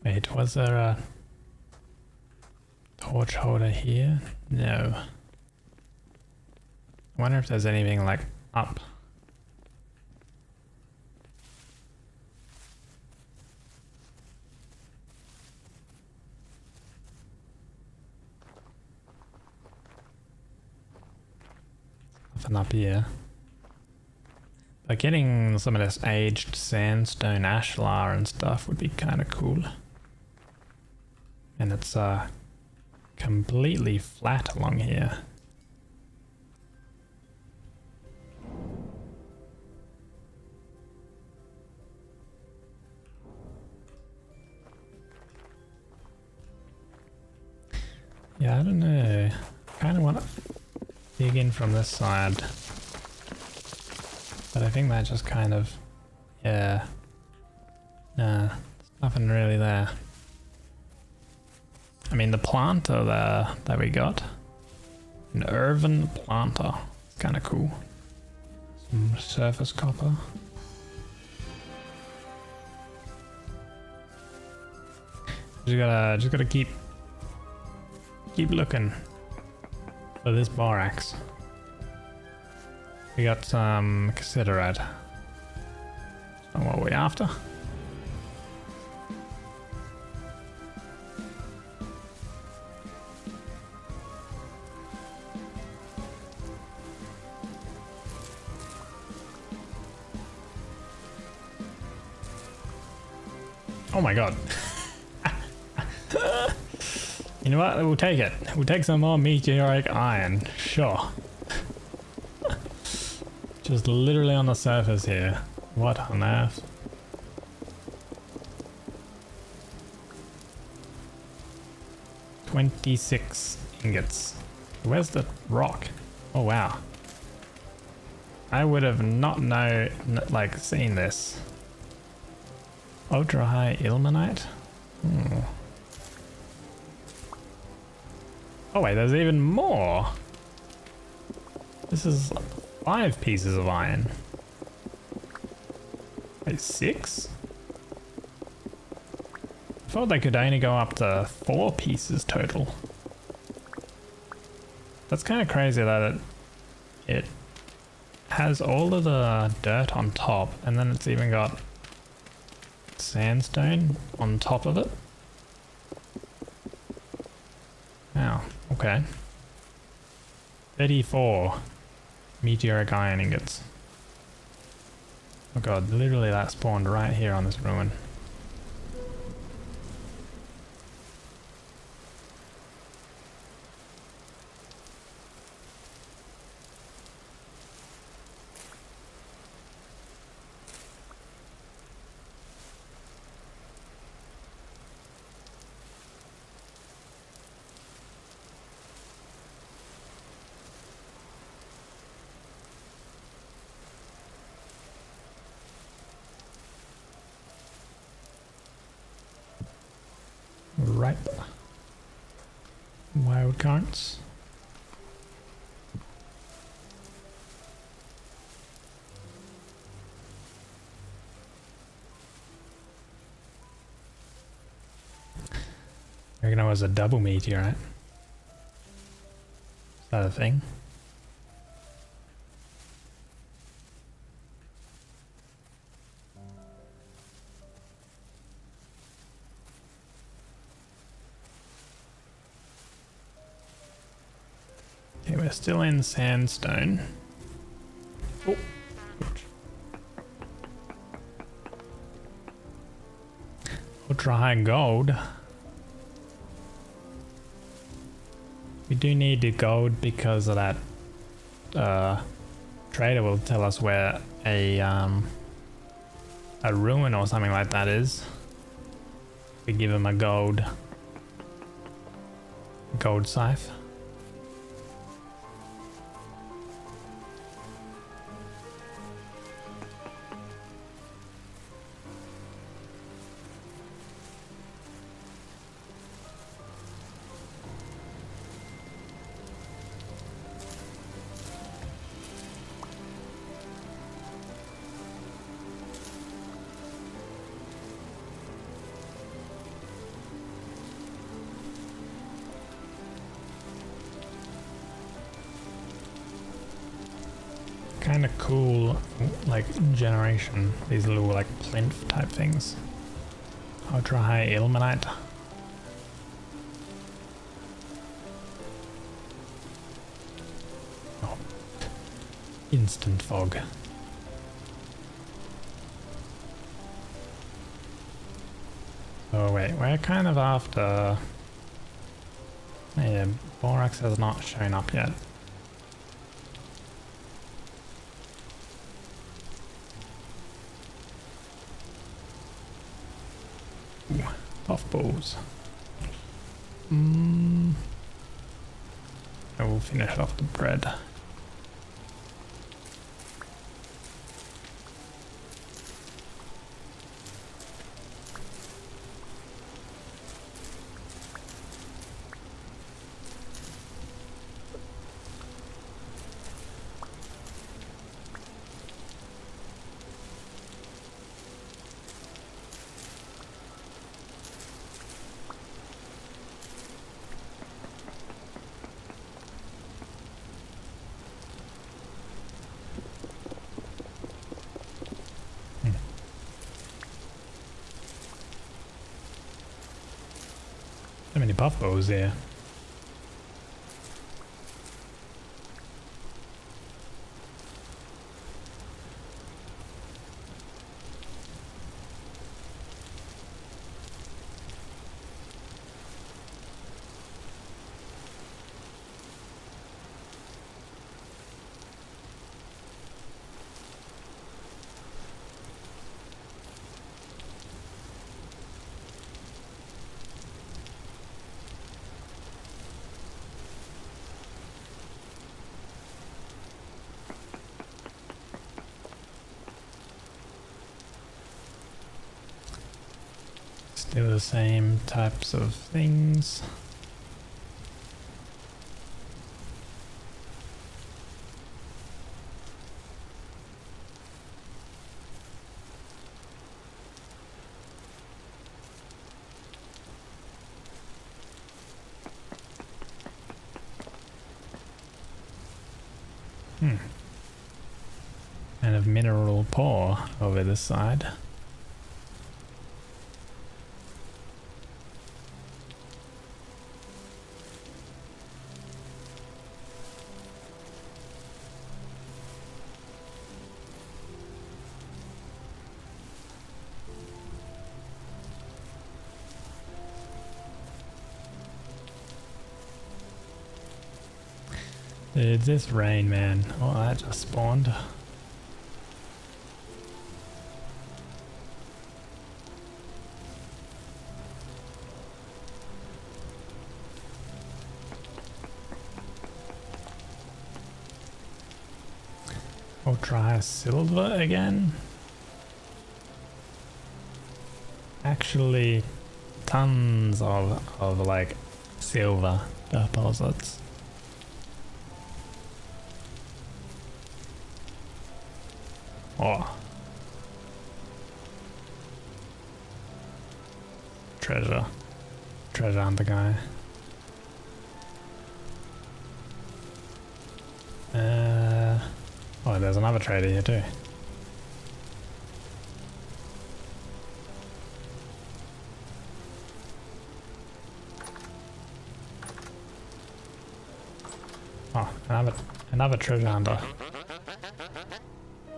Wait, was there a torch holder here? No. I wonder if there's anything like up. Nothing up here. But getting some of this aged sandstone ashlar and stuff would be kind of cool. And it's completely flat along here. Yeah, I don't know. Kind of want to dig in from this side. But I think that just kind of... Yeah. Nah, there's nothing really there. I mean, the planter there that we got. An earthen planter. It's kind of cool. Some surface copper. Just gotta keep looking for this borax. We got some 𝒟𝑒𝓂𝓃. That's not what we're after. Oh my god. You know what? We'll take it. We'll take some more meteoric iron. Sure. Just literally on the surface here. What on earth? $26 ingots. Where's the rock? Oh wow. I would have not seen this. Ultra high ilmenite? Hmm. Oh wait, there's even more. This is 5 pieces of iron. Wait, 6? I thought they could only go up to 4 pieces total. That's kind of crazy that it has all of the dirt on top, and then it's even got sandstone on top of it. Wow, okay. 34 meteoric iron ingots. Oh god, literally that spawned right here on this ruin. Ripe wild currants. I reckon it was a double meteorite. Is that a thing? Okay, we're still in sandstone. Oh. Ultra high gold. We do need the gold because of that trader will tell us where a ruin or something like that is. We give him a gold scythe. Kind of cool, like, generation. These little, like, plinth type things. Ultra high ilmenite. Oh. Instant fog. Oh wait, we're kind of after... Yeah, borax has not shown up yet. Ooh, puffballs. I will finish off the bread. So many buffos here. Still the same types of things. Kind of mineral poor over this side. Dude, this rain, man. Oh, that just spawned. We'll try silver again. Actually, tons of like silver deposits. Oh. Treasure. Treasure on the guy. Oh, there's another trader here too. Oh, another treasure hunter.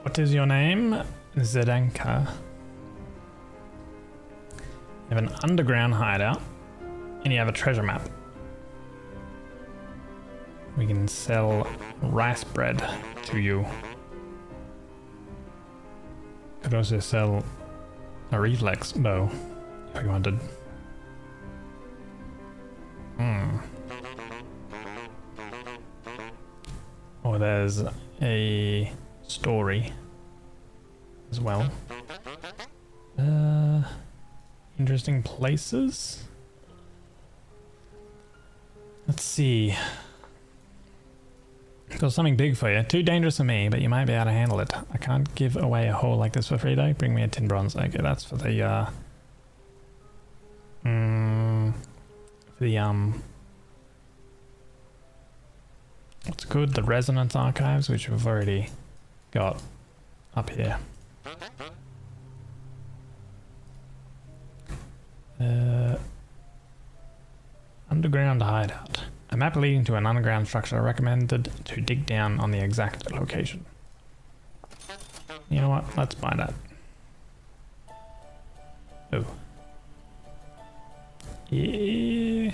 What is your name? Zdenka. You have an underground hideout and you have a treasure map. We can sell rice bread to you. Could also sell a reflex bow if you wanted. Or there's a story as well. Interesting places. Let's see. Got something big for you. Too dangerous for me, but you might be able to handle it. I can't give away a hole like this for free though. Bring me a tin bronze. Okay, that's for the what's good? The resonance archives, which we've already got up here. Underground hideout. A map leading to an underground structure recommended to dig down on the exact location. You know what? Let's buy that. Oh. Yeah.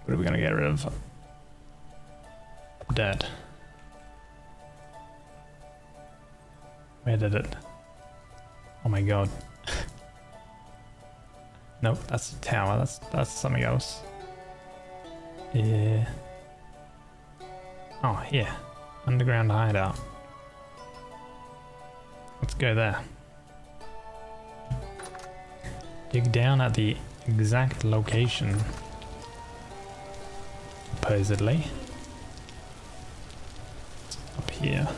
What are we gonna get rid of? Dead. Where did it? Oh my god. Nope, that's a tower. That's something else. Yeah. Oh, here. Underground hideout. Let's go there. Dig down at the exact location. Supposedly. It's up here.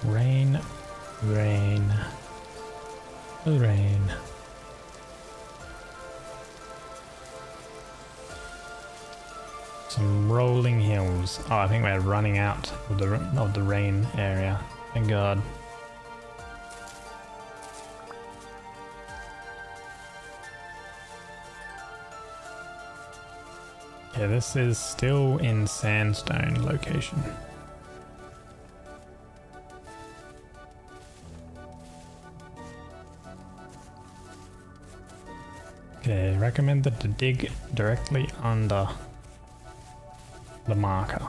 Rain, rain, rain. Some rolling hills. Oh, I think we're running out of the rain area. Thank God. Yeah, this is still in sandstone location. Okay, recommended to dig directly under the marker.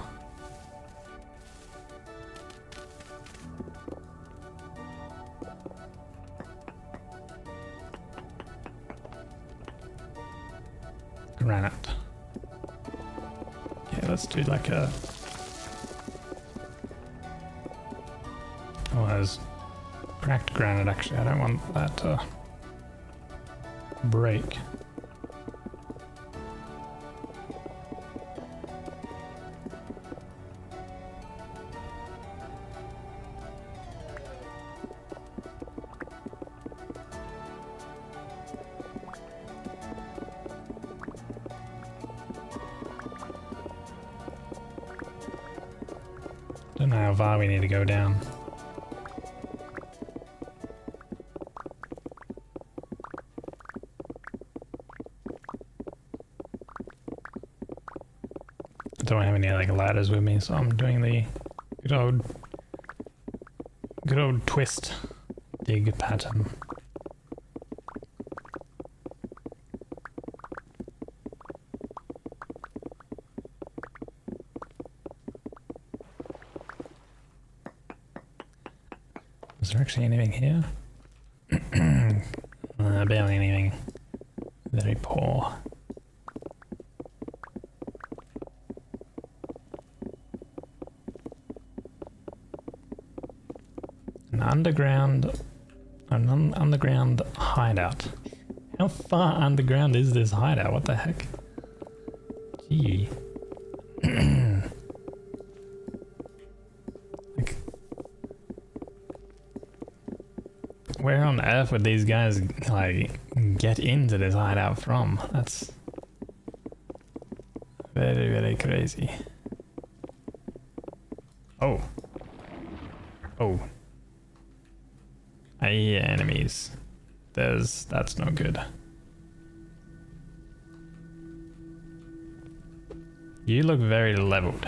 Granite. Okay, let's do like a... Oh, there's cracked granite actually. I don't want that to break. Don't know how far we need to go down. I don't have any like ladders with me, so I'm doing the good old twist dig pattern. Is there actually anything here? Barely anything. Very poor. An underground hideout. How far underground is this hideout? What the heck? Gee. Like, where on earth would these guys like get into this hideout from? That's very, very crazy. Oh. Oh. I hear enemies. That's no good. You look very leveled.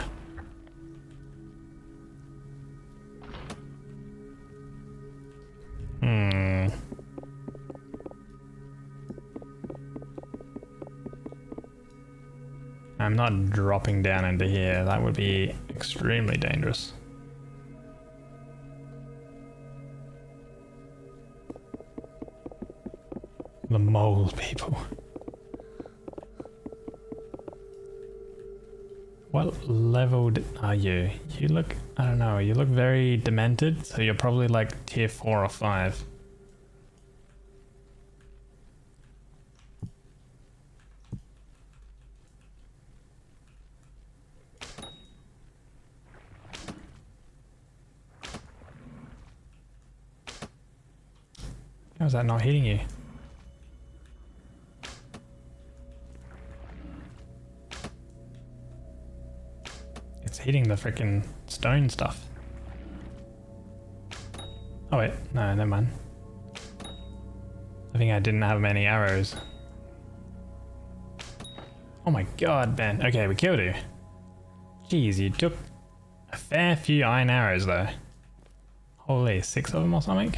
I'm not dropping down into here. That would be extremely dangerous. The mole people. What leveled are you? You look, I don't know, you look very demented, so you're probably like tier 4 or 5. How's that not hitting you? It's hitting the freaking stone stuff. Oh wait, no, never mind. I think I didn't have many arrows. Oh my god, man. Okay, we killed you. Jeez, you took a fair few iron arrows though. Holy, 6 of them or something?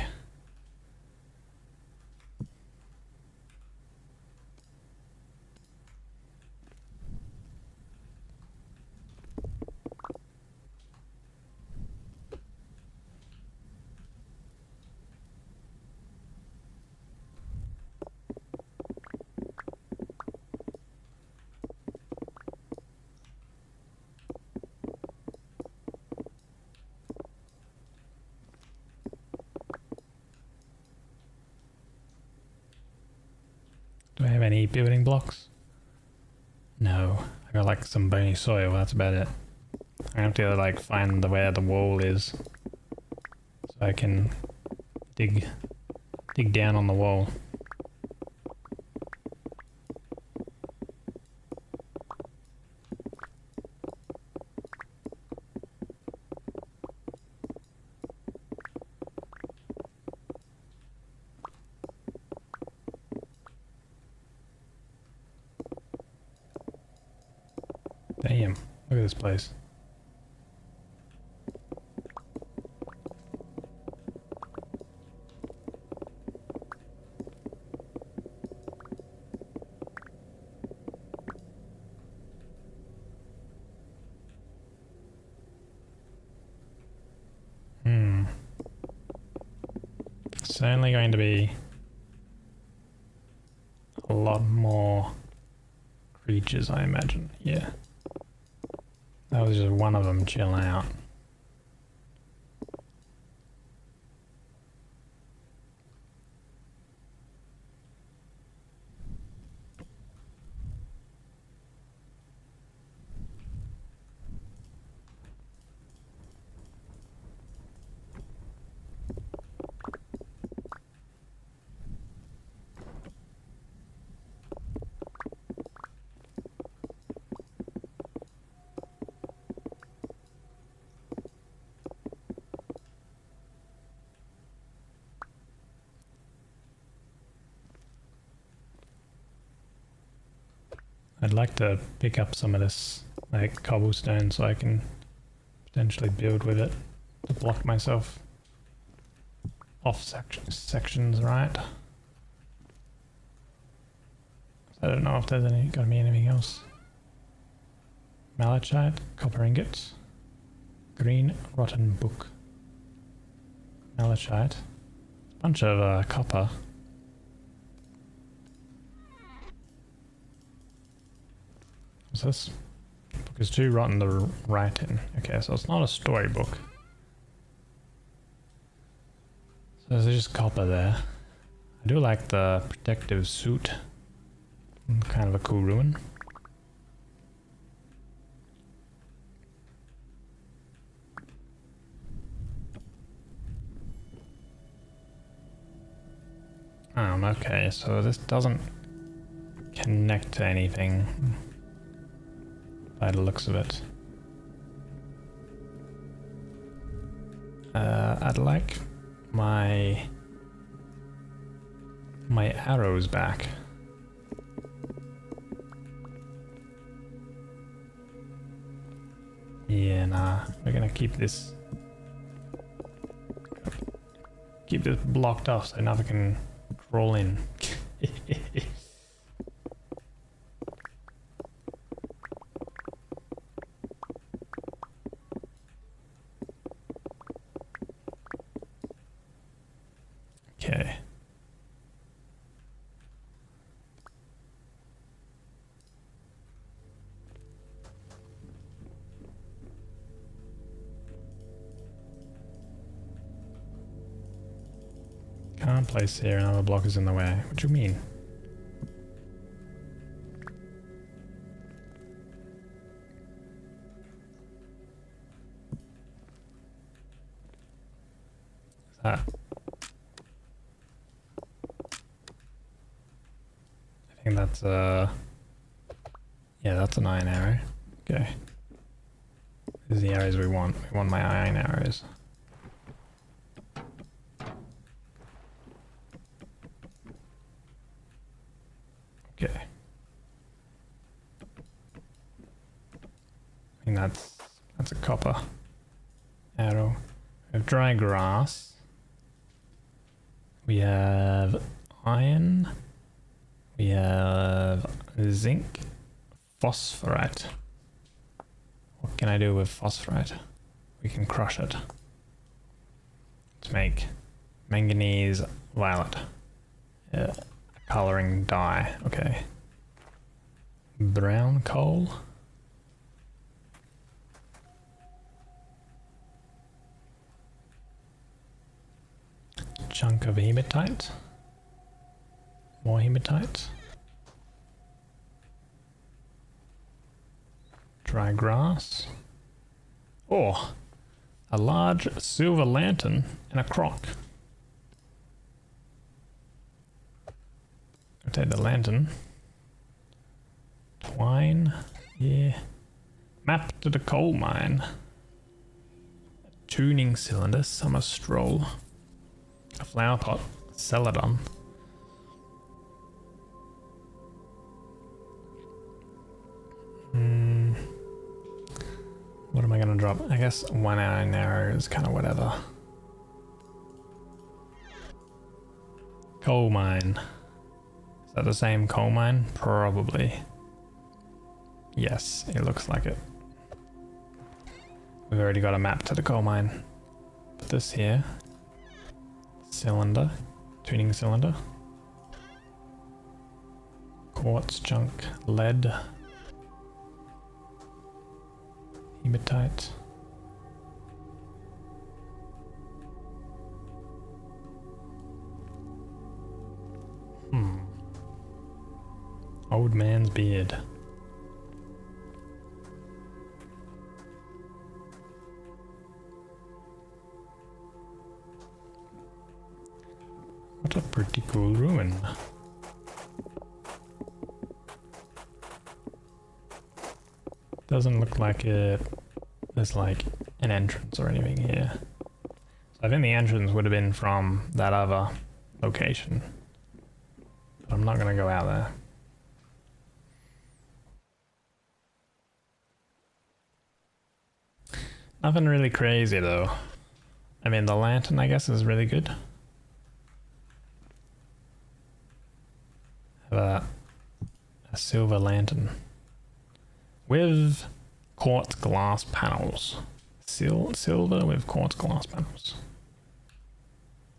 Do I have any building blocks? No. I got like some bony soil, that's about it. I have to like find where the wall is. So I can dig down on the wall. Damn, look at this place. Certainly going to be a lot more creatures, I imagine. Yeah. That was just one of them chilling out. I'd like to pick up some of this like cobblestone so I can potentially build with it to block myself off sections, right? I don't know if there's gonna be anything else. Malachite, copper ingots, green rotten book, malachite, bunch of copper. What's this? Book is too rotten to write in. Okay, so it's not a storybook. So there's just copper there. I do like the protective suit. Kind of a cool ruin. Okay, so this doesn't connect to anything by the looks of it. I'd like my arrows back. Yeah, nah, we're gonna keep this blocked off so nothing can crawl in. Okay. Can't place here, another block is in the way. What do you mean? What's that? think that's yeah, that's an iron arrow. Okay. These are the arrows we want. We want my iron arrows. Okay. I think that's a copper arrow. We have dry grass. We have iron. We have zinc, phosphorite. What can I do with phosphorite? We can crush it to make manganese violet. Yeah, coloring dye. Okay. Brown coal. Chunk of hematite. More hematite. Dry grass. Oh, a large silver lantern and a crock. I'll take the lantern. Twine. Yeah. Map to the coal mine. A tuning cylinder. Summer stroll. A flower pot. Celadon. What am I gonna drop? I guess 1 iron arrow is kind of whatever. Coal mine. Is that the same coal mine? Probably. Yes, it looks like it. We've already got a map to the coal mine. Put this here. Cylinder. Tuning cylinder. Quartz chunk. Lead. Hematite. Old man's beard. What a pretty cool ruin. Doesn't look like there's like an entrance or anything here. So I think the entrance would have been from that other location. But I'm not gonna go out there. Nothing really crazy though. I mean, the lantern I guess is really good. Have a silver lantern. With quartz glass panels. Silver with quartz glass panels.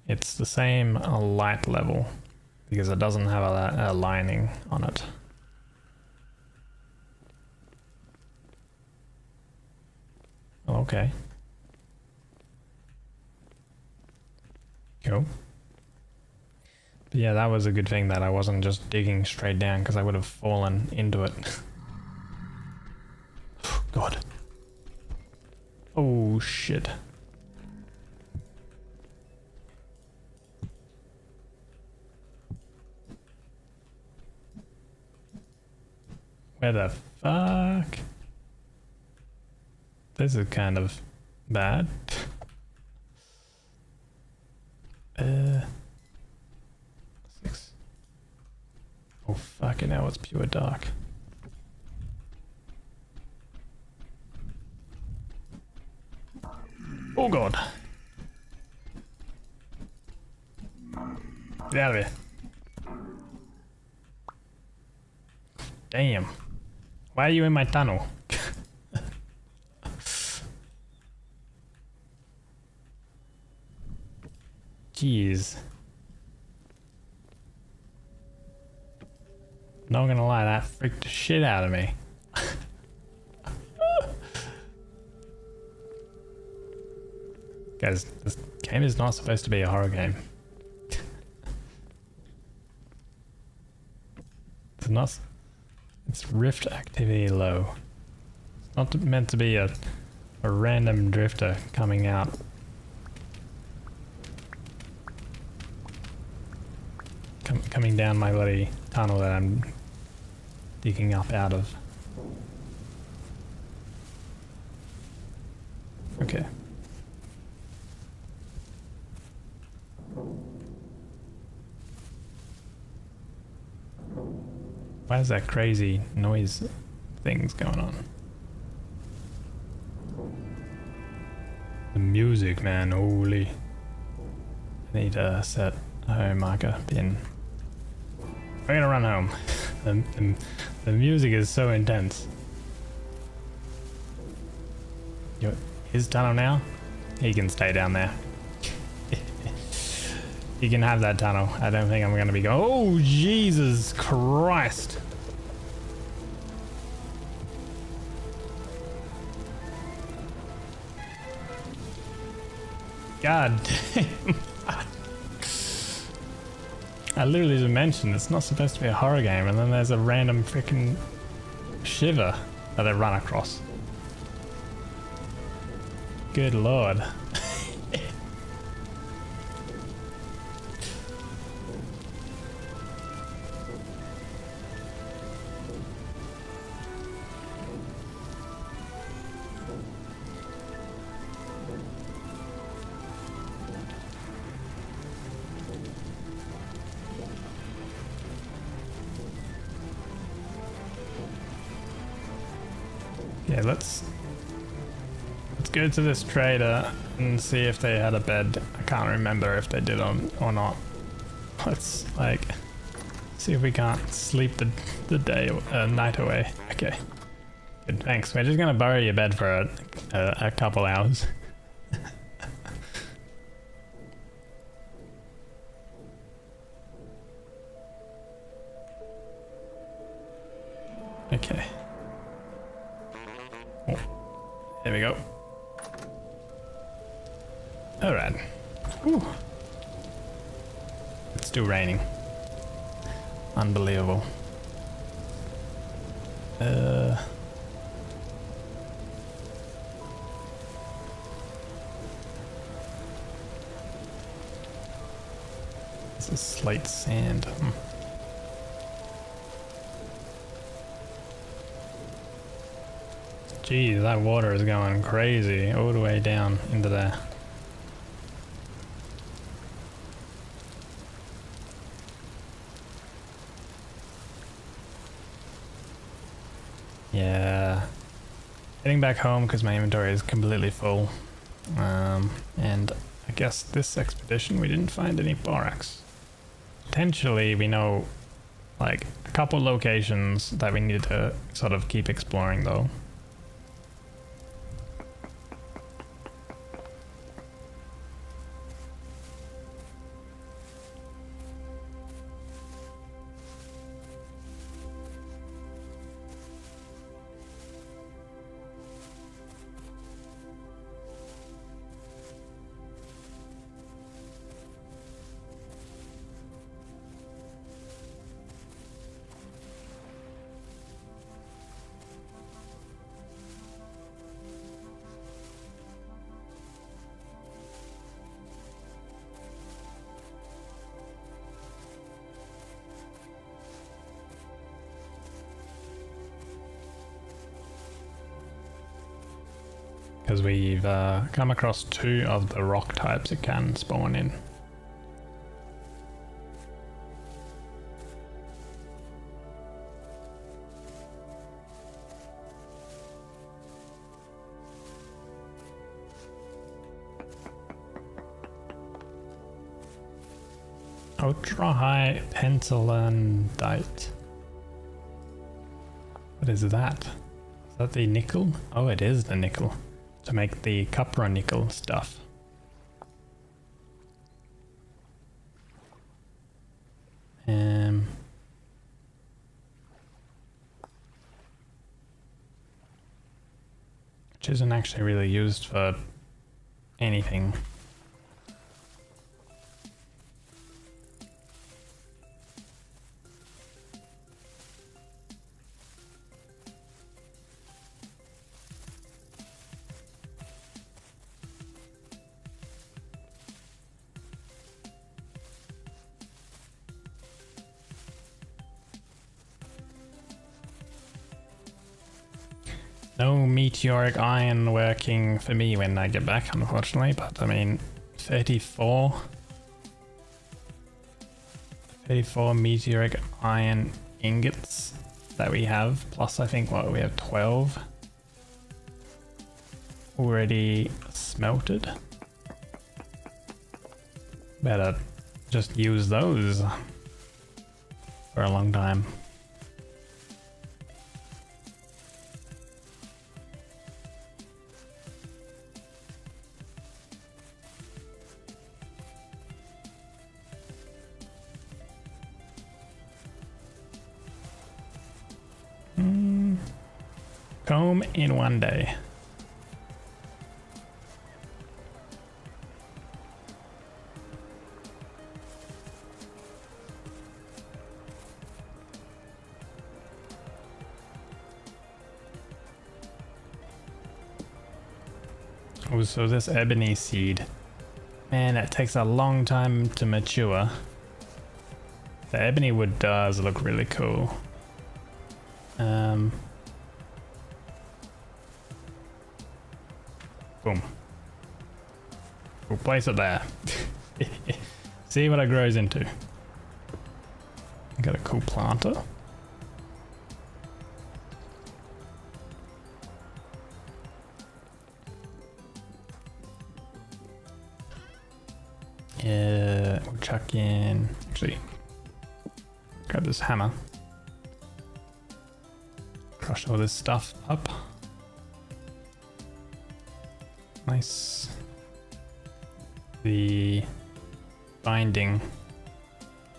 It's the same light level because it doesn't have a lining on it. Okay. Cool. But yeah, that was a good thing that I wasn't just digging straight down because I would have fallen into it. God. Oh shit. Where the fuck? This is kind of bad. Six. Oh fucking hell, it's pure dark. Oh god. Get out of here. Damn. Why are you in my tunnel? Jeez. Not gonna lie, that freaked the shit out of me. Guys, this game is not supposed to be a horror game. It's not. It's rift activity low. It's not meant to be a random drifter coming out. Coming down my bloody tunnel that I'm digging up out of. Okay. Why is that crazy noise things going on? The music, man, holy. I need to set a home marker pin. We're gonna run home. The music is so intense. His tunnel now? He can stay down there. He can have that tunnel. I don't think I'm gonna be going. Oh, Jesus Christ. God damn. I literally just mentioned it's not supposed to be a horror game, and then there's a random freaking shiver that I run across. Good lord. Yeah, let's go to this trader and see if they had a bed. I can't remember if they did or not. Let's like see if we can't sleep the night away. Okay, good, thanks. We're just gonna borrow your bed for a couple hours. Okay. Oh, there we go. Alright. Whew. It's still raining. Unbelievable. This is slate sand. Geez, that water is going crazy all the way down into there. Yeah. Heading back home because my inventory is completely full. And I guess this expedition we didn't find any borax. Potentially we know like a couple locations that we need to sort of keep exploring though. Because we've come across 2 of the rock types it can spawn in. Ultra high pegndigital. What is that? Is that the nickel? Oh, it is the nickel. To make the 𝒟𝑒𝓂𝑜𝓃 stuff. Which isn't actually really used for anything. No meteoric iron working for me when I get back, unfortunately, but I mean, 34 meteoric iron ingots that we have, plus I think what we have 12 already smelted. Better just use those for a long time. Comb in one day. Oh, so this ebony seed, man, that takes a long time to mature. The ebony wood does look really cool. Boom. We'll place it there. See what it grows into. Got a cool planter. Yeah, we'll chuck in. Actually, grab this hammer. Crush all this stuff up. Nice. The binding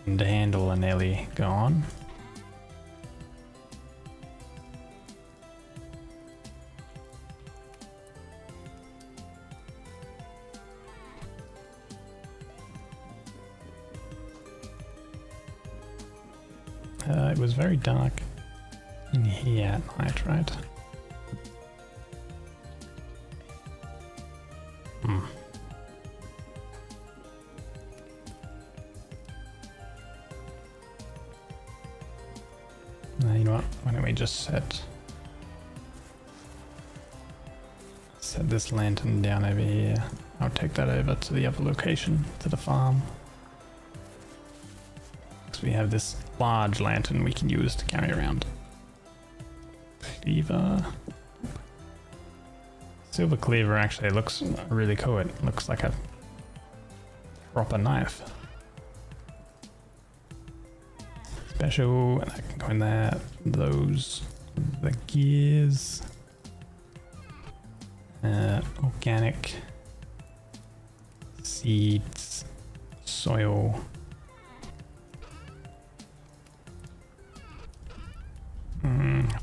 and the handle are nearly gone. It was very dark in here at night, right? You know what? Why don't we just set this lantern down over here? I'll take that over to the other location, to the farm. So we have this large lantern we can use to carry around. Cleaver. Silver cleaver actually looks really cool. It looks like a proper knife. Special, and I can go in there. Those, the gears. Organic. Seeds. Soil.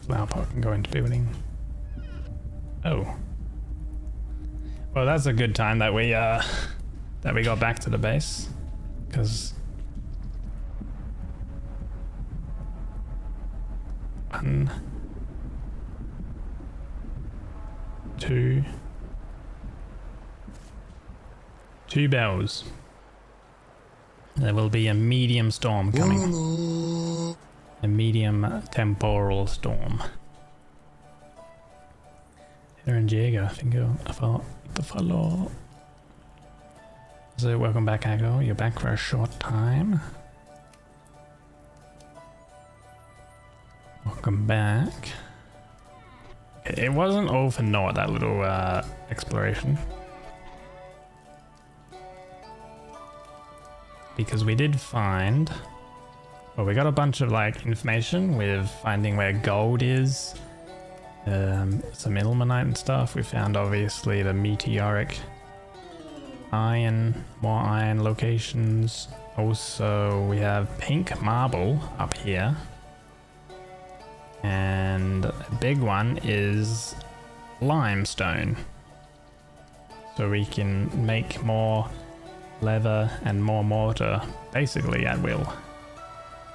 Flower pot can go into building. Oh. Well, that's a good time that we got back to the base, because 1, 2 bells. There will be a medium storm coming. A medium temporal storm. Here in Diego, finger for the follow. So welcome back, Aggo. You're back for a short time. Welcome back. It wasn't all for naught, that little exploration. Because we did find... Well, we got a bunch of like information with finding where gold is. Some ilmenite and stuff. We found obviously the meteoric iron, more iron locations. Also, we have pink marble up here. And a big one is limestone. So we can make more leather and more mortar basically at will.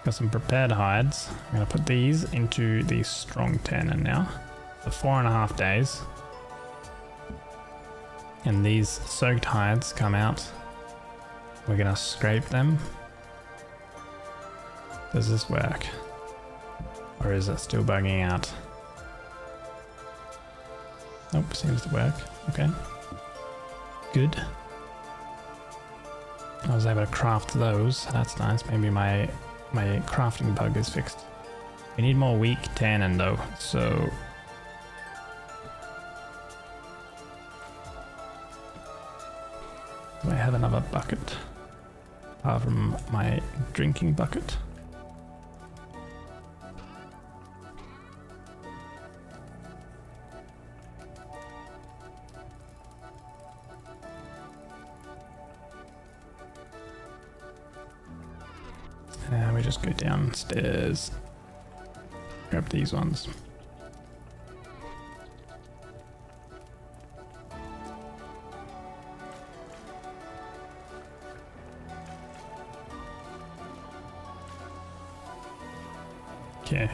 Got some prepared hides. I'm gonna put these into the strong tannin now for 4.5 days. And these soaked hides come out. We're gonna scrape them. Does this work? Or is it still bugging out? Nope, seems to work. Okay. Good. I was able to craft those. That's nice. Maybe my crafting bug is fixed. We need more weak tannin though, so... Do I have another bucket? Apart from my drinking bucket? We just go downstairs, grab these ones. Okay.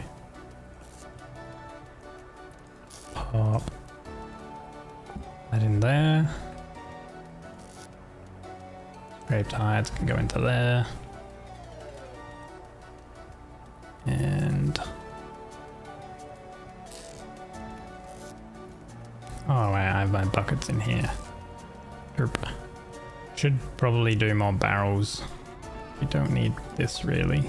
Pop that in there. Scraped hides can go into there. And oh wait, I have my buckets in here. Derp. Should probably do more barrels. We don't need this really.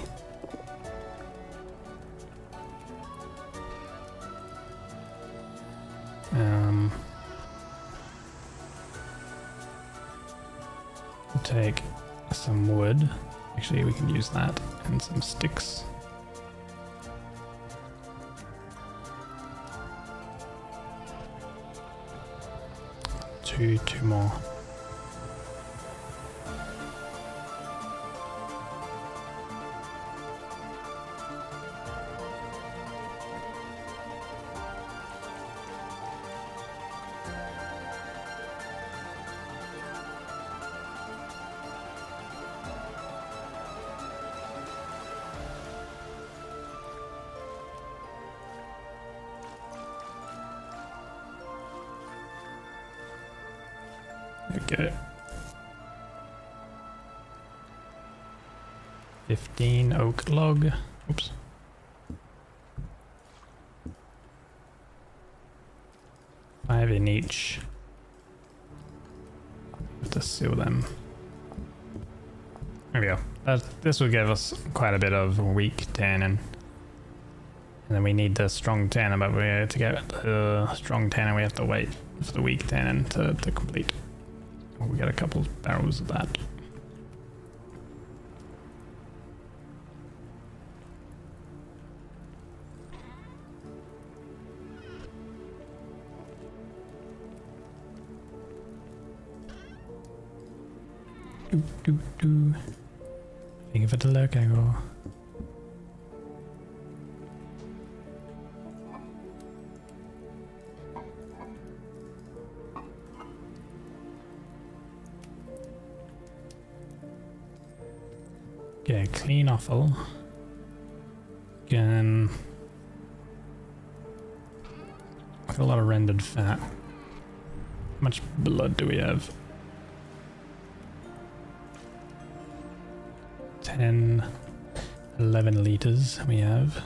We'll take some wood. Actually, we can use that and some sticks. Two more. Okay. 15 oak log. Oops. Five in each. Have to seal them. There we go. This will give us quite a bit of weak tannin. And then we need the strong tannin, but to get the strong tannin we have to wait for the weak tannin to complete. We got a couple barrels of that. 𝒟𝑒𝓂𝓃𝗗𝗗𝗨𝗟𝗘. Okay, clean offal. Again, got a lot of rendered fat. How much blood do we have? 10, 11 liters we have.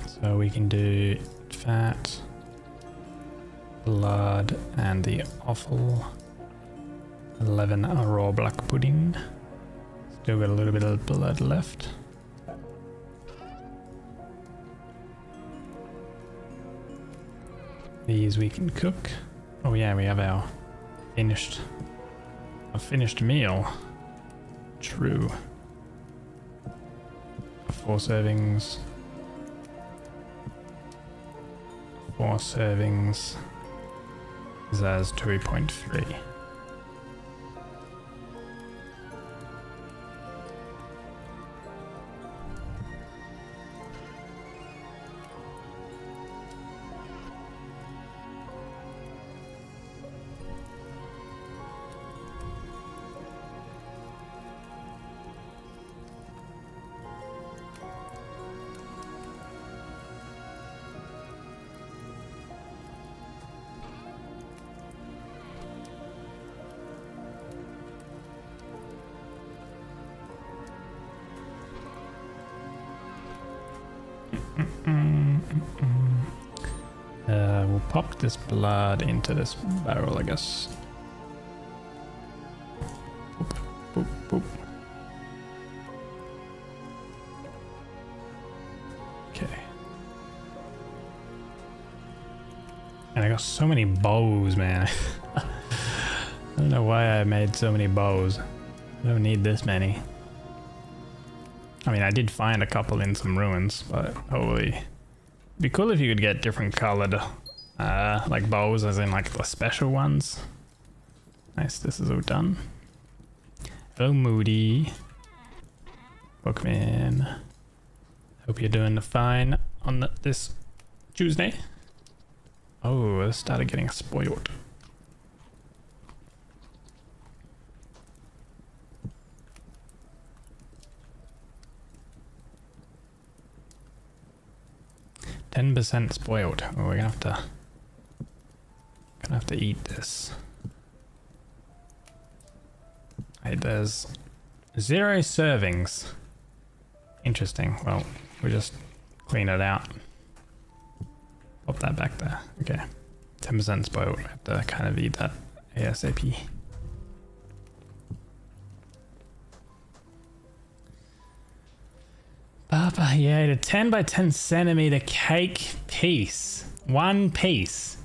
So we can do fat, blood, and the offal. 11 raw black pudding. Still got a little bit of blood left. These we can cook. Oh yeah, we have our finished meal. True. 4 servings. 4 servings. Is as 2.3. We'll pop this blood into this barrel, I guess. Boop, boop, boop. Okay. And I got so many bows, man. I don't know why I made so many bows. I don't need this many. I mean, I did find a couple in some ruins, but holy. It'd be cool if you could get different colored, like bows, as in like the special ones. Nice, this is all done. Hello, Moody. Welcome in. Hope you're doing fine on this Tuesday. Oh, I started getting spoiled. %, spoiled. Oh, we're gonna have to eat this. Hey, there's 0 servings. Interesting. Well, we'll just clean it out. Pop that back there. Okay. 10% spoiled. We have to kind of eat that ASAP. Papa, he ate a 10 by 10 centimeter cake piece. One piece.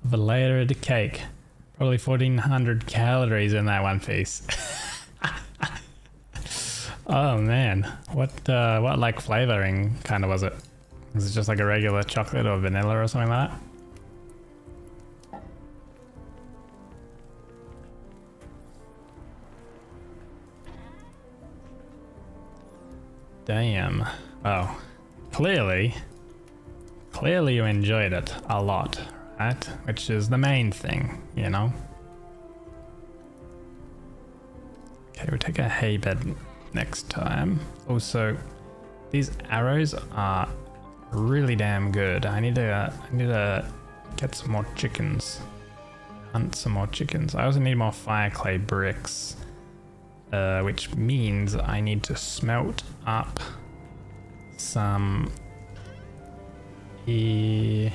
Of a layer of the cake. Probably 1400 calories in that one piece. Oh man, what like flavoring kind of was it? Was it just like a regular chocolate or vanilla or something like that? Damn. Oh, clearly you enjoyed it a lot, right? Which is the main thing, you know? Okay, we'll take a hay bed next time. Also, these arrows are really damn good. I need to get some more chickens. Hunt some more chickens. I also need more fire clay bricks. Which means I need to smelt up some. They're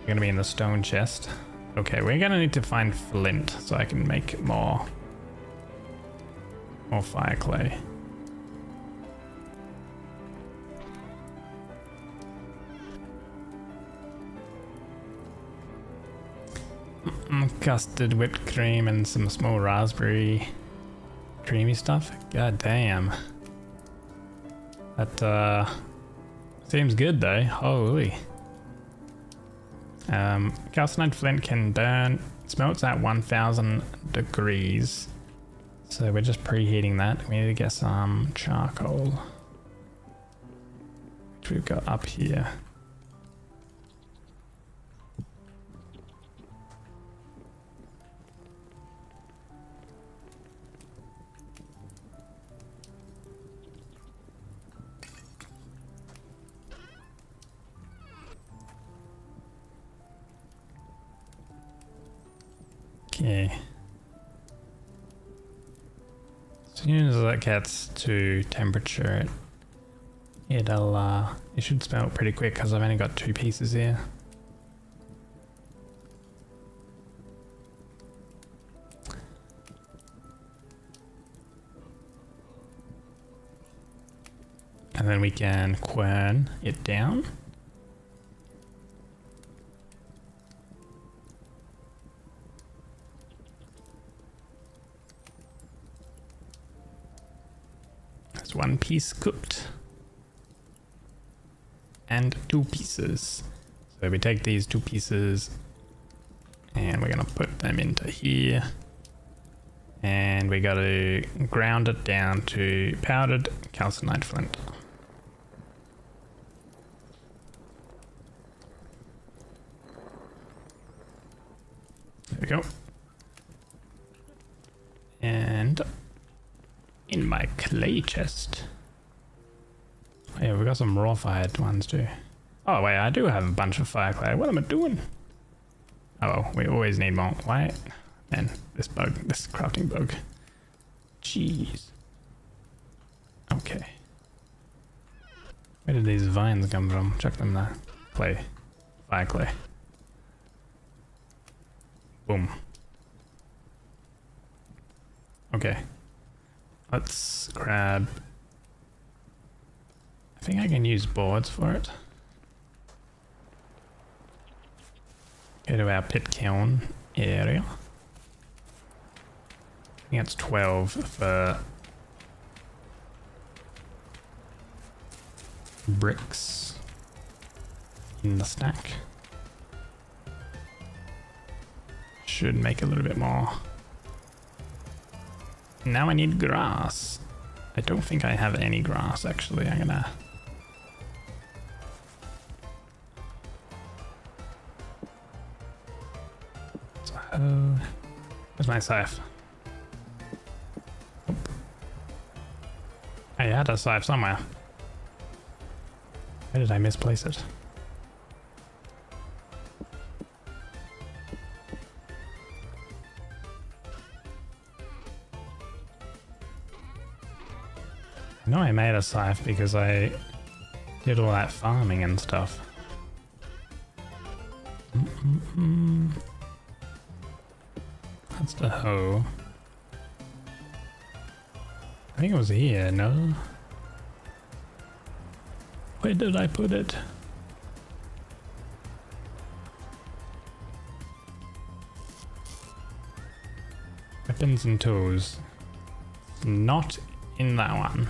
gonna be in the stone chest. Okay, we're gonna need to find flint so I can make more fire clay. Custard, whipped cream, and some small raspberry creamy stuff. God damn. That seems good though. Holy. Calcined flint can burn. Smelts at 1000 degrees. So we're just preheating that. We need to get some charcoal, which we've got up here. Okay. As soon as that gets to temperature, it should smelt pretty quick because I've only got 2 pieces here. And then we can quern it down. That's 1 piece cooked. And 2 pieces. So we take these 2 pieces and we're gonna put them into here. And we gotta ground it down to powdered calcined flint. There we go. And in my clay chest. Oh yeah, we got some raw fired ones too. Oh wait, I do have a bunch of fire clay. What am I doing? Oh well, we always need more. Why? Man, this crafting bug. Jeez. Okay. Where did these vines come from? Chuck them there. Clay. Fire clay. Boom. Okay. Let's grab... I think I can use boards for it. Go to our pit kiln area. I think it's 12 for bricks in the stack. Should make a little bit more. Now I need grass. I don't think I have any grass actually. I'm gonna... So... Where's my scythe? Oh. I had a scythe somewhere. Where did I misplace it? I know I made a scythe because I did all that farming and stuff. That's the hoe. I think it was here, no? Where did I put it? Weapons and tools. Not in that one.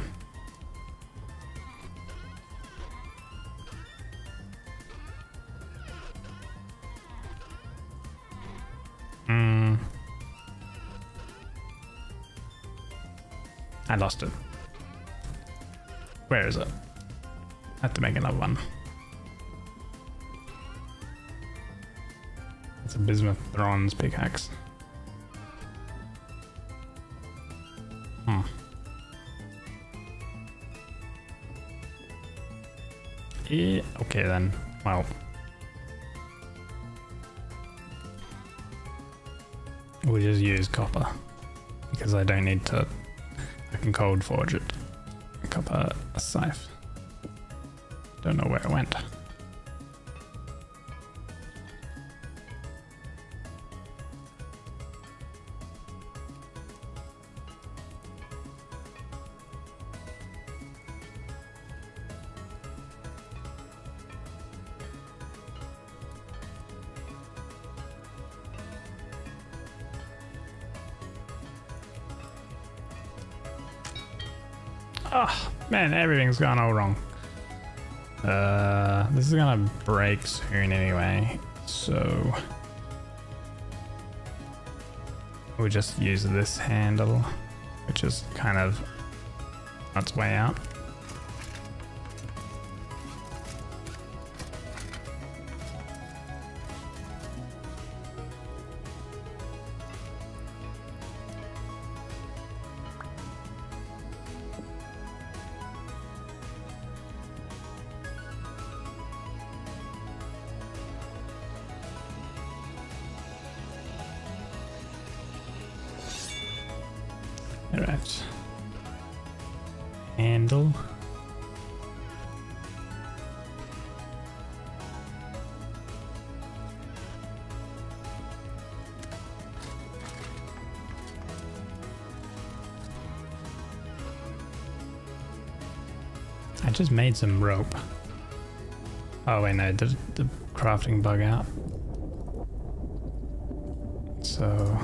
I lost it. Where is it? I have to make another one. It's a bismuth bronze pickaxe. Yeah, okay then. Well. We'll just use copper. Because I don't need to... I can cold forge it. Copper scythe. Don't know where it went. Oh, man, everything's gone all wrong. This is gonna break soon anyway, so we'll just use this handle, which is kind of on its way out. Alright. Handle. I just made some rope. Oh wait, no, did the crafting bug out? So...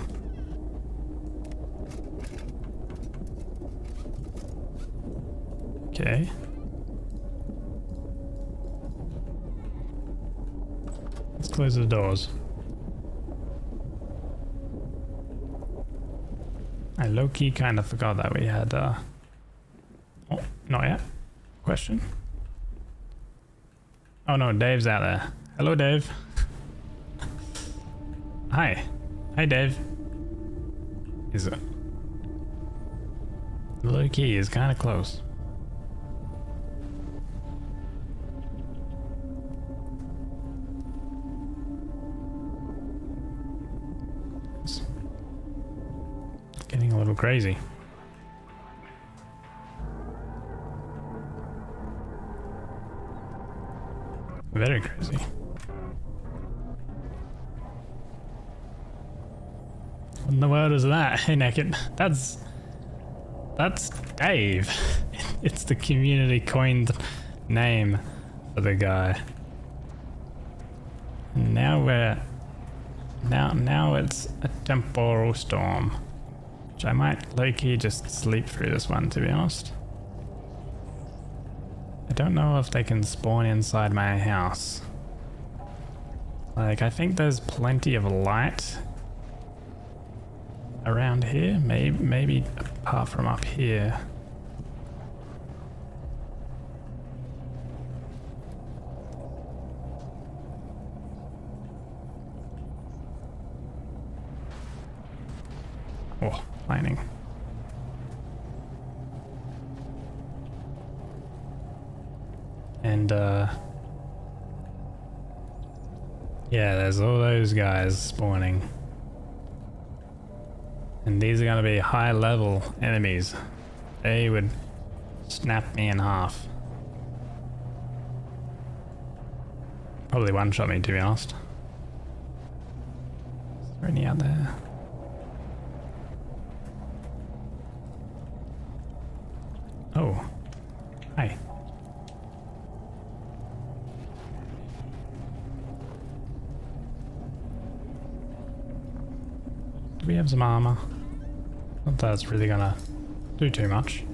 Okay. Let's close the doors. I low-key kind of forgot that we had oh, not yet. Question? Oh no, Dave's out there. Hello, Dave. Hi. Hi, Dave. Is it? Low-key is kind of close. Getting a little crazy. Very crazy. What in the world is that? Hey, Naked. That's Dave. It's the community coined name for the guy. Now it's a temporal storm, which I might low-key just sleep through this one, to be honest. I don't know if they can spawn inside my house. Like, I think there's plenty of light around here, maybe apart from up here. Oh, lightning. And yeah, there's all those guys spawning. And these are gonna be high level enemies. They would snap me in half. Probably one-shot me, to be honest. Is there any out there? Oh, hi. Do we have some armor? Not that it's really gonna do too much.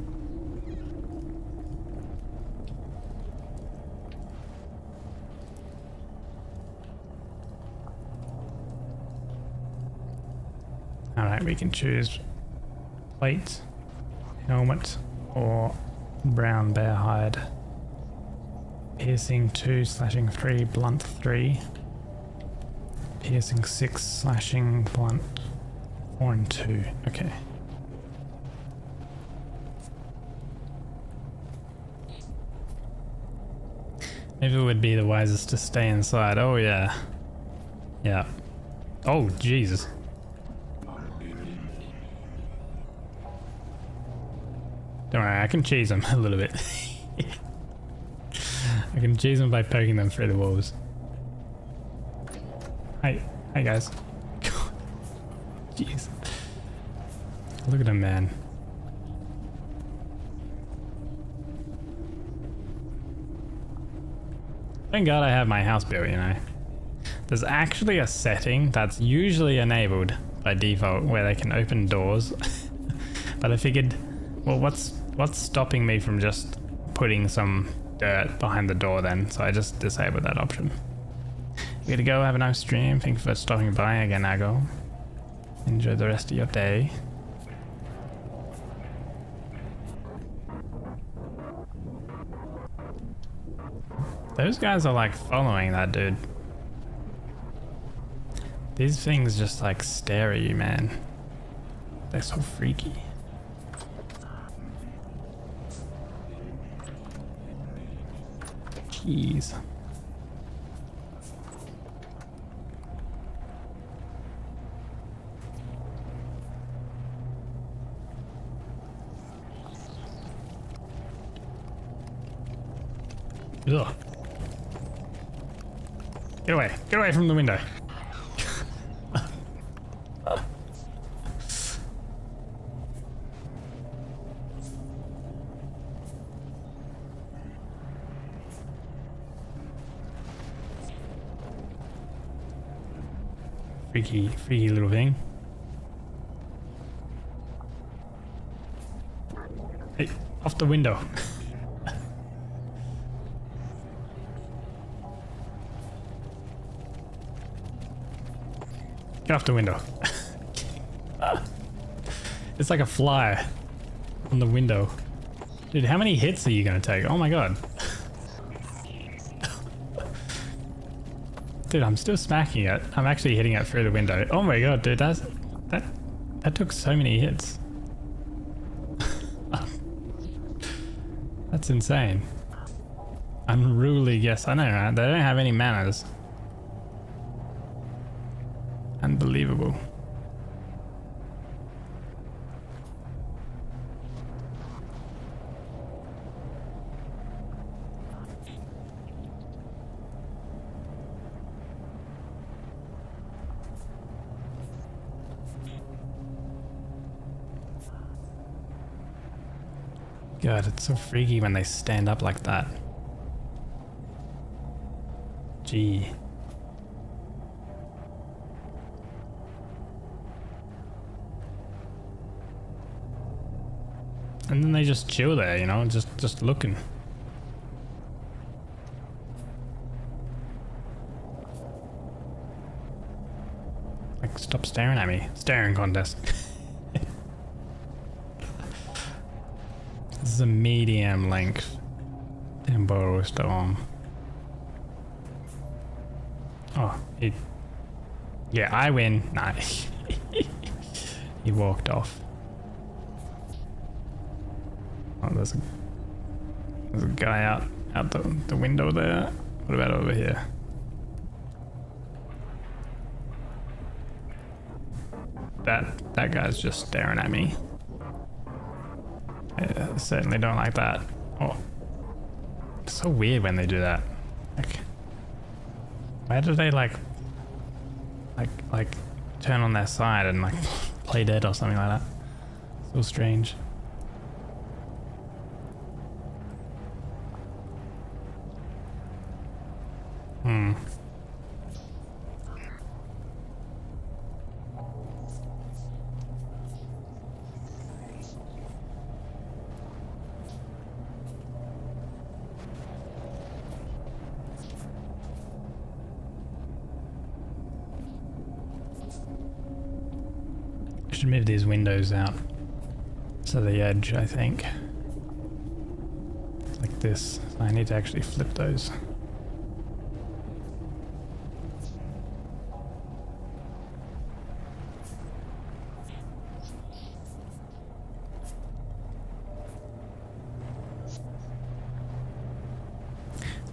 Alright, we can choose plate, helmet, or brown bear hide. Piercing 2, slashing 3, blunt 3. Piercing 6, slashing blunt 4 and 2. Okay. Maybe it would be the wisest to stay inside. Oh yeah. Yeah. Oh Jesus. Don't worry, I can cheese them a little bit. I can cheese them by poking them through the walls. Hi guys. Jeez. Look at him, man. Thank God I have my house built, you know. There's actually a setting that's usually enabled by default where they can open doors. But I figured, well, what's stopping me from just putting some dirt behind the door then? So I just disabled that option. You gotta go, have a nice stream. Thank you for stopping by again, Ago. Enjoy the rest of your day. Those guys are like following that dude. These things just like stare at you, man. They're so freaky. Jeez. Ugh. Get away from the window. Freaky little thing. Hey, off the window. Get off the window. It's like a fly on the window. Dude, how many hits are you gonna take? Oh my god. Dude, I'm still smacking it. I'm actually hitting it through the window. Oh my god, dude, that took so many hits. That's insane. Unruly guess. I know, right? They don't have any manners. Unbelievable. God, it's so freaky when they stand up like that. Gee. And then they just chill there, you know, just looking. Like, stop staring at me. Staring contest. This is a medium length temporal storm. Oh, yeah, I win. Nice. He walked off. Oh, there's a guy out the window there. What about over here? That guy's just staring at me. I certainly don't like that. Oh, it's so weird when they do that. Like, why do they like turn on their side and like play dead or something like that? So strange. Should move these windows out to the edge, I think. Like this. So I need to actually flip those.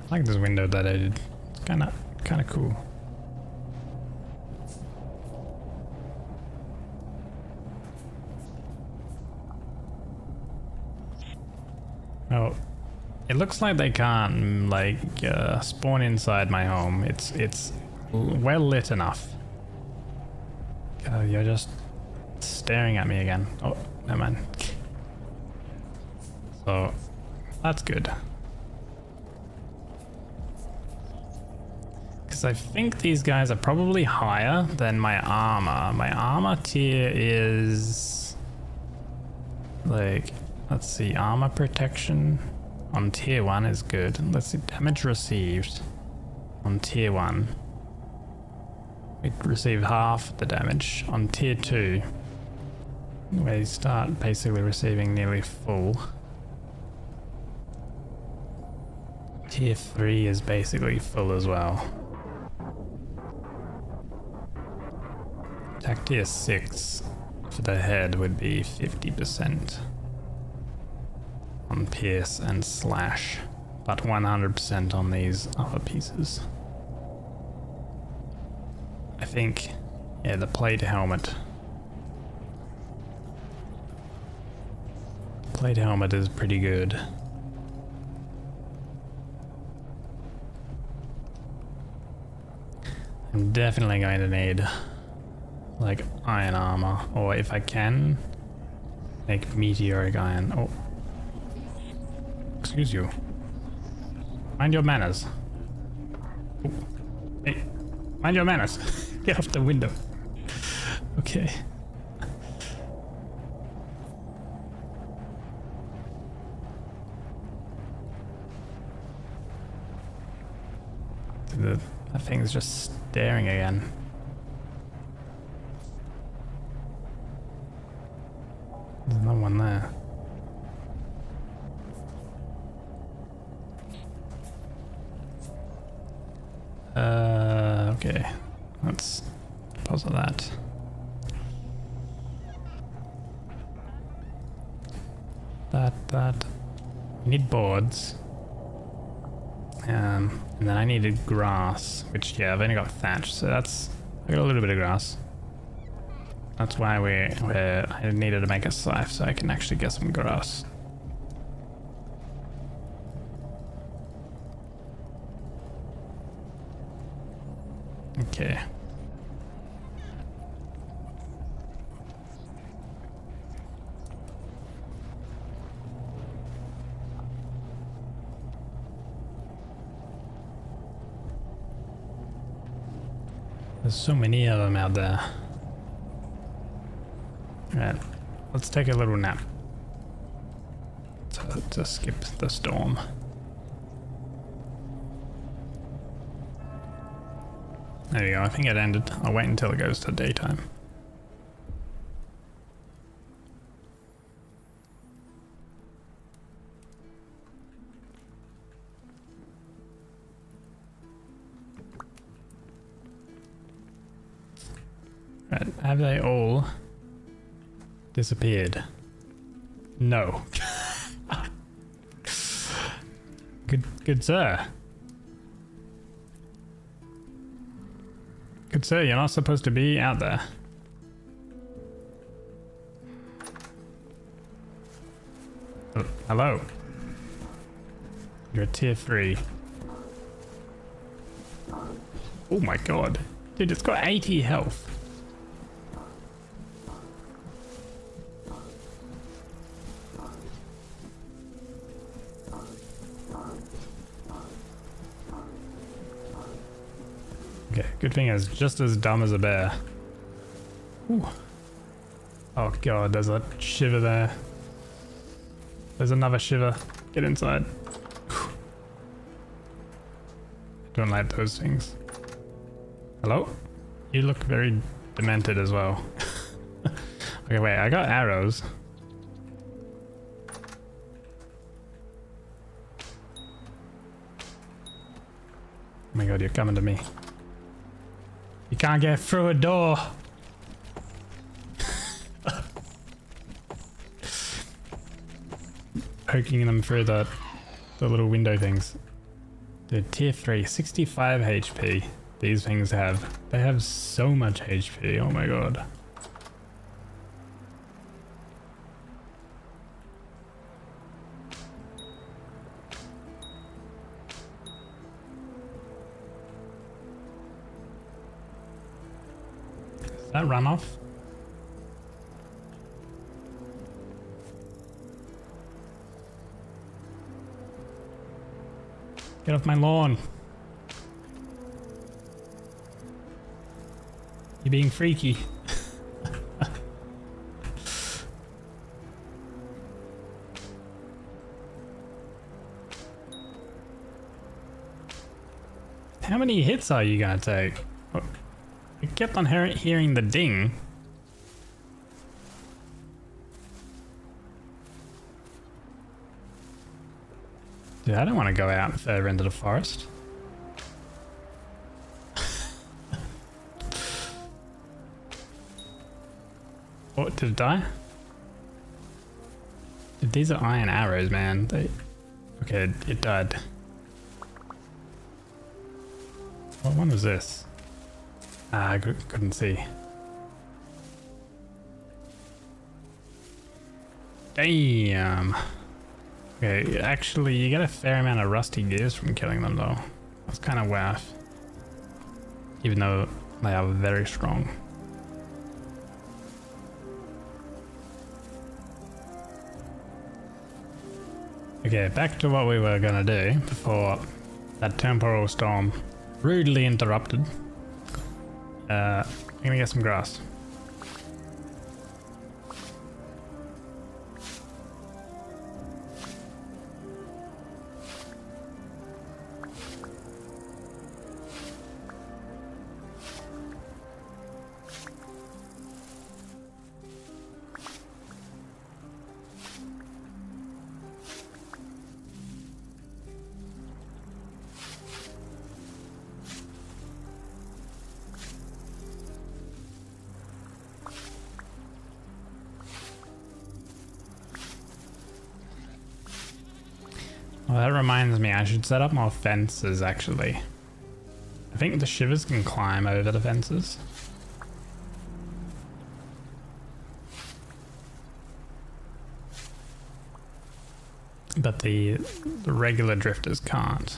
I like this window that I did. It's kind of cool. Oh, it looks like they can't like spawn inside my home. It's well lit enough. You're just staring at me again. Oh, never mind. So that's good. Because I think these guys are probably higher than my armor. My armor tier is like, let's see, armor protection on tier 1 is good. Let's see, damage received on tier 1. We receive half the damage. On tier 2, we start basically receiving nearly full. Tier 3 is basically full as well. Attack tier 6 for the head would be 50%. On pierce and slash, but 100% on these other pieces. I think, yeah, the plate helmet. Plate helmet is pretty good. I'm definitely going to need like iron armor, or if I can, make meteoric iron. Oh. Excuse you. Mind your manners. Oh. Hey, mind your manners. Get off the window. Okay. That thing's just staring again. There's no one there. Okay, let's pause on that. That. We need boards. And then I needed grass, which, yeah, I've only got thatch, so that's, I got a little bit of grass. That's why I needed to make a scythe so I can actually get some grass. Okay. There's so many of them out there. Alright, let's take a little nap. To skip the storm. There you go, I think it ended. I'll wait until it goes to daytime. Right, have they all disappeared? No. Good sir. Good sir, you're not supposed to be out there. Oh, hello. You're a tier 3. Oh my god. Dude, it's got 80 health. Okay, good thing it's just as dumb as a bear. Ooh. Oh god, there's a shiver there. There's another shiver. Get inside. Don't like those things. Hello? You look very demented as well. Okay, wait, I got arrows. Oh my god, you're coming to me. You can't get through a door. Poking them through the little window things. Dude, tier 3, 65 HP. These things have. They have so much HP. Oh my god. Is that runoff? Get off my lawn. You're being freaky. How many hits are you gonna take? Oh, I kept on hearing the ding. Dude, I don't want to go out further into the forest. Oh, did it die? Dude, these are iron arrows, man. Okay, it died. What one was this? Ah, I couldn't see. Damn. Okay, actually, you get a fair amount of rusty gears from killing them, though. That's kind of waff. Even though they are very strong. Okay, back to what we were gonna do before that temporal storm rudely interrupted. I'm gonna get some grass. Well, that reminds me, I should set up more fences, actually. I think the shivers can climb over the fences. But the regular drifters can't.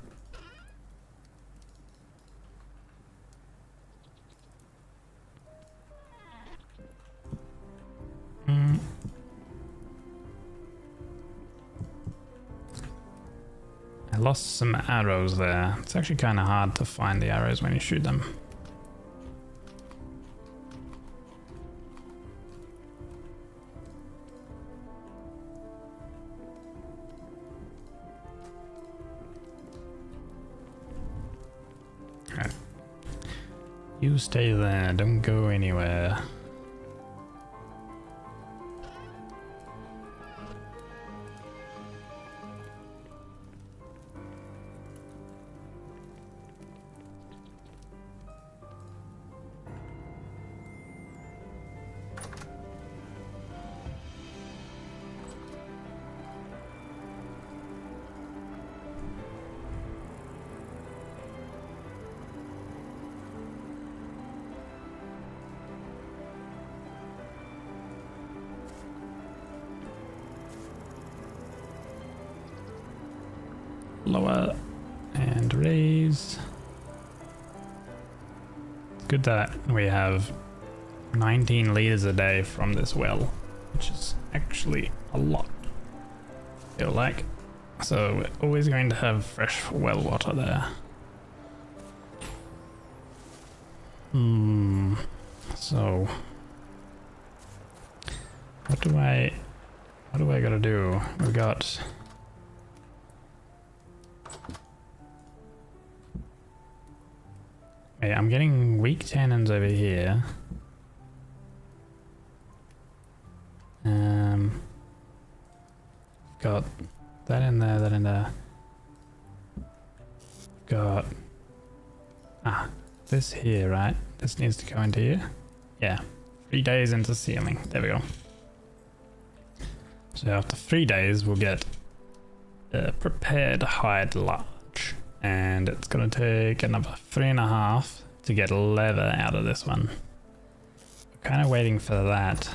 I lost some arrows there. It's actually kind of hard to find the arrows when you shoot them. Right. You stay there, don't go anywhere. Lower and raise. Good that we have 19 liters a day from this well, which is actually a lot, I feel like. So we're always going to have fresh well water there. So what do I gotta do? We got okay, I'm getting weak tannins over here. Got that in there, that in there. Got this here, right? This needs to go into here. Yeah, 3 days into sealing. There we go. So after 3 days, we'll get prepared hide large, and it's gonna take another 3.5 to to get leather out of this one. Kind of waiting for that.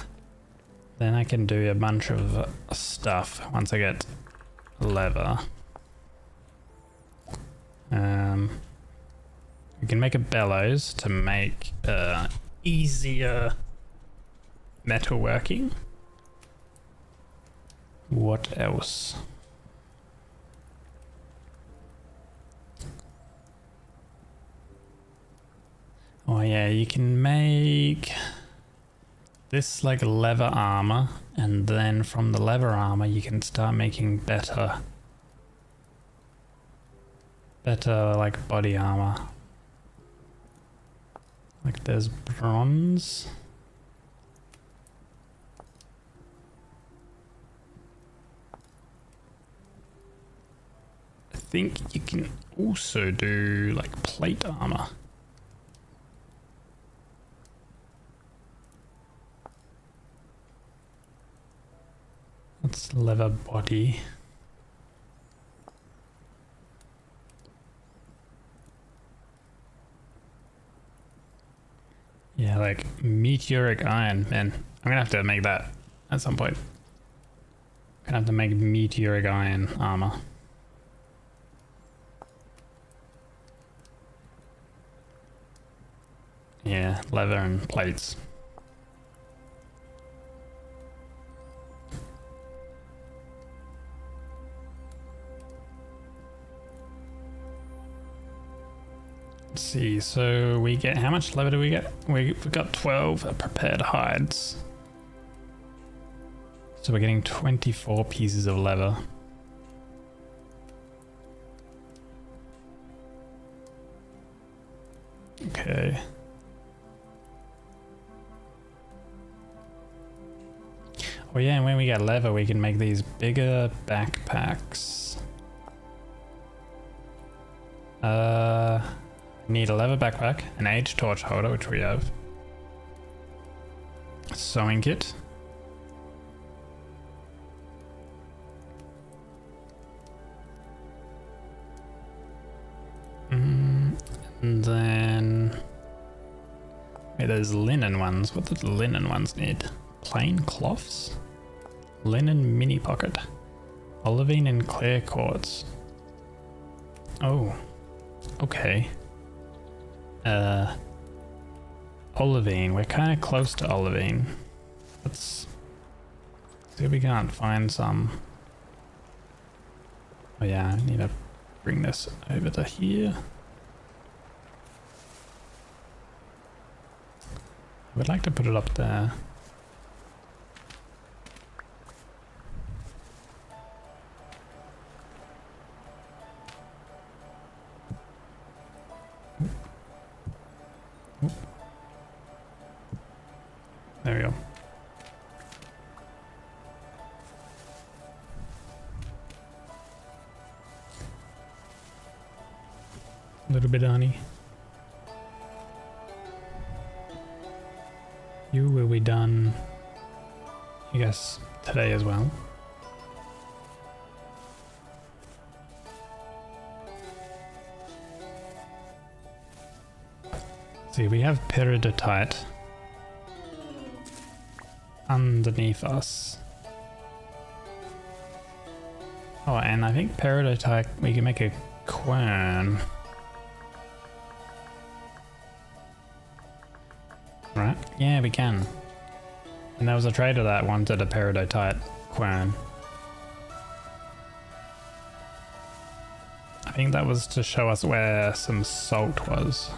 Then I can do a bunch of stuff once I get leather. We can make a bellows to make easier metalworking. What else? Oh yeah, you can make this like leather armor, and then from the leather armor you can start making better like body armor. Like there's bronze. I think you can also do like plate armor. That's leather body. Yeah, like meteoric iron, man. I'm gonna have to make that at some point. I'm gonna have to make meteoric iron armor. Yeah, leather and plates. Let's see, so we get, how much leather do we get? We've got 12 prepared hides. So we're getting 24 pieces of leather. Okay. Oh yeah, and when we get leather, we can make these bigger backpacks. Need a leather backpack, an age torch holder, which we have. Sewing kit. And then... Wait, there's linen ones. What do the linen ones need? Plain cloths? Linen mini pocket. Olivine and clear quartz. Oh. Okay. Olivine. We're kind of close to olivine. Let's see if we can't find some. Oh yeah, I need to bring this over to here. I would like to put it up there. There we go. A little bit of honey. You will be done, I guess, today as well. See, we have pegndigital underneath us. Oh, and I think pegndigital, we can make a quern. Right? Yeah, we can. And there was a trader that wanted a pegndigital quern. I think that was to show us where some salt was.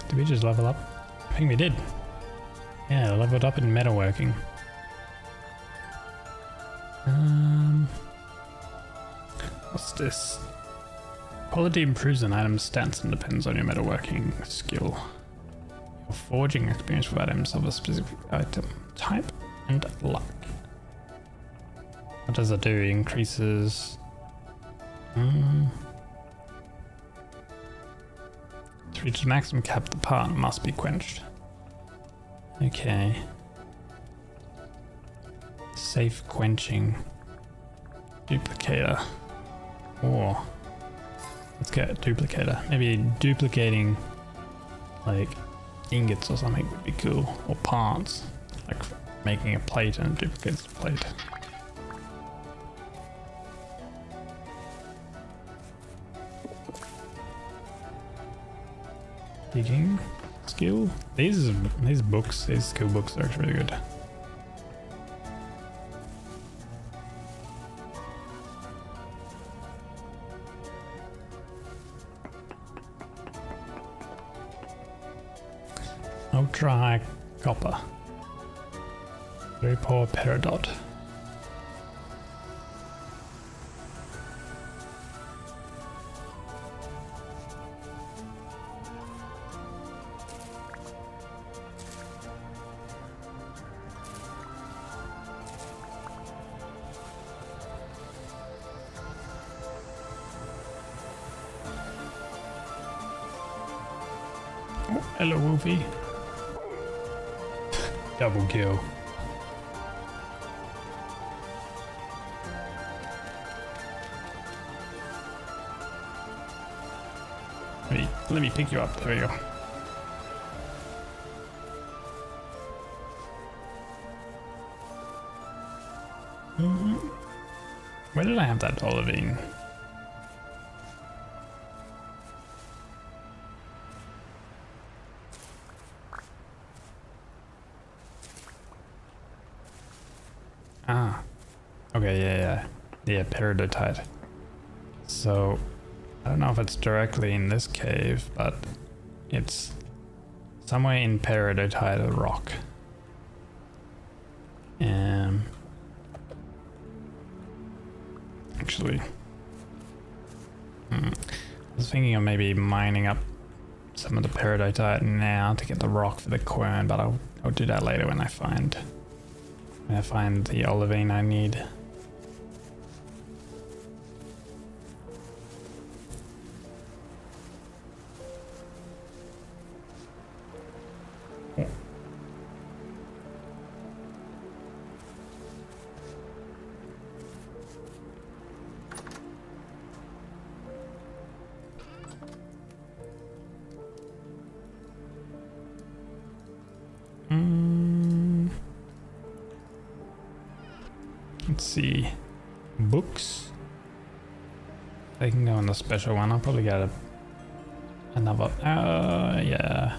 Did we just level up? I think we did. Yeah, leveled up in metalworking. What's this? Quality improves an item's stats and depends on your metalworking skill. Your forging experience with items of a specific item type and luck. What does it do? Increases. To reach the maximum cap, the part must be quenched. Okay. Safe quenching. Duplicator. Or let's get duplicator. Maybe duplicating like ingots or something would be cool. Or parts. Like making a plate and it duplicates the plate. Digging skill. These books, these skill books are actually really good. Ultra high copper. Very poor peridot. Oh, hello, Wolfie. Double kill. Let me pick you up. There we go. Where did I have that olivine? Ah, okay, yeah, peridotite. So, I don't know if it's directly in this cave, but it's somewhere in peridotite or rock. Actually, I was thinking of maybe mining up some of the peridotite now to get the rock for the quern, but I'll do that later when I find the olivine I need. Let's see. Books. They can go in the special one. I'll probably get another. Yeah.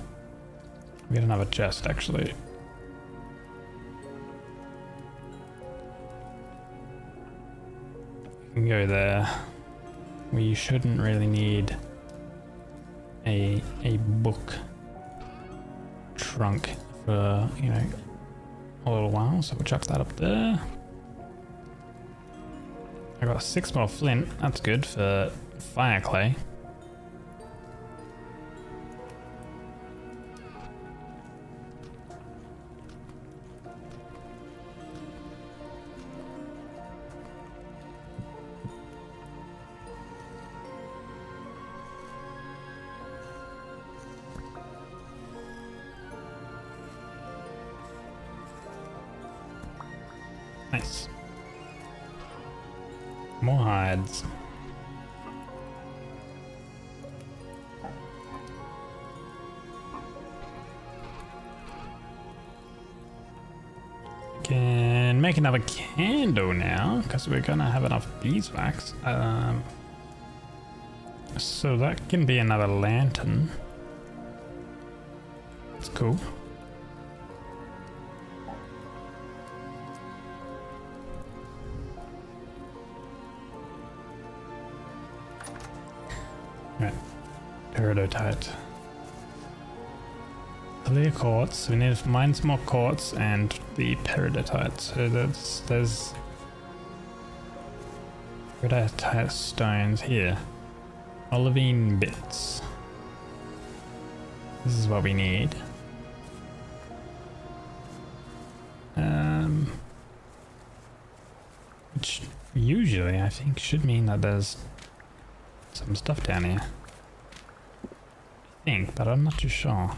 We get another chest actually. We can go there. We shouldn't really need a book trunk for, you know, a little while, so we'll chuck that up there. I got 6 more flint, that's good for fire clay. Nice. More hides. Can make another candle now because we're gonna have enough beeswax. So that can be another lantern. That's cool. Right, peridotite. Clear quartz. We need to mine some more quartz and the peridotite. So there's peridotite stones here. Olivine bits. This is what we need. Which usually I think should mean that there's some stuff down here. I think, but I'm not too sure.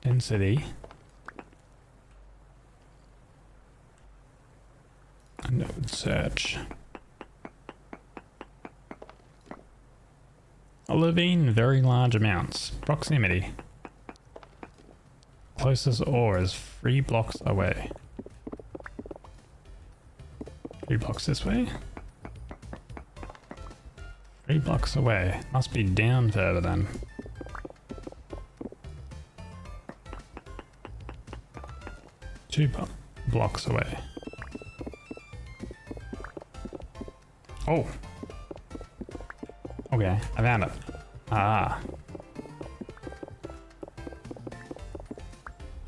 Density. Node search. Olivine, very large amounts. Proximity. Closest ore is 3 blocks away. 3 blocks this way? 3 blocks away. Must be down further then. Two blocks away. Oh! Okay, I found it. Ah.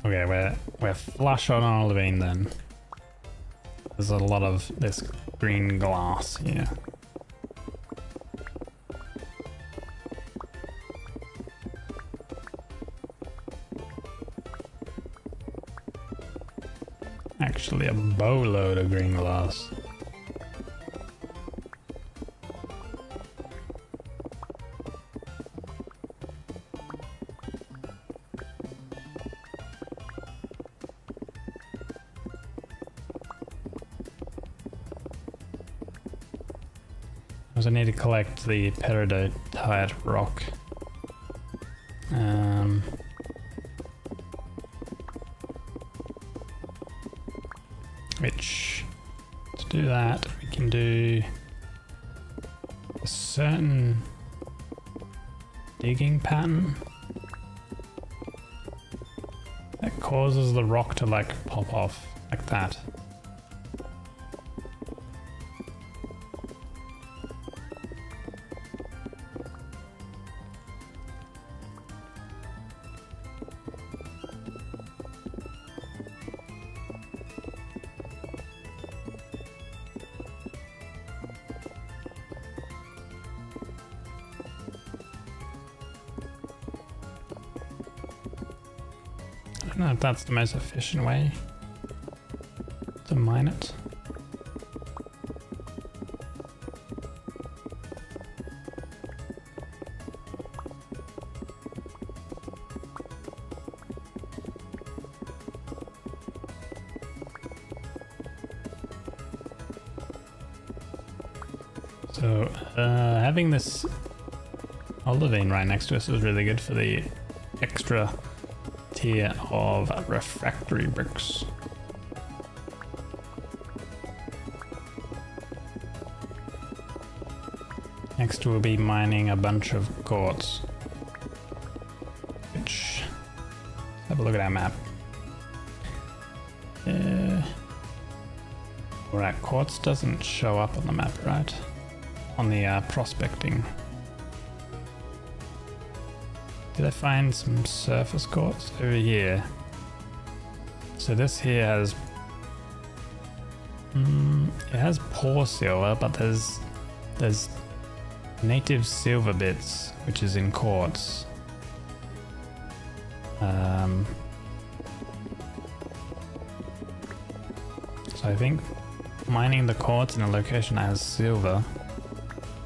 Okay, we're flush on olivine then. There's a lot of this green glass here. Actually a boatload of green glass. I need to collect the peridotite rock. Which, to do that, we can do a certain digging pattern that causes the rock to like pop off like that. I don't know if that's the most efficient way to mine it. So having this olivine right next to us is really good for the extra tier of refractory bricks. Next we'll be mining a bunch of quartz, which, let's have a look at our map. Alright, quartz doesn't show up on the map, right? On the prospecting. Did I find some surface quartz over here? So this here has it has poor silver, but there's native silver bits, which is in quartz. So I think mining the quartz in a location that has silver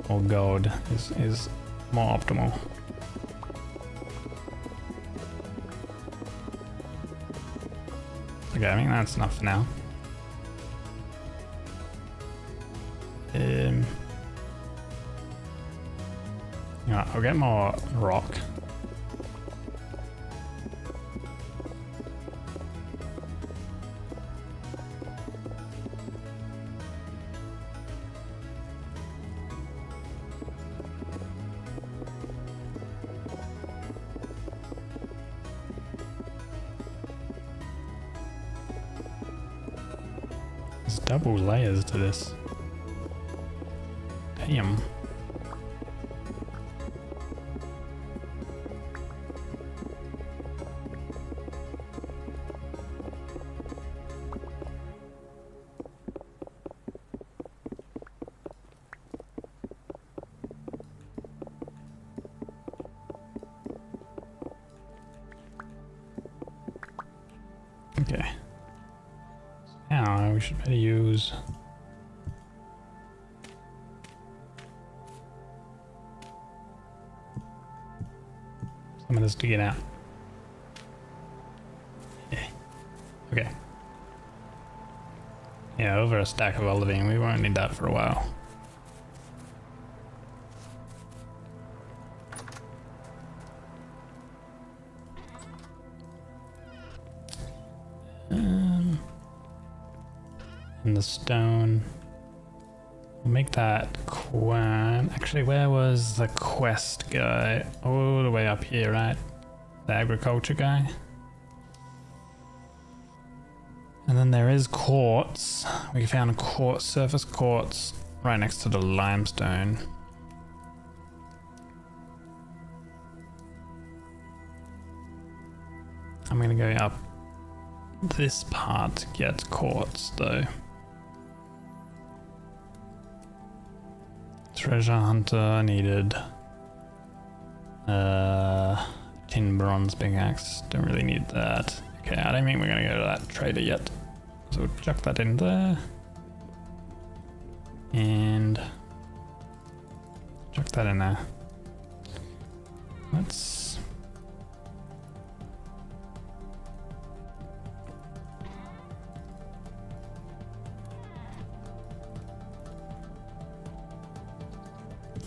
or gold is more optimal. Okay, I think that's enough for now. Yeah, I'll get more rock. There's double layers to this. Damn. Okay. Now we should better use Someone has to get out. Yeah. Okay. Yeah, over a stack of olivine. We won't need that for a while. And the stone. We'll make that Quan. Actually, where was the quest guy? All the way up here, right? The agriculture guy. And then there is quartz. We found a quartz, surface quartz, right next to the limestone. I'm gonna go up this part to get quartz though. Treasure hunter needed. Tin bronze pickaxe. Don't really need that. Okay, I don't think we're gonna go to that trader yet. So we'll chuck that in there. And chuck that in there. Let's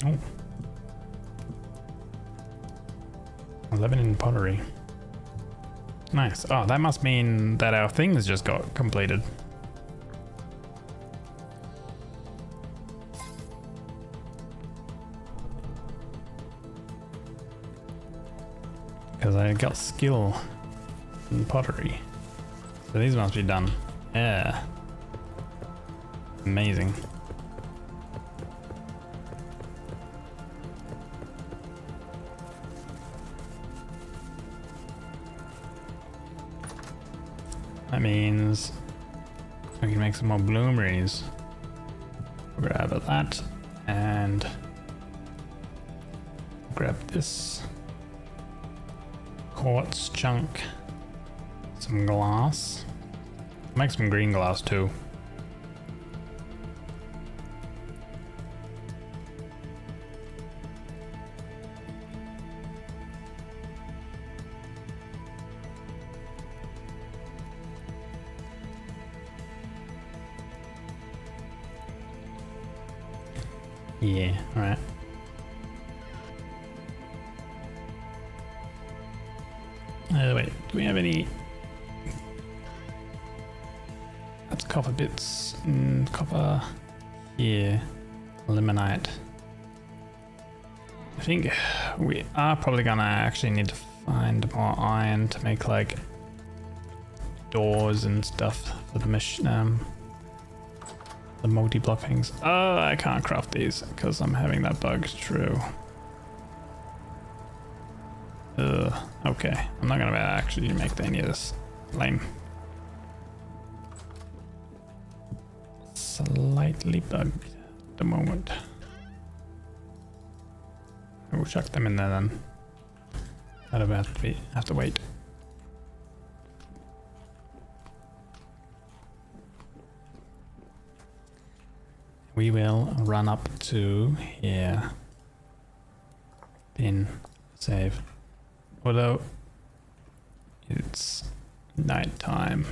oh. 11 in pottery. Nice. Oh, that must mean that our things just got completed. Because I got skill in pottery. So these must be done. Yeah. Amazing. That means we can make some more bloomeries. Grab that and grab this quartz chunk, some glass. Make some green glass too. Yeah, alright. Wait, do we have any? That's copper bits. Copper. Yeah. Limonite. I think we are probably gonna actually need to find more iron to make like doors and stuff for the machine. The multi-block things. Oh, I can't craft these because I'm having that bug. True. Okay. I'm not gonna actually make any of this. Lame. Slightly bugged at the moment. I will chuck them in there then. That'll have to wait. We will run up to here. Then save. Although it's night time.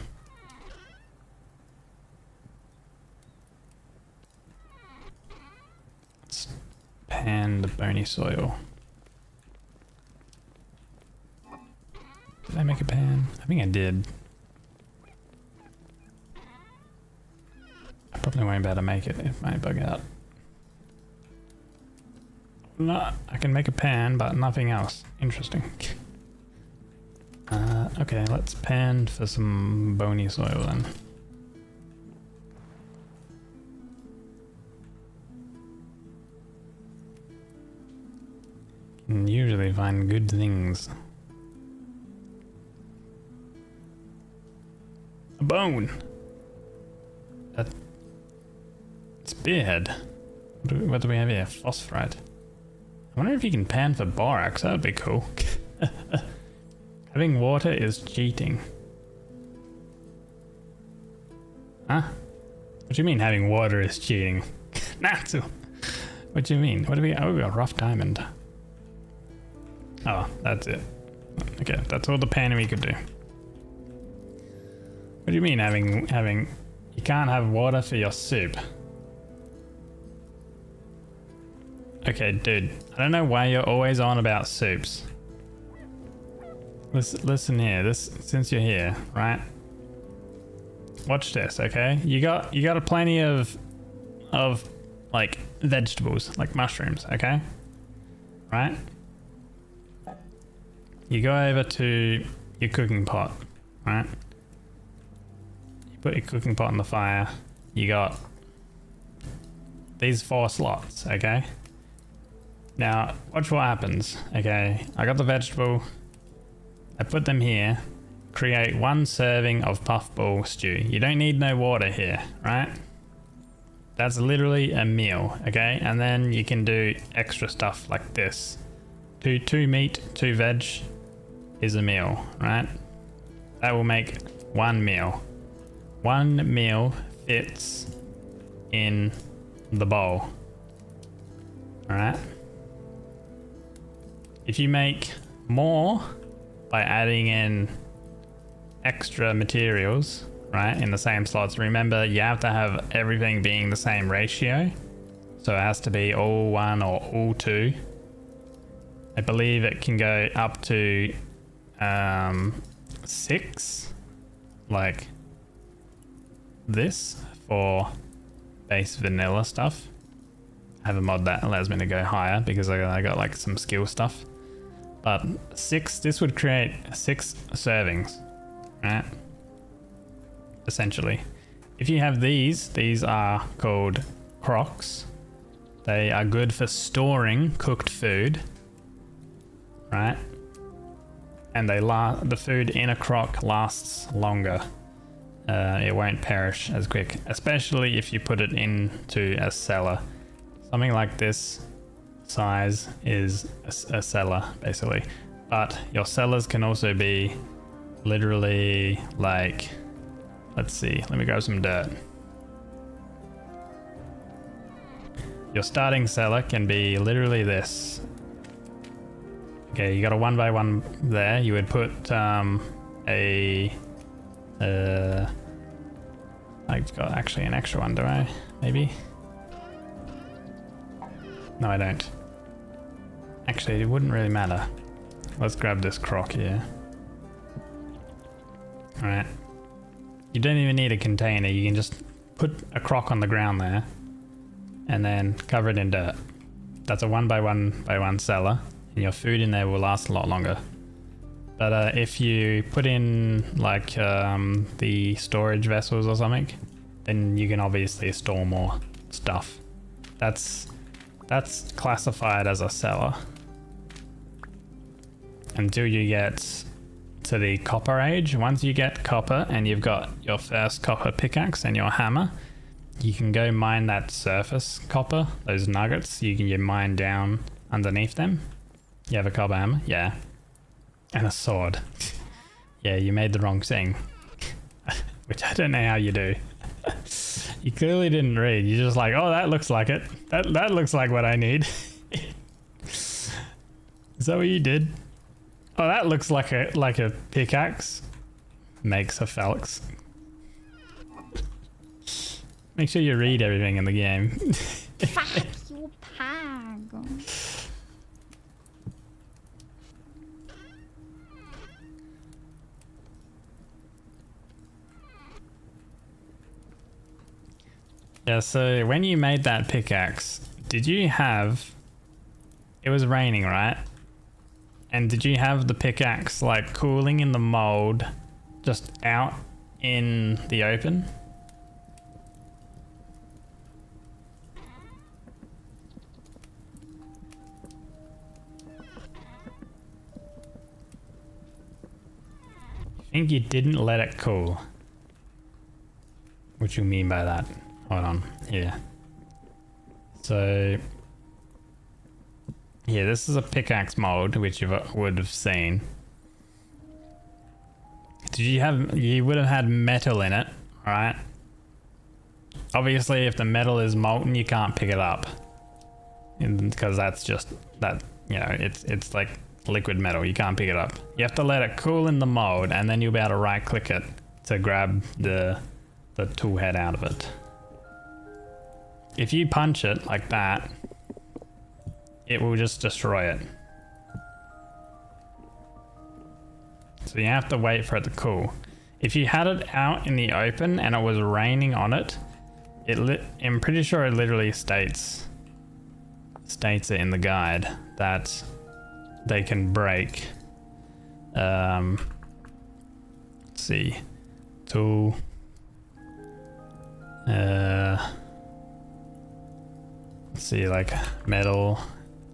Let's pan the bony soil. Did I make a pan? I think I did. I probably won't be able to make it if I bug out. No, I can make a pan, but nothing else. Interesting. Okay, let's pan for some bony soil then. Can usually find good things. A bone! Spearhead. What do we have here? Phosphorite. I wonder if you can pan for borax. That would be cool. Having water is cheating. Huh? What do you mean having water is cheating? Natsu! What do you mean? What do we... Oh, we got rough diamond. Oh, that's it. Okay, that's all the panning we could do. What do you mean having? You can't have water for your soup. Okay, dude. I don't know why you're always on about soups. Listen here. Since you're here, right? Watch this, okay? You got a plenty of like vegetables, like mushrooms, okay? Right? You go over to your cooking pot, right? You put your cooking pot on the fire. You got these 4 slots, okay? Now, watch what happens, okay? I got the vegetable. I put them here. Create 1 serving of puffball stew. You don't need no water here, right? That's literally a meal, okay? And then you can do extra stuff like this. 2 meat, 2 veg is a meal, right? That will make 1 meal. 1 meal fits in the bowl, alright? If you make more by adding in extra materials, right, in the same slots, remember you have to have everything being the same ratio. So it has to be all 1 or all 2. I believe it can go up to 6, like this for base vanilla stuff. I have a mod that allows me to go higher because I got like some skill stuff. But 6, this would create 6 servings, right? Essentially. If you have these are called crocks. They are good for storing cooked food, right? And the food in a crock lasts longer. It won't perish as quick, especially if you put it into a cellar. Something like this size is a cellar, basically. But your cellars can also be literally like, let's see, let me grab some dirt. Your starting cellar can be literally this. Okay, you got a 1 by 1 there. You would put I've got actually an extra one, do I? Maybe? No, I don't. Actually, it wouldn't really matter. Let's grab this crock here. Alright. You don't even need a container. You can just put a crock on the ground there and then cover it in dirt. That's a 1 by 1 by 1 cellar, and your food in there will last a lot longer. But if you put in like the storage vessels or something, then you can obviously store more stuff. That's classified as a cellar until you get to the copper age. Once you get copper and you've got your first copper pickaxe and your hammer, you can go mine that surface copper, those nuggets. You mine down underneath them. You have a copper hammer? Yeah. And a sword. Yeah, you made the wrong thing. Which I don't know how you do. You clearly didn't read. You're just like, oh, that looks like it. That looks like what I need. Is that what you did? Oh, that looks like a pickaxe. Makes a phalanx. Make sure you read everything in the game. Fuck you, Pago. Yeah, so when you made that pickaxe, did you have... It was raining, right? And did you have the pickaxe like cooling in the mold just out in the open? I think you didn't let it cool. What do you mean by that? Hold on, here. So, yeah, this is a pickaxe mold, which you would have seen. You would have had metal in it, right? Obviously, if the metal is molten, you can't pick it up. Because that's just, that, you know, it's like liquid metal. You can't pick it up. You have to let it cool in the mold, and then you'll be able to right click it to grab the tool head out of it. If you punch it like that, it will just destroy it. So you have to wait for it to cool. If you had it out in the open and it was raining on it, I'm pretty sure it literally states it in the guide that they can break. Let's see, tool. Let's see, like metal.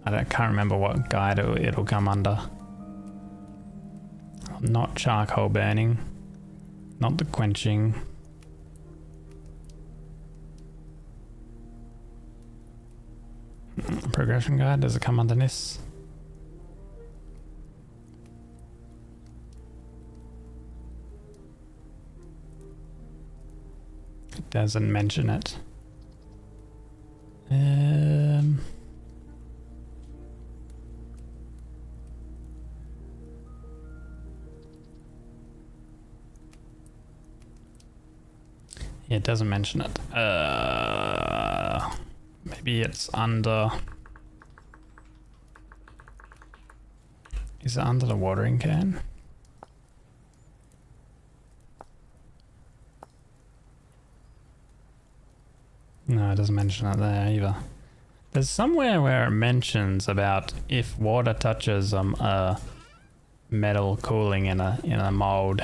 Can't remember what guide it'll come under. Not charcoal burning, not the quenching. Progression guide, does it come under this? It doesn't mention it. It doesn't mention it. Maybe it's under... Is it under the watering can? No, it doesn't mention it there either. There's somewhere where it mentions about if water touches metal cooling in a mold,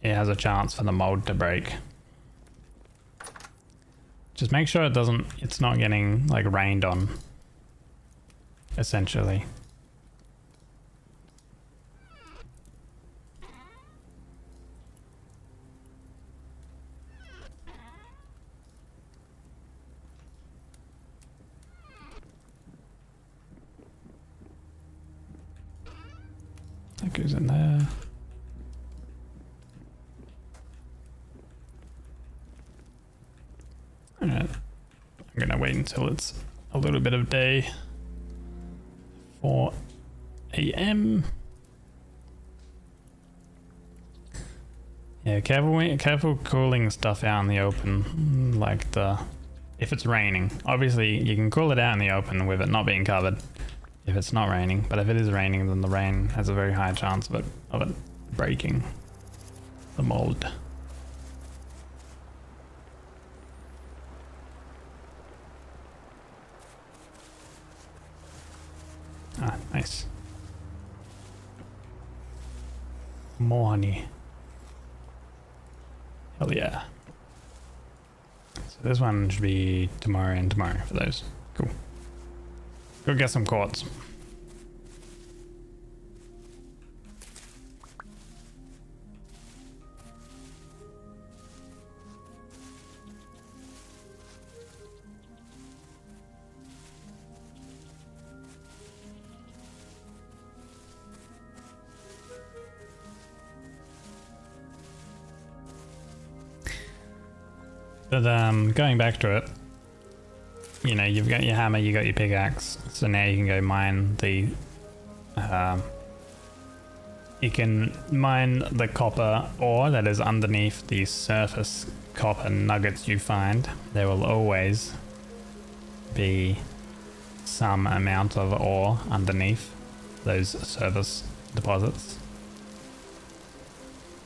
it has a chance for the mold to break. Just make sure it's not getting like rained on, essentially. That goes in there. Alright, I'm gonna wait until it's a little bit of day. 4 AM. Yeah, careful cooling stuff out in the open, like if it's raining. Obviously, you can cool it out in the open with it not being covered if it's not raining, but if it is raining, then the rain has a very high chance of it breaking the mold. Ah, nice. More honey. Hell yeah. So this one should be tomorrow and tomorrow for those. Cool. Go get some quartz. But going back to it, you know, you've got your hammer, you got your pickaxe, so now you can go mine the you can mine the copper ore that is underneath the surface copper nuggets you find. There will always be some amount of ore underneath those surface deposits.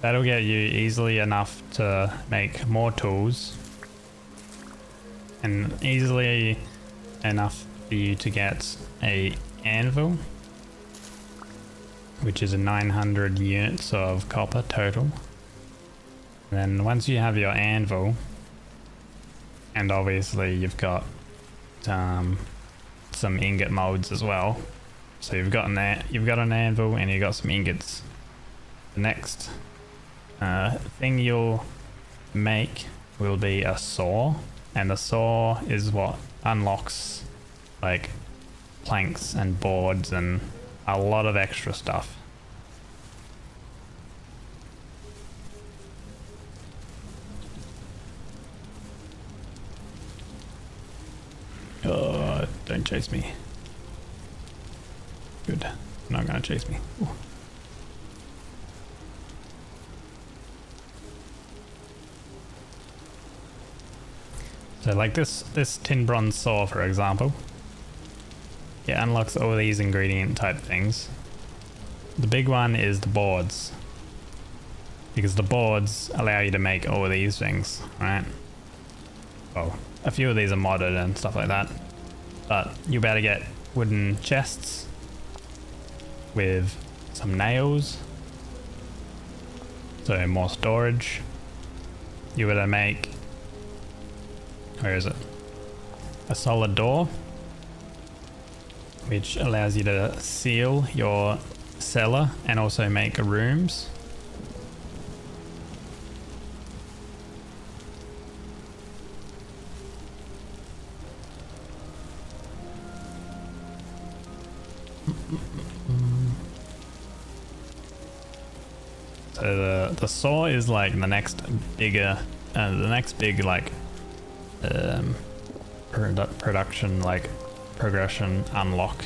That'll get you easily enough to make more tools, and easily enough for you to get a anvil, which is a 900 units of copper total. And then once you have your anvil, and obviously you've got some ingot molds as well, so you've got an anvil and you've got some ingots. The next thing you'll make will be a saw, and the saw is what unlocks like planks and boards and a lot of extra stuff. Oh, don't chase me. Good. Not gonna chase me. Ooh. So like this tin bronze saw, for example, it unlocks all these ingredient type things. The big one is the boards, because the boards allow you to make all of these things, right? Well, a few of these are modded and stuff like that, but you better get wooden chests with some nails, so more storage. You better make, where is it? A solid door, which allows you to seal your cellar and also make rooms. So the saw is like the next bigger, the next big like production, like progression unlock.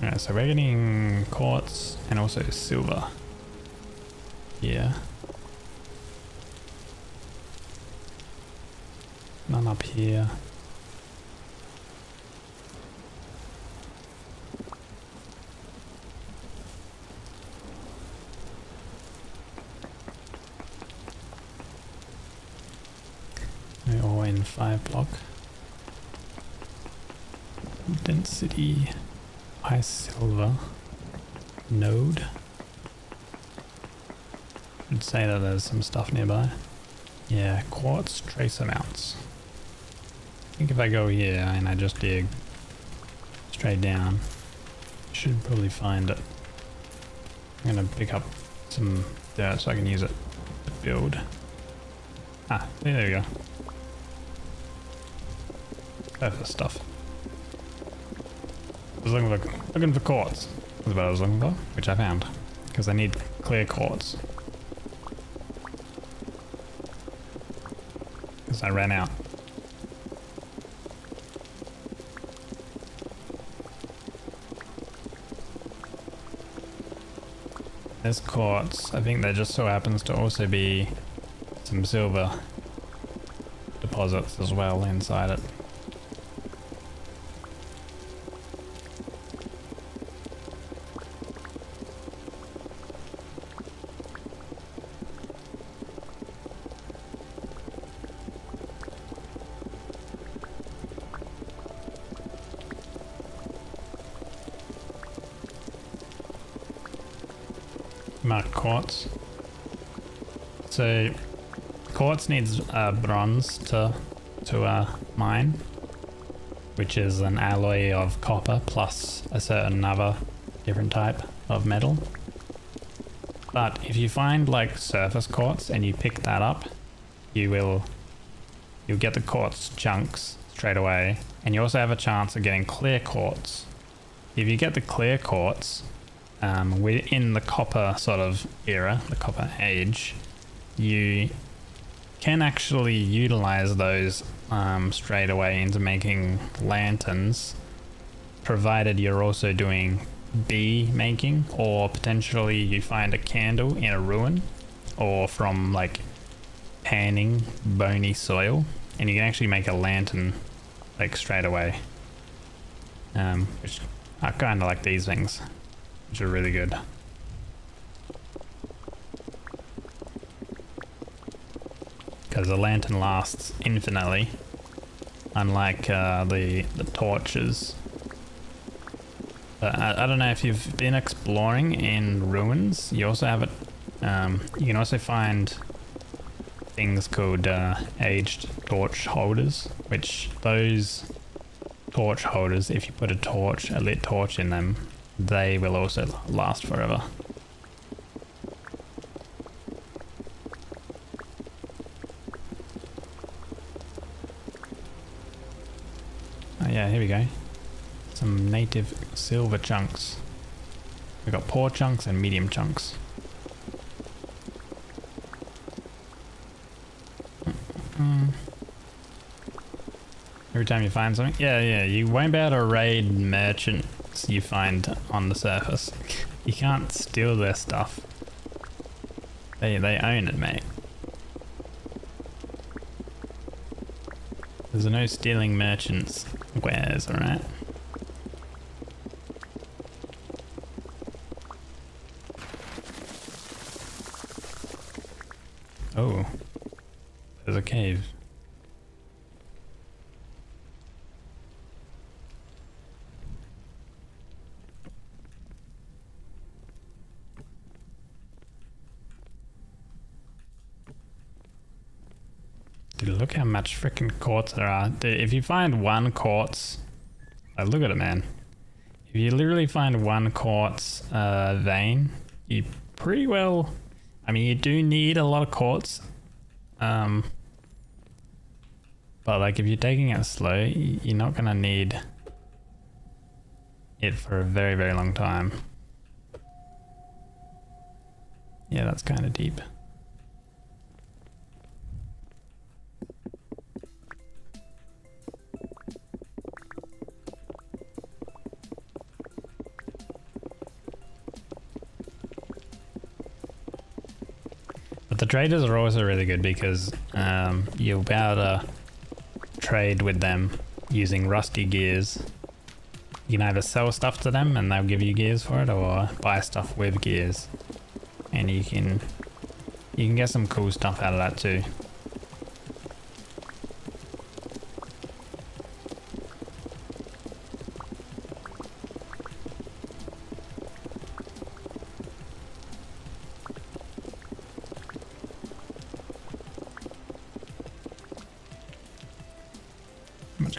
Alright, so we're getting quartz and also silver. Yeah. None up here. They're all in 5 block. Density. High silver node. I'd say that there's some stuff nearby. Yeah, quartz trace amounts. I think if I go here and I just dig straight down, I should probably find it. I'm gonna pick up some dirt so I can use it to build. Ah, there we go. Surface stuff. I was looking for quartz. That's what I was looking for, which I found. Because I need clear quartz. Because I ran out. This quartz, I think there just so happens to also be some silver deposits as well inside it. Mark quartz. So quartz needs bronze to mine, which is an alloy of copper plus a certain other different type of metal. But if you find like surface quartz and you pick that up, you'll get the quartz chunks straight away, and you also have a chance of getting clear quartz. If you get the clear quartz, within the copper sort of era, the copper age, you can actually utilize those straight away into making lanterns, provided you're also doing bee making, or potentially you find a candle in a ruin, or from like panning bony soil, and you can actually make a lantern like straight away, which I kind of like these things, which are really good. Because the lantern lasts infinitely, unlike the torches. But I don't know if you've been exploring in ruins. You also have it. You can also find things called aged torch holders, which those torch holders, if you put a lit torch in them, they will also last forever. Oh yeah, here we go. Some native silver chunks. We've got poor chunks and medium chunks. Every time you find something? Yeah, you won't be able to raid merchants you find on the surface. You can't steal their stuff. They own it, mate. There's no stealing merchants' wares, alright? Oh. There's a cave. Dude, look how much freaking quartz there are. Dude, if you find one quartz, like, look at it, man. If you literally find one quartz vein, you pretty well. I mean, you do need a lot of quartz, but like if you're taking it slow, you're not gonna need it for a very, very long time. Yeah, that's kind of deep. The traders are also really good because you'll be able to trade with them using rusty gears. You can either sell stuff to them and they'll give you gears for it, or buy stuff with gears, and you can get some cool stuff out of that too.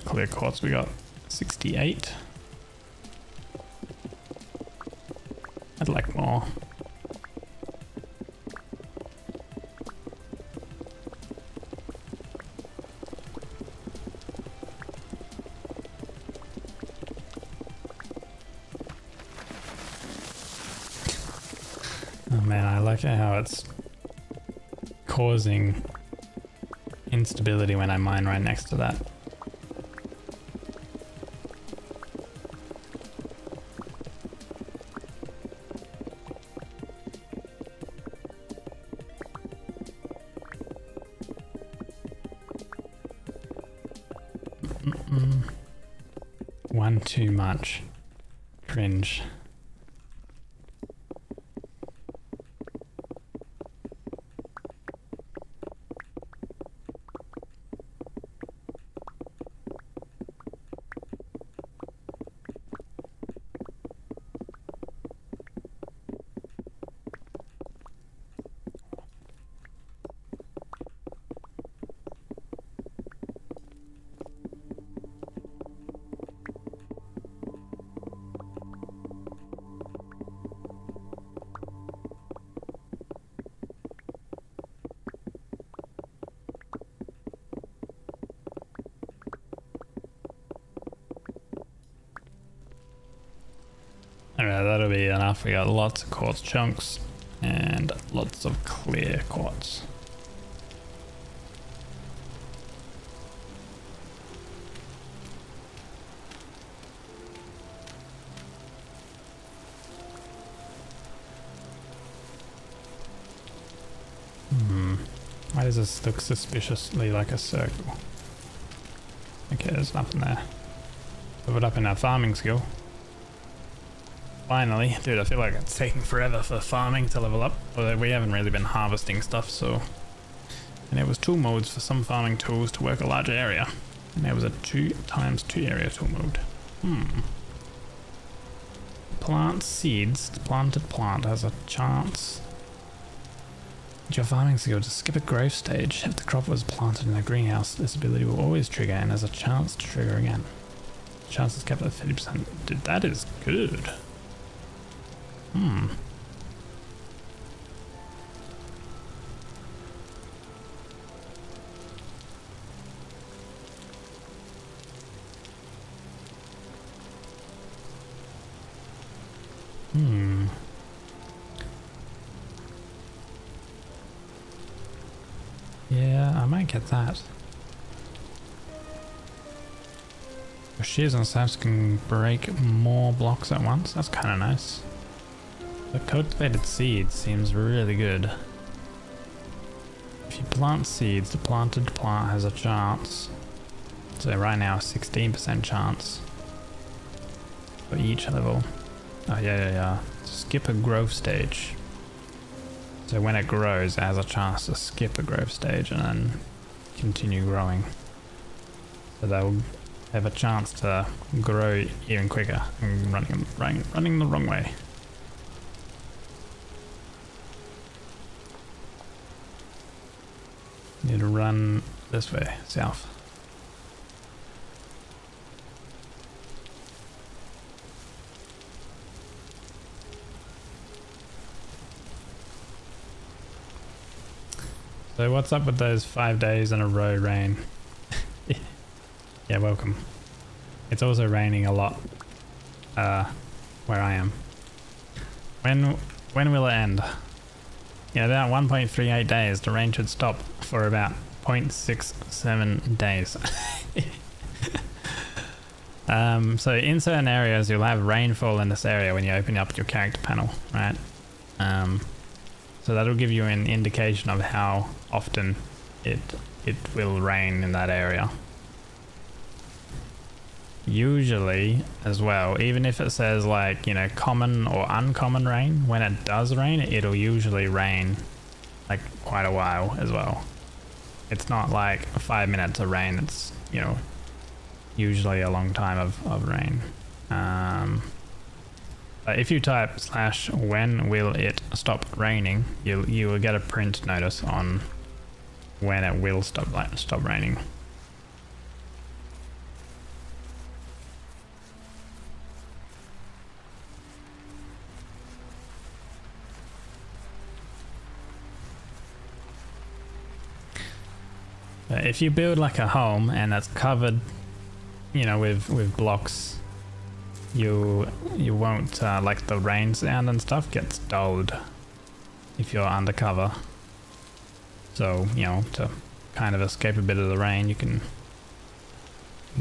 Clear quartz we got 68. I'd like more. Oh man, I like how it's causing instability when I mine right next to that. One too much. Cringe. Alright, that'll be enough. We got lots of quartz chunks and lots of clear quartz. Why does this look suspiciously like a circle? Okay, there's nothing there. Leveled up in our farming skill. Finally. Dude, I feel like it's taking forever for farming to level up. Although we haven't really been harvesting stuff, so... And there was tool modes for some farming tools to work a larger area. And there was a 2x2 area tool mode. Plant seeds. The planted plant has a chance. Your farming skill to skip a growth stage. If the crop was planted in a greenhouse, this ability will always trigger and has a chance to trigger again. Chance is kept at 50%. Dude, that is good. Yeah, I might get that. Shears and staffs can break more blocks at once. That's kind of nice. The cultivated seeds seems really good. If you plant seeds, the planted plant has a chance. So right now, 16% chance for each level. Oh yeah. Skip a growth stage. So when it grows, it has a chance to skip a growth stage and then continue growing. So they'll have a chance to grow even quicker. I'm running the wrong way. Need to run this way, south. So what's up with those 5 days in a row rain? Yeah, welcome. It's also raining a lot where I am. When will it end? Yeah, about 1.38 days. The rain should stop for about 0.67 days. So in certain areas you'll have rainfall in this area when you open up your character panel, right? So that'll give you an indication of how often it will rain in that area. Usually as well, even if it says like, you know, common or uncommon rain, when it does rain, it'll usually rain like quite a while as well. It's not like 5 minutes of rain, it's, you know, usually a long time of rain. But if you type / when will it stop raining, you will get a print notice on when it will stop raining. If you build like a home and that's covered, you know, with blocks, you won't like the rain sound and stuff gets dulled if you're undercover. So, you know, to kind of escape a bit of the rain, you can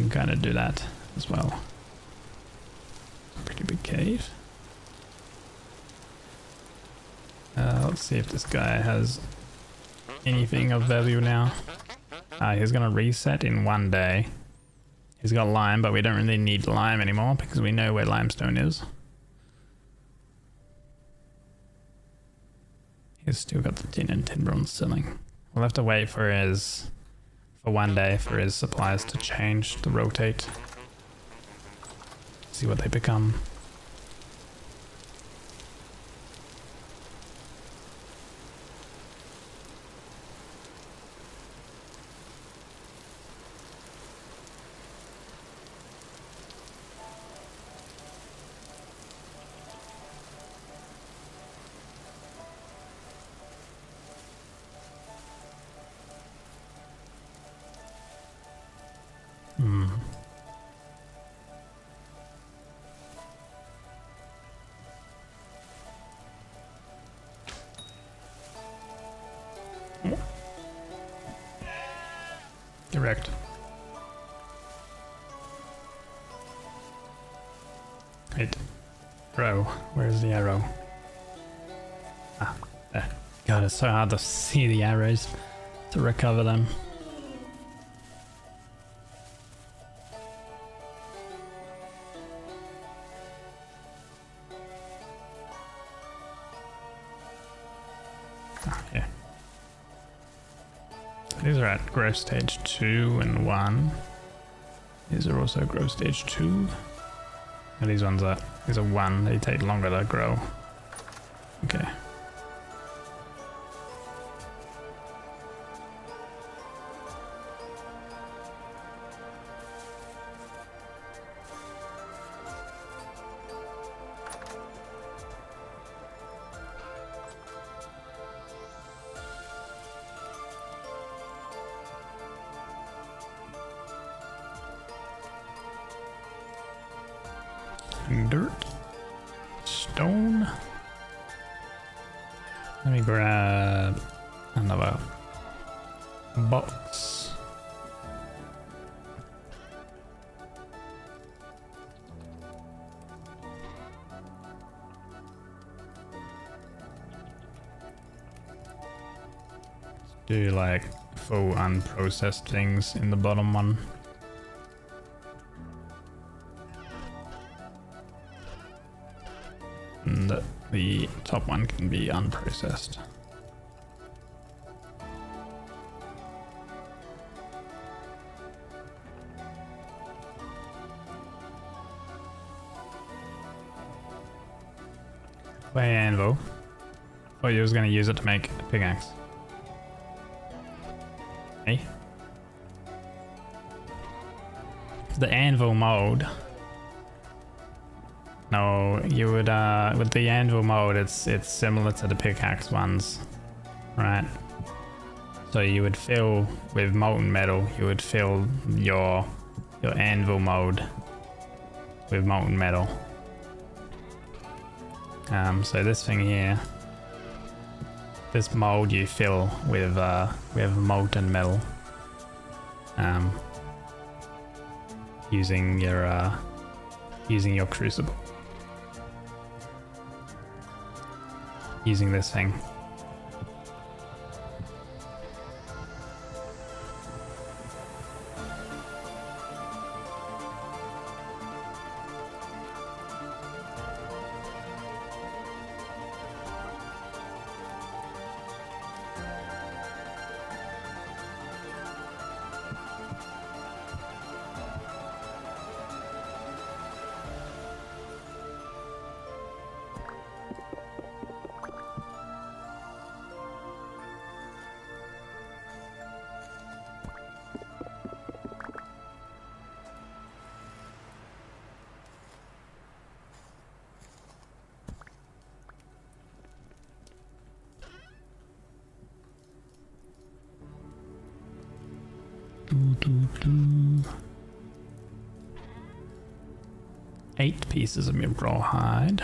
kind of do that as well. Pretty big cave. Let's see if this guy has anything of value now. He's gonna reset in 1 day. He's got lime, but we don't really need lime anymore because we know where limestone is. He's still got the tin and tin bronze selling. We'll have to wait for 1 day for his supplies to change, to rotate. See what they become. Direct. Wait. Arrow. Where's the arrow? Ah, there. God, it's so hard to see the arrows to recover them. Ah, yeah. These are at growth stage 2 and 1. These are also growth stage 2. And these are 1. They take longer to grow. Okay. Dirt, stone. Let me grab another box. Do like full unprocessed things in the bottom one. And the top one can be unprocessed. Clay anvil. Thought you was going to use it to make a pickaxe. Hey. The anvil mold. No, you would with the anvil mold it's similar to the pickaxe ones. Right. So you would fill with molten metal, you would fill your anvil mold with molten metal. So this thing here, this mold you fill with molten metal, using your crucible, using this thing. Eight pieces of Mᴏ hide.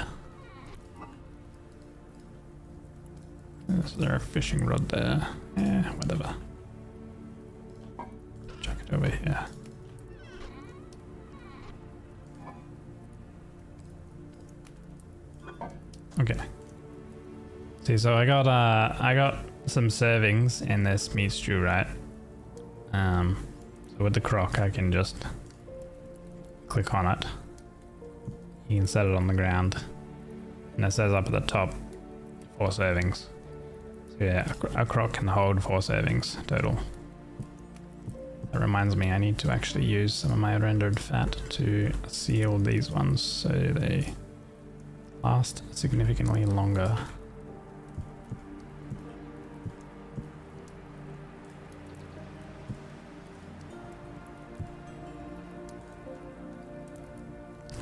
Is there a fishing rod there? Yeah, whatever. Chuck it over here. Okay. See, so I got some servings in this meat stew, right? So with the crock, I can just click on it. You can set it on the ground, and it says up at the top 4 servings. So yeah, a crock can hold 4 servings total. That reminds me, I need to actually use some of my rendered fat to seal these ones so they last significantly longer.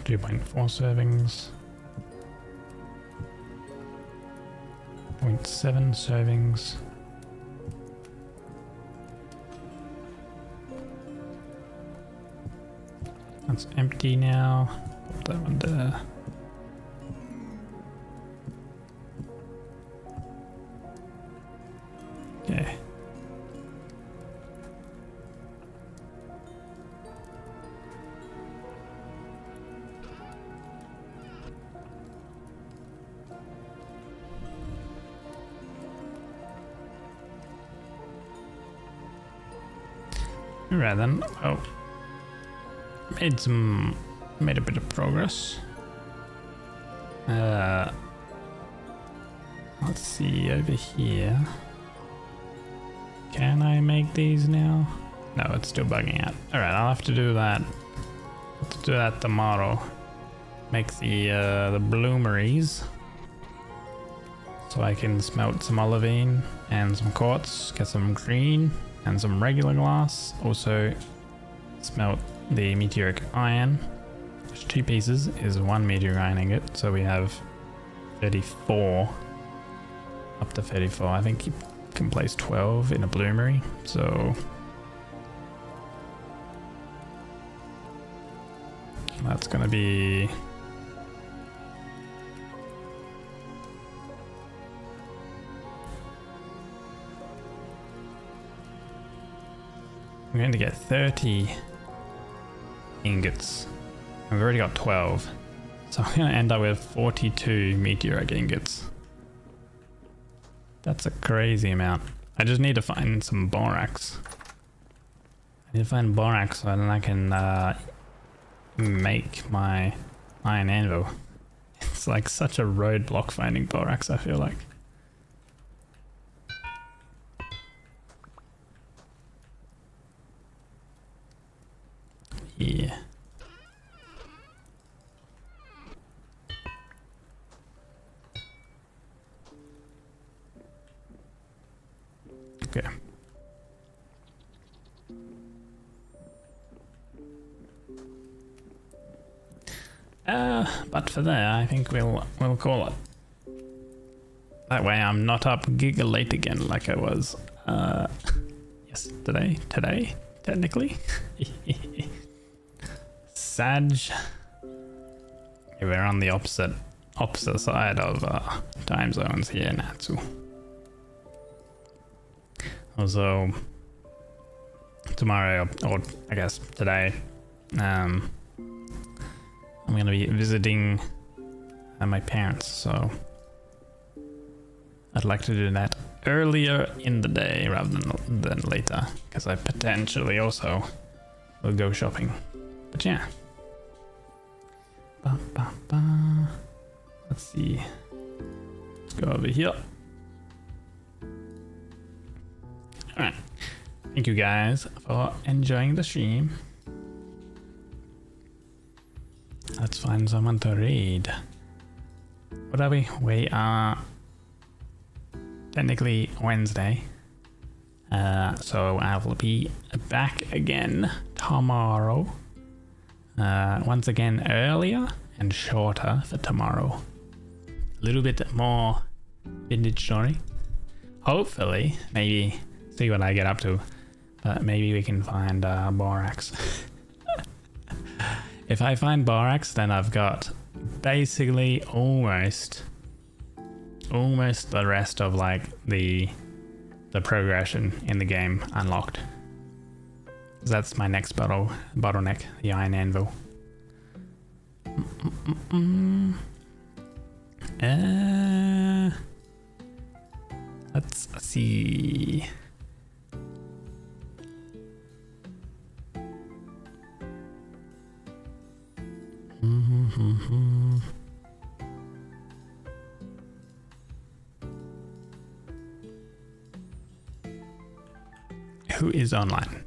Two 2.4 servings. 0.7 servings. That's empty now. Put that one there. Okay. Right then, well, made a bit of progress. Let's see over here. Can I make these now? No, it's still bugging out. All right, I'll have to do that. Have to do that tomorrow. Make the bloomeries, so I can smelt some olivine and some quartz, get some green and some regular glass. Also smelt the meteoric iron, which 2 pieces is 1 meteoric iron ingot, so we have 34, up to 34. I think you can place 12 in a bloomery, so that's gonna be I'm going to get 30 ingots. I've already got 12. So I'm going to end up with 42 meteorite ingots. That's a crazy amount. I just need to find some borax. I need to find borax so then I can make my iron anvil. It's like such a roadblock finding borax, I feel like. Yeah. Okay. But for that, I think we'll call it. That way I'm not up giga late again like I was yesterday, today, technically. Sag. We're on the opposite side of time zones here, Natsu. Also, tomorrow, or I guess today, I'm gonna be visiting my parents, so I'd like to do that earlier in the day rather than later, because I potentially also will go shopping. But yeah. Let's see. Let's go over here. Alright. Thank you guys for enjoying the stream. Let's find someone to raid. What are we? We are technically Wednesday. So I will be back again tomorrow. Once again earlier and shorter for tomorrow. A little bit more vintage story. Hopefully, maybe see what I get up to. But maybe we can find borax. If I find borax, then I've got basically almost the rest of like the progression in the game unlocked. That's my next bottleneck, the iron anvil. Let's see. Who is online?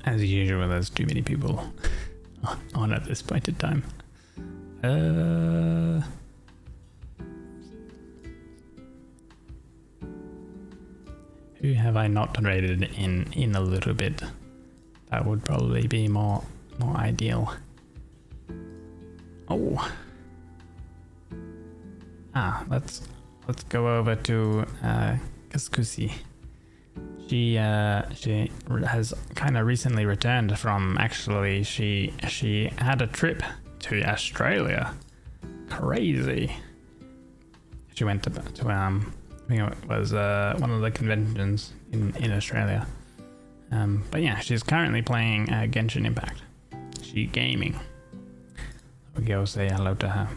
As usual, there's too many people on at this point in time. Who have I not rated in a little bit? That would probably be more ideal. Oh. Let's go over to 𝒟𝑒𝓃. She has kind of recently returned from, actually she had a trip to Australia. Crazy. She went to I think it was one of the conventions in Australia. But yeah, she's currently playing Genshin Impact. She gaming. We'll go say hello to her.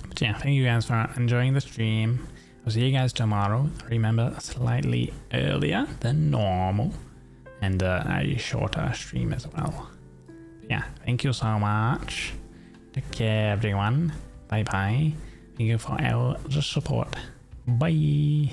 But yeah, thank you guys for enjoying the stream. I'll see you guys tomorrow. Remember, slightly earlier than normal, and a shorter stream as well. But yeah, thank you so much. Take care, everyone. Bye bye. Thank you for all the support. Bye.